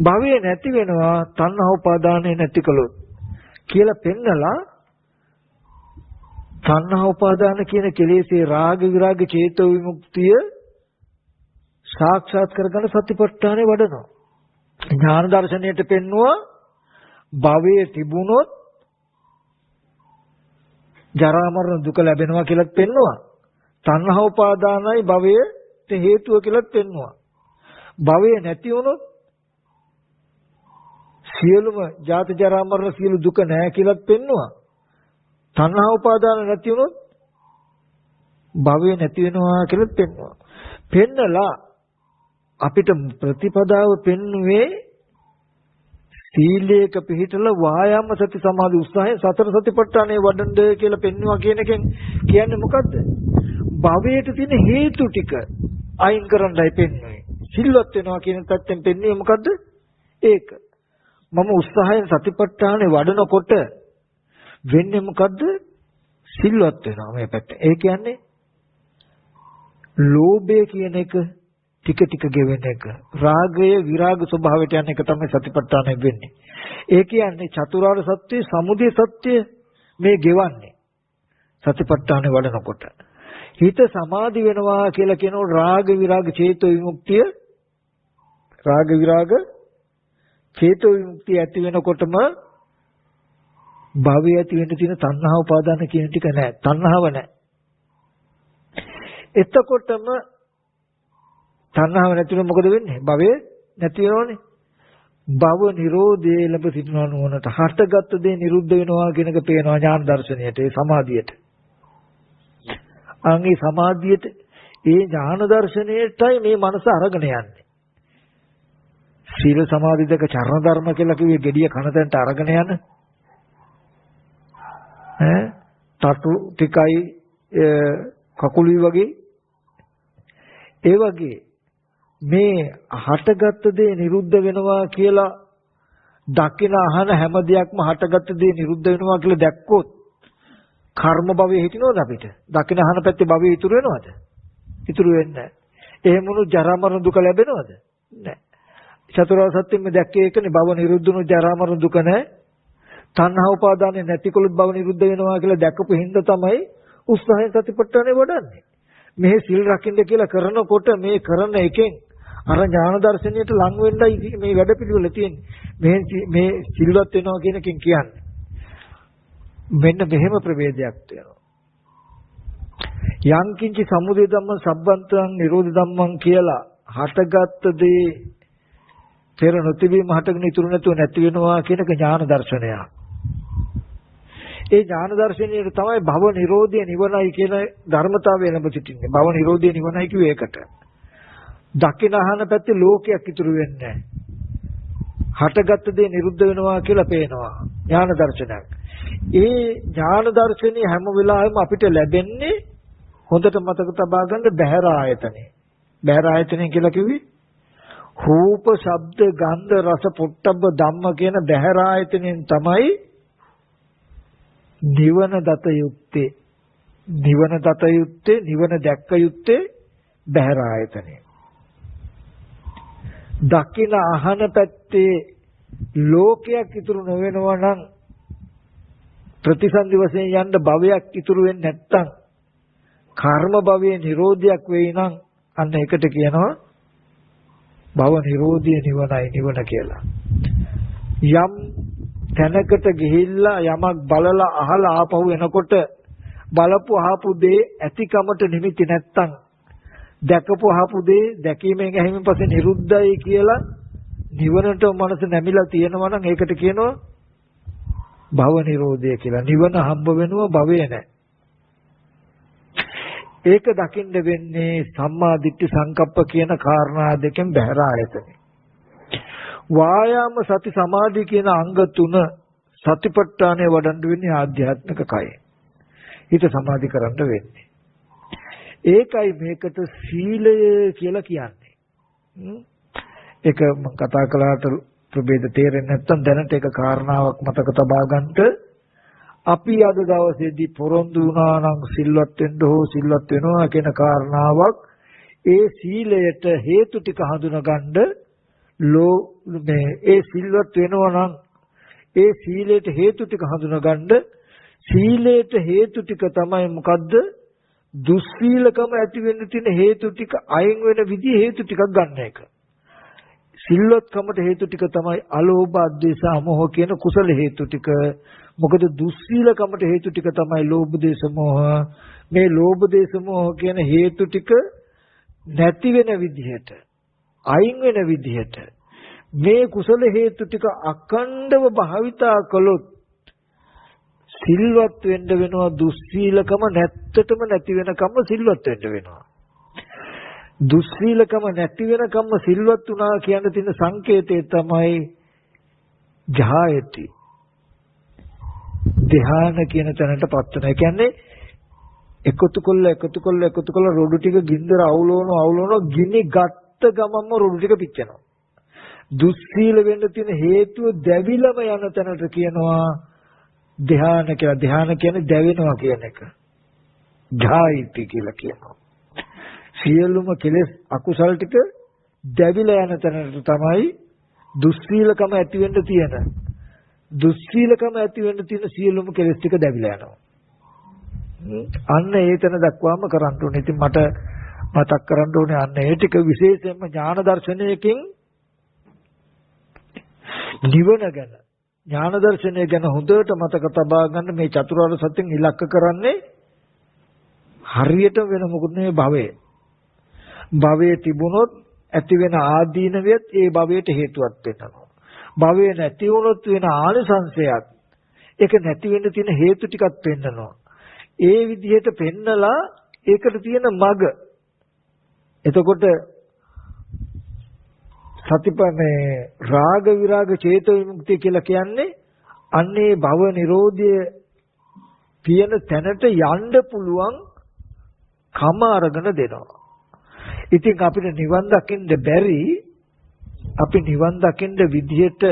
භවය නැති වෙනවා තණ්හා උපාදානය නැති කළොත් කියලා පෙන්නලා තණ්හා උපාදාන කියන කෙලෙසේ රාග විරාග චේතෝ විමුක්තිය සාක්ෂාත් කරගන්න සතිපට්ඨානෙ වඩනවා. ඥාන දර්ශනයට පෙන්නවා භවයේ තිබුණොත් ජරා මරණ දුක ලැබෙනවා කියලාත් පෙන්නවා. තණ්හා උපාදානයි භවයට හේතුව කියලාත් පෙන්නවා. භවය නැති වුණොත් සියලුම ජාති ජරා මරණ සියලු දුක නැහැ කියලාත් පෙන්නවා. තණ්හා උපාදාන නැති වුණොත් භවය නැති වෙනවා කියලාත් පෙන්නවා. පෙන්නලා අපිට ප්‍රතිපදාව පෙන්නුවේ සීලයක පිළිහිටලා වායාම සති සමාධි උත්සාහයෙන් සතර සතිපට්ඨානය වඩන්න කියලා පෙන්නවා කියන එකෙන් කියන්නේ මොකද්ද? භවයට තියෙන හේතු ටික අයින් කරන්නයි පෙන්වන්නේ. සිල්වත් වෙනවා කියන පැත්තෙන් පෙන්වන්නේ මොකද්ද? ඒක. මම උත්සාහයෙන් සතිපට්ඨානේ වඩනකොට වෙන්නේ මොකද්ද? සිල්වත් වෙනවා මේ පැත්ත. ඒ කියන්නේ ලෝභය කියන එක ටික ටික ගෙවෙන එක. රාගය විරාග ස්වභාවයට යන එක තමයි සතිපට්ඨානෙ වෙන්නේ. ඒ කියන්නේ චතුරාර්ය සත්‍ය සමුදය සත්‍ය මේ ගෙවන්නේ සතිපට්ඨානෙ වඩනකොට. හිත සමාධි වෙනවා කියලා කියනකොට රාග විරාග චේතෝ විමුක්තිය රාග විරාග චේතෝ විමුක්තිය ඇති වෙනකොටම භවය ඇති වෙන්න තියෙන තණ්හා උපාදාන කියන ටික නැහැ. තණ්හාව නැහැ. එතකොටම තණ්හාව නැතිවෙම මොකද වෙන්නේ? භවය නැති වෙනවනේ. භව නිරෝධයේ ලැබ සිටිනවා නුවණට හටගත් දේ නිරුද්ධ වෙනවා කියන එක පේනවා ඥාන දර්ශනයට ඒ සමාධියට. අංගේ සමාධියට ඒ ඥාන දර්ශනයටයි මේ මනස අරගෙන යන්නේ. සීල සමාධි දෙක චරණ ධර්ම කියලා කිව්වේ gediya කනතෙන්ට අරගෙන යන. තටු ටිකයි කකුලුයි වගේ ඒ වගේ මේ හටගත් දේ නිරුද්ධ වෙනවා කියලා දකින අහන හැම දෙයක්ම හටගත් දේ නිරුද්ධ වෙනවා කියලා දැක්කොත් කර්ම භවයේ හිටිනවද අපිට? දකින අහන පැත්තේ භවයේ ඉතුරු වෙනවද? ඉතුරු වෙන්නේ නැහැ. එහෙම වුණොත් ජරා මරණ දුක ලැබෙනවද? නැහැ. චතුරාර්ය සත්‍යෙම දැක්කේ ඒකනේ භව නිරුද්ධුණු ජරා මරණ දුක නැහැ. තණ්හා උපාදානෙ නැතිකොලොත් භව නිරුද්ධ වෙනවා කියලා දැකපු හින්දා තමයි උත්සාහයෙන් සතිපට්ඨානෙ වඩන්නේ. මේ සිල් රකින්න කියලා කරනකොට මේ කරන එකෙන් අර ඥාන දර්ශනයට ලං වෙන්නයි මේ වැඩපිළිවෙල තියෙන්නේ. මේ සිල්වත් වෙනවා කියන එකෙන් කියන්නේ. මෙන්න මෙහෙම ප්‍රවේදයක් තියෙනවා. යං කිංචි සමුදය ධම්ම සම්බන්තං නිරෝධ ධම්මං කියලා හටගත් දේ පෙර නොතිබීම හටගෙන ඉතුරු නැතුව නැති වෙනවා කියන එක ඥාන දර්ශනයක්. ඒ ඥාන දර්ශනයේ තමයි භව නිරෝධය නිවනයි කියන ධර්මතාවය ලැබ සිටින්නේ. භව නිරෝධය නිවනයි කිව්වේ ඒකට. දකින අහන පැත්තේ ලෝකයක් ඉතුරු වෙන්නේ නැහැ. හටගත් දේ නිරුද්ධ වෙනවා කියලා පේනවා ඥාන දර්ශනයක්. ඒ ඥාන දර්ශනය හැම වෙලාවෙම අපිට ලැබෙන්නේ හොඳට මතක තබා ගන්න බහැර ආයතනෙ. බහැර ආයතනෙ කියලා කිව්වේ රූප, ශබ්ද, ගන්ධ, රස, පොට්ටබ්බ ධම්ම කියන බහැර ආයතනෙන් තමයි නිවන දත යුත්තේ. නිවන දත යුත්තේ, නිවන දැක්ක යුත්තේ බහැර ආයතනෙ. දකින අහන පැත්තේ ලෝකයක් ඉතුරු නොවෙනවා නම් ප්‍රතිසන්දි වශයෙන් යන්න භවයක් ඉතුරු වෙන්නේ නැත්තම් කර්ම භවයේ නිරෝධයක් වෙයි නම් අන්න ඒකට කියනවා භව නිරෝධිය නිවනයි නිවන කියලා. යම් තැනකට ගිහිල්ලා යමක් බලලා අහලා ආපහු එනකොට බලපු අහපු දේ ඇතිකමට නිමිති නැත්තම් දැකපු අහපු දේ දැකීමෙන් ඇහිමෙන් පස්සේ නිරුද්ධයි කියලා නිවනට මනස නැමිලා තියෙනවා නම් ඒකට කියනවා භව නිරෝධය කියලා. නිවන හම්බ වෙනවා භවය නැහැ. ඒක දකින්න වෙන්නේ සම්මා දිට්ඨි සංකප්ප කියන කාරණා දෙකෙන් බැහැර ආයතනෙ. වායාම සති සමාධි කියන අංග තුන සතිපට්ඨානය වඩන්න වෙන්නේ ආධ්‍යාත්මික කය. හිත සමාධි කරන්න වෙන්නේ. ඒකයි මේකට සීලය කියලා කියන්නේ. ඒක මම කතා කළාට ප්‍රභේද තේරෙන්නේ නැත්නම් දැනට ඒක කාරණාවක් මතක තබා ගන්නට අපි අද දවසේදී පොරොන්දු වුණා නම් සිල්වත් වෙන්න හෝ සිල්වත් වෙනවා කියන කාරණාවක් ඒ සීලයට හේතු ටික හඳුනගන්න ඒ සිල්වත් වෙනවා නම් ඒ සීලයට හේතු ටික හඳුනගන්න සීලයට හේතු ටික තමයි මොකද්ද? දුස්සීලකම ඇති වෙන්න තියෙන හේතු ටික අයින් වෙන විදිහ හේතු ටිකක් ගන්න එක. සිල්වත්කමට හේතු ටික තමයි අලෝභ, අද්වේෂ, අමෝහ කියන කුසල හේතු ටික. මොකද දුස්සීලකමට හේතු ටික තමයි ලෝභ, දේශ, මොහ. මේ ලෝභ, දේශ, මොහ කියන හේතු ටික නැති වෙන විදිහට, අයින් වෙන විදිහට මේ කුසල හේතු ටික අඛණ්ඩව භාවිතා කළොත් සිල්වත් වෙන්න වෙනවා. දුස්සීලකම නැත්තටම නැති වෙනකම්ම සිල්වත් වෙන්න වෙනවා. දුස්සීලකම නැති වෙනකම්ම සිල්වත් වුණා කියන තියෙන සංකේතය තමයි ජායති. ධ්‍යාන කියන තැනටපත් වෙනවා. ඒ කියන්නේ එකතු කොල්ල රොඩු ටික ගින්දර අවුලවන ගිනි ගත්ත ගමන්ම රොඩු ටික පිච්චෙනවා. දුස්සීල වෙන්න තියෙන හේතුව දැවිලම යන තැනට කියනවා ධ්‍යාන කියලා. ධ්‍යාන කියන්නේ දැවෙනවා කියන එක. ජායති කියලා කියනවා. සියලුම කෙලෙස් අකුසල් ටික දැවිලා යන තැනට තමයි දුස්සීලකම ඇති වෙන්න තියෙන. දුස්සීලකම ඇති වෙන්න තියෙන සියලුම කෙලෙස් ටික දැවිලා යනවා. අන්න ඒ තැන දක්වාම කරන්න ඕනේ. ඉතින් මට මතක් කරන්න ඕනේ අන්න ඒ ටික විශේෂයෙන්ම ඥාන දර්ශනයකින් නිවන ගැන ඥාන දර්ශනය ගැන හොඳට මතක තබා ගන්න. මේ චතුරාර්ය සත්‍යයෙන් ඉලක්ක කරන්නේ හරියට වෙන මොකුත් නෙවෙයි භවය. භවයේ තිබුණොත් ඇති වෙන ආදීනවියත් ඒ භවයට හේතුවක් වෙනවා. භවය නැති වුණොත් වෙන ආනිසංශයත් ඒක නැති වෙන්න තියෙන හේතු ටිකක් පෙන්නනවා. ඒ විදිහට පෙන්නලා ඒකට තියෙන මග. එතකොට සතිපනේ රාග විරාග චේතෝ විමුක්තිය කියලා කියන්නේ අන්නේ භව නිරෝධය තියෙන තැනට යන්න පුළුවන් කම අරගෙන දෙනවා. ඉතින් අපිට නිවන් දකින්න බැරි අපි නිවන් දකින්න විදිහට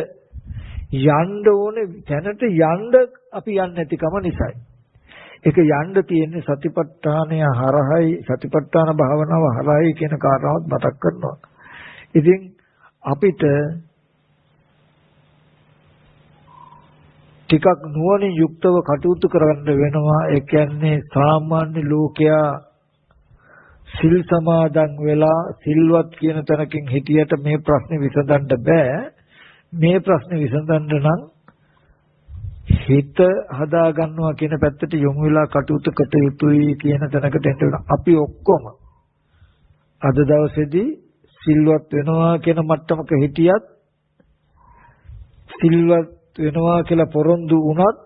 යන්න ඕනේ තැනට යන්න අපි යන්නේ නැතිකම නිසායි. ඒක යන්න තියෙන්නේ සතිපට්ඨානය හරහයි සතිපට්ඨාන භාවනාව හරහයි කියන කාරණාවත් මතක් කරනවා. ඉතින් අපිට ටිකක් නුවණින් යුක්තව කටයුතු කරන්න වෙනවා. ඒ කියන්නේ සාමාන්‍ය ලෝකයා සිල් සමාදන් වෙලා සිල්වත් කියන තැනකින් හිටියට මේ ප්‍රශ්නේ විසඳන්න බෑ. මේ ප්‍රශ්නේ විසඳන්න නම් හිත හදා ගන්නවා කියන පැත්තට යොමු වෙලා කටයුතු කළ යුතුයි කියන තැනකට එන්න වෙනවා. අපි ඔක්කොම අද දවසේදී සිල්වත් වෙනවා කියන මට්ටමක හිටියත් සිල්වත් වෙනවා කියලා පොරොන්දු වුණත්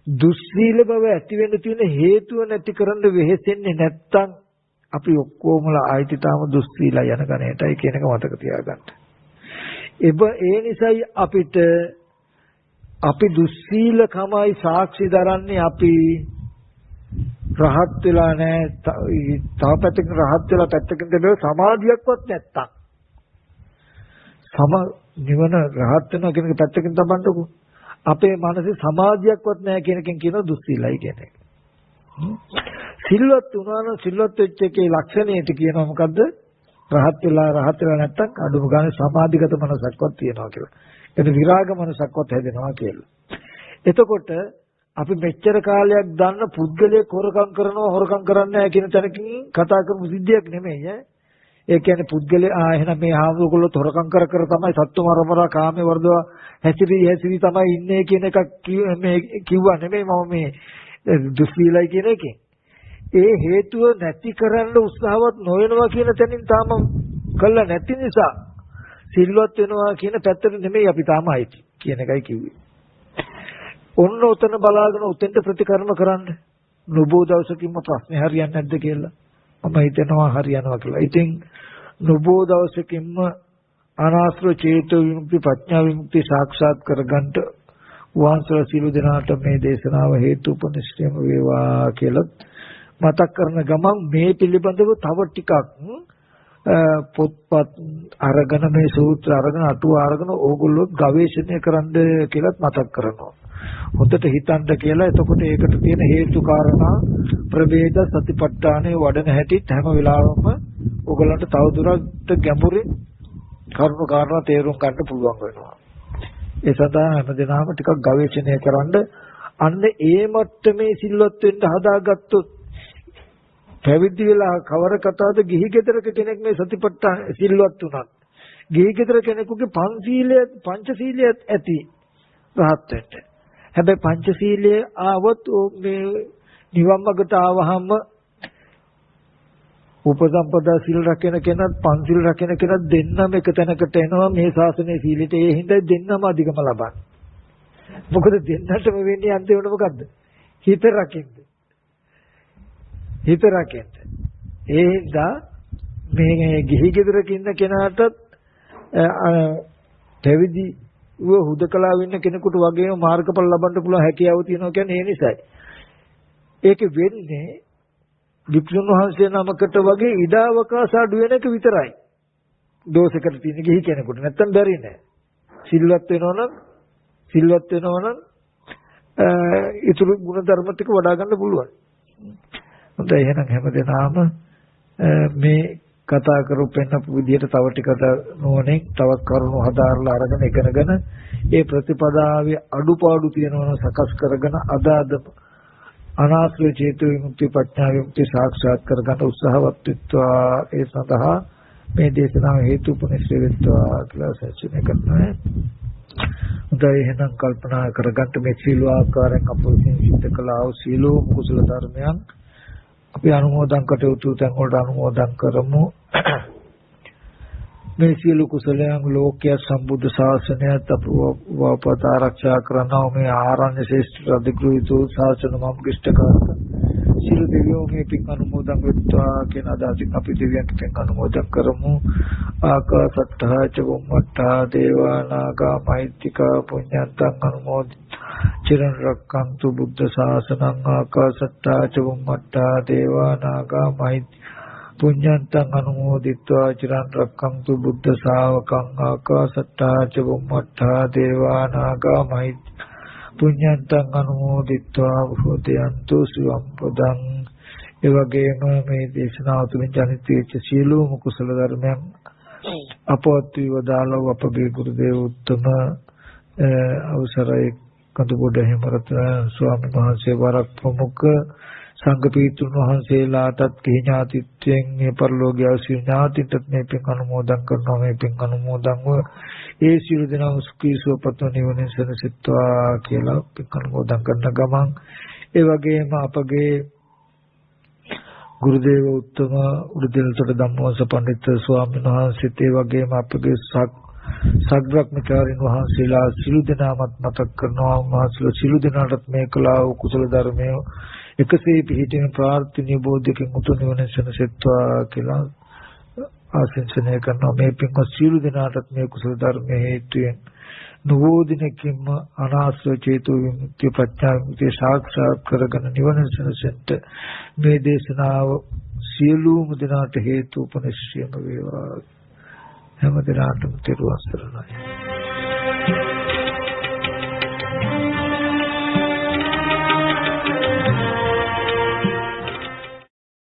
දුස්සීල බව ඇති වෙන්න තියෙන හේතුව නැති කරන්න වෙහෙසෙන්නේ නැත්තම් අපි ඔක්කොමලා ආයිතිතාම දුස්සීලා යන ගණයටයි කියන එක මතක තියාගන්න. ඒ නිසායි අපිට අපි දුස්සීලකමයි සාක්ෂි දරන්නේ අපි රහත් වෙලා නැහැ. තව පැත්තකින් රහත් වෙලා පැත්තකින් දෙබේ සමාධියක්වත් නැත්තම් නිවන රහත් වෙනවා කියන එක පැත්තකින් තබන්නකො. අපේ මනසේ සමාධියක්වත් නැහැ කියන එකෙන් කියනවා දුස්සීලයි කියන එක. සිල්වත් වුණා නම් සිල්වත් වෙච්ච එකේ ලක්ෂණයට කියනවා මොකද්ද? රහත් වෙලා නැත්තම් අඩුම ගානේ සමාධිගත මනසක්වත් තියෙනවා කියලා. ඒක විරාග මනසක්වත් හැදෙනවා කියලා. එතකොට අපි මෙච්චර කාලයක් දන්න පුද්ගලයෙක් හොරකම් කරනවා කරන්නේ නැහැ කියන තැනකින් කතා කරපු සිද්ධියක් නෙමෙයි ඈ. ඒ කියන්නේ පුද්ගලයා එහෙනම් මේ ආවෝගොල්ලෝ හොරකම් කර තමයි සත්තු මරමරා කාමේ වර්ධව හැසිරි තමයි ඉන්නේ කියන එකක් මේ කිව්වා නෙමෙයි මම මේ දුස්සීලයි කියන එකෙන්. ඒ හේතුව නැති කරන්න උත්සාහවත් නොවෙනවා කියන තැනින් තාම කළා නැති නිසා සිල්වත් වෙනවා කියන පැත්තට නෙමෙයි අපි තාම ආйти කියන එකයි කිව්වේ. ඔන්න උතන බලාගෙන උතෙන්ට ප්‍රතිකර්ම කරන්න. නොබෝ දවසකින්ම ප්‍රශ්නේ හරියන්නේ නැද්ද කියලා මම හිතනවා හරියනවා කියලා. ඉතින් නොබෝ දවසකින්ම අනාශ්‍රව චේතෝ විමුක්ති ප්‍රඥා විමුක්ති සාක්ෂාත් කරගන්න වහන්සේලා සියලු දෙනාට මේ දේශනාව හේතුපනිශ්‍රයම වේවා කියලා මතක් කරන ගමන් මේ පිළිබඳව තව ටිකක් පොත්පත් අරගෙන මේ සූත්‍ර අරගෙන අටුව අරගෙන ඕගොල්ලෝ ගවේෂණය කරන්න කියලාත් මතක් කරනවා. හොඳට හිතන්න කියලා. එතකොට ඒකට තියෙන හේතු කාරණා ප්‍රභේද සතිපට්ඨානේ වඩන හැටිත් හැම වෙලාවෙම ඔයගලන්ට තවදුරටත් ගැඹුරින් කරුණු කාරණා තේරුම් ගන්න පුළුවන් වෙනවා. ඒ සඳහා හැමදෙනාම ටිකක් ගවේෂණය කරන්න. අන්න ඒ මට්ටමේ සිල්වත් වෙන්න හදාගත්තොත් පැවිදි වෙලා කවර කතාවද ගිහි ගෙදරක කෙනෙක් මේ සතිපට්ඨාන සිල්වත් උනත් ගිහි ගෙදර කෙනෙකුගේ පංචශීලය ඇති රහත් වෙන්න. හැබැයි පංචශීලය ආවොත් මේ නිවන් මාර්ගට ආවහම උපසම්පදා සීල් රැකෙන කෙනත් පන්සිල් රැකෙන කෙනත් දෙන්නම එක තැනකට එනවා මේ ශාසනයේ සීලෙට. ඒ හින්දා දෙන්නම අධිකම ලබන්නේ. මොකද දෙන්නටම වෙන්නේ අන්තිමට මොකද්ද? හිත රකින්න. හිත රකින්න. ඒ හින්දා මේ ගිහි ගෙදරක ඉන්න කෙනාටත් පැවිදි හුදකලා වෙන්න කෙනෙකුට වගේම මාර්ගඵල ලබන්න පුළුවන් හැකියාව තියෙනවා කියන්නේ ඒ නිසායි. ඒක වෙන්නේ වික්ෂුන් වහන්සේ නමකට වගේ ඉඩාවකාශ අඩු වෙන එක විතරයි. දෝෂයකට තියෙන ගිහි කෙනෙකුට නැත්තම් බැරි නෑ. සිල්වත් වෙනවනම් ඊතුරු ගුණ ධර්ම ටික වඩා ගන්න පුළුවන්. හොඳයි එහෙනම් හැමදෙනාම මේ කතා කරපෙන්නපු විදිහට තව ටිකට නෝනේ තවත් කරුණු හදාarලා අරගෙන ඉගෙනගෙන ඒ ප්‍රතිපදාවේ අඩුපාඩු තියෙනවා සකස් කරගෙන අදාද අනාශ්‍රය චේතු විමුක්ති ප්‍රඥා විමුක්ති සාක්ෂාත් කරගන්න උත්සාහවත් වෙත්වා. ඒ සඳහා මේ දේශනාව හේතුපනිශ්‍රේ වෙත්වා කියලා සැලසුම් කරනවා. උදේ එහෙනම් කල්පනා කරගන්න මේ සීල ආකාරයෙන් අපෝසින් සිද්ධ කළා වූ සීලෝ කුසල ධර්මයන් අපි අනුමෝදන් කටයුතු තැන් වලට අනුමෝදන් කරමු. මේ සීල කුසලයන් ලෝකයේ සම්බුද්ධ ශාසනයත් අපවපත ආරක්ෂා කරනවා. මේ ආරණ්‍ය ශ්‍රේෂ්ඨ අධිග්‍රහිත ශාසන මම කිෂ්ඨකාරක සීල දෙවියෝ මේ පින් අනුමෝදන් වෙත්වා කියන අදහසින් අපි දෙවියන්ට පින් අනුමෝදන් කරමු. ආකාසට්ඨා ච බුම්මට්ඨා දේවා නාග මහිත්‍තිකා පුඤ්ඤන්තං අනුමෝදි චිරන් රක්ඛන්තු බුද්ධ ශාසනං. ආකාසට්ඨා ච බුම්මට්ඨා දේවා නාග මහිත්‍තිකා පුඤ්ඤන්තං අනුමෝදිत्वा චිරන් රක්ඛන්තු බුද්ධ ශාවකං. ආකාසට්ඨා ච බුම්මට්ඨා දේවා නාග මහිත්‍තිකා පුඤ්ඤන්තං අනුමෝදිत्वा භූතයන්තු සුවම් පදං. ඒ වගේම මේ දේශනාව තුළින් ජනිත වෙච්ච සියලුම කුසල ධර්මයන් අපවත් වේදාලව අපගේ ගුරු දේව උත්තම අවසරයි කඳුබොඩ හිමරතන ස්වාමීන් වහන්සේ වරක් ප්‍රමුඛ සංඝ පීතුන් වහන්සේලාටත් කිහිඥාතිත්වයෙන් මේ පරිලෝකීය ඥාතිත්වයට මේ පින් අනුමෝදන් කරනවා. මේ පින් අනුමෝදන්ව ඒ සියලු දෙනාම සුඛී සුවපත් නිවනින් සැනසෙත්වා කියලා පින් අනුමෝදන් කරන ගමන් ඒ වගේම අපගේ ගුරු දේව උත්තම උඩදෙල්තොට ධම්මවංශ පඬිත් ස්වාමීන් වහන්සේත් ඒ වගේම අපගේ සග්‍රක්මචාරින් වහන්සේලා සියලු දෙනාමත් මතක් කරනවා. මහසල සියලු දෙනාටත් මේ කලාව කුසල ධර්මයේ එකසේ පිහිටින ප්‍රාර්ථනීය බෝධියකින් උතුම් නිවන සැනසෙත්වා කියලා ආශිර්වාද කරනවා. මේ පින්වත් සියලු දෙනාටත් මේ කුසල ධර්මයේ හේතුයෙන් නවෝ දිනකින්ම අනාශ්‍රය චේතු විමුක්ති ප්‍රඥා විමුක්තිය සාක්ෂාත් කරගෙන නිවන සැනසෙන්න මේ දේශනාව සියලුම දෙනාට හේතු උපනිශ්‍රයම වේවා. හැම දිනකටම තෙරුවන් සරණයි.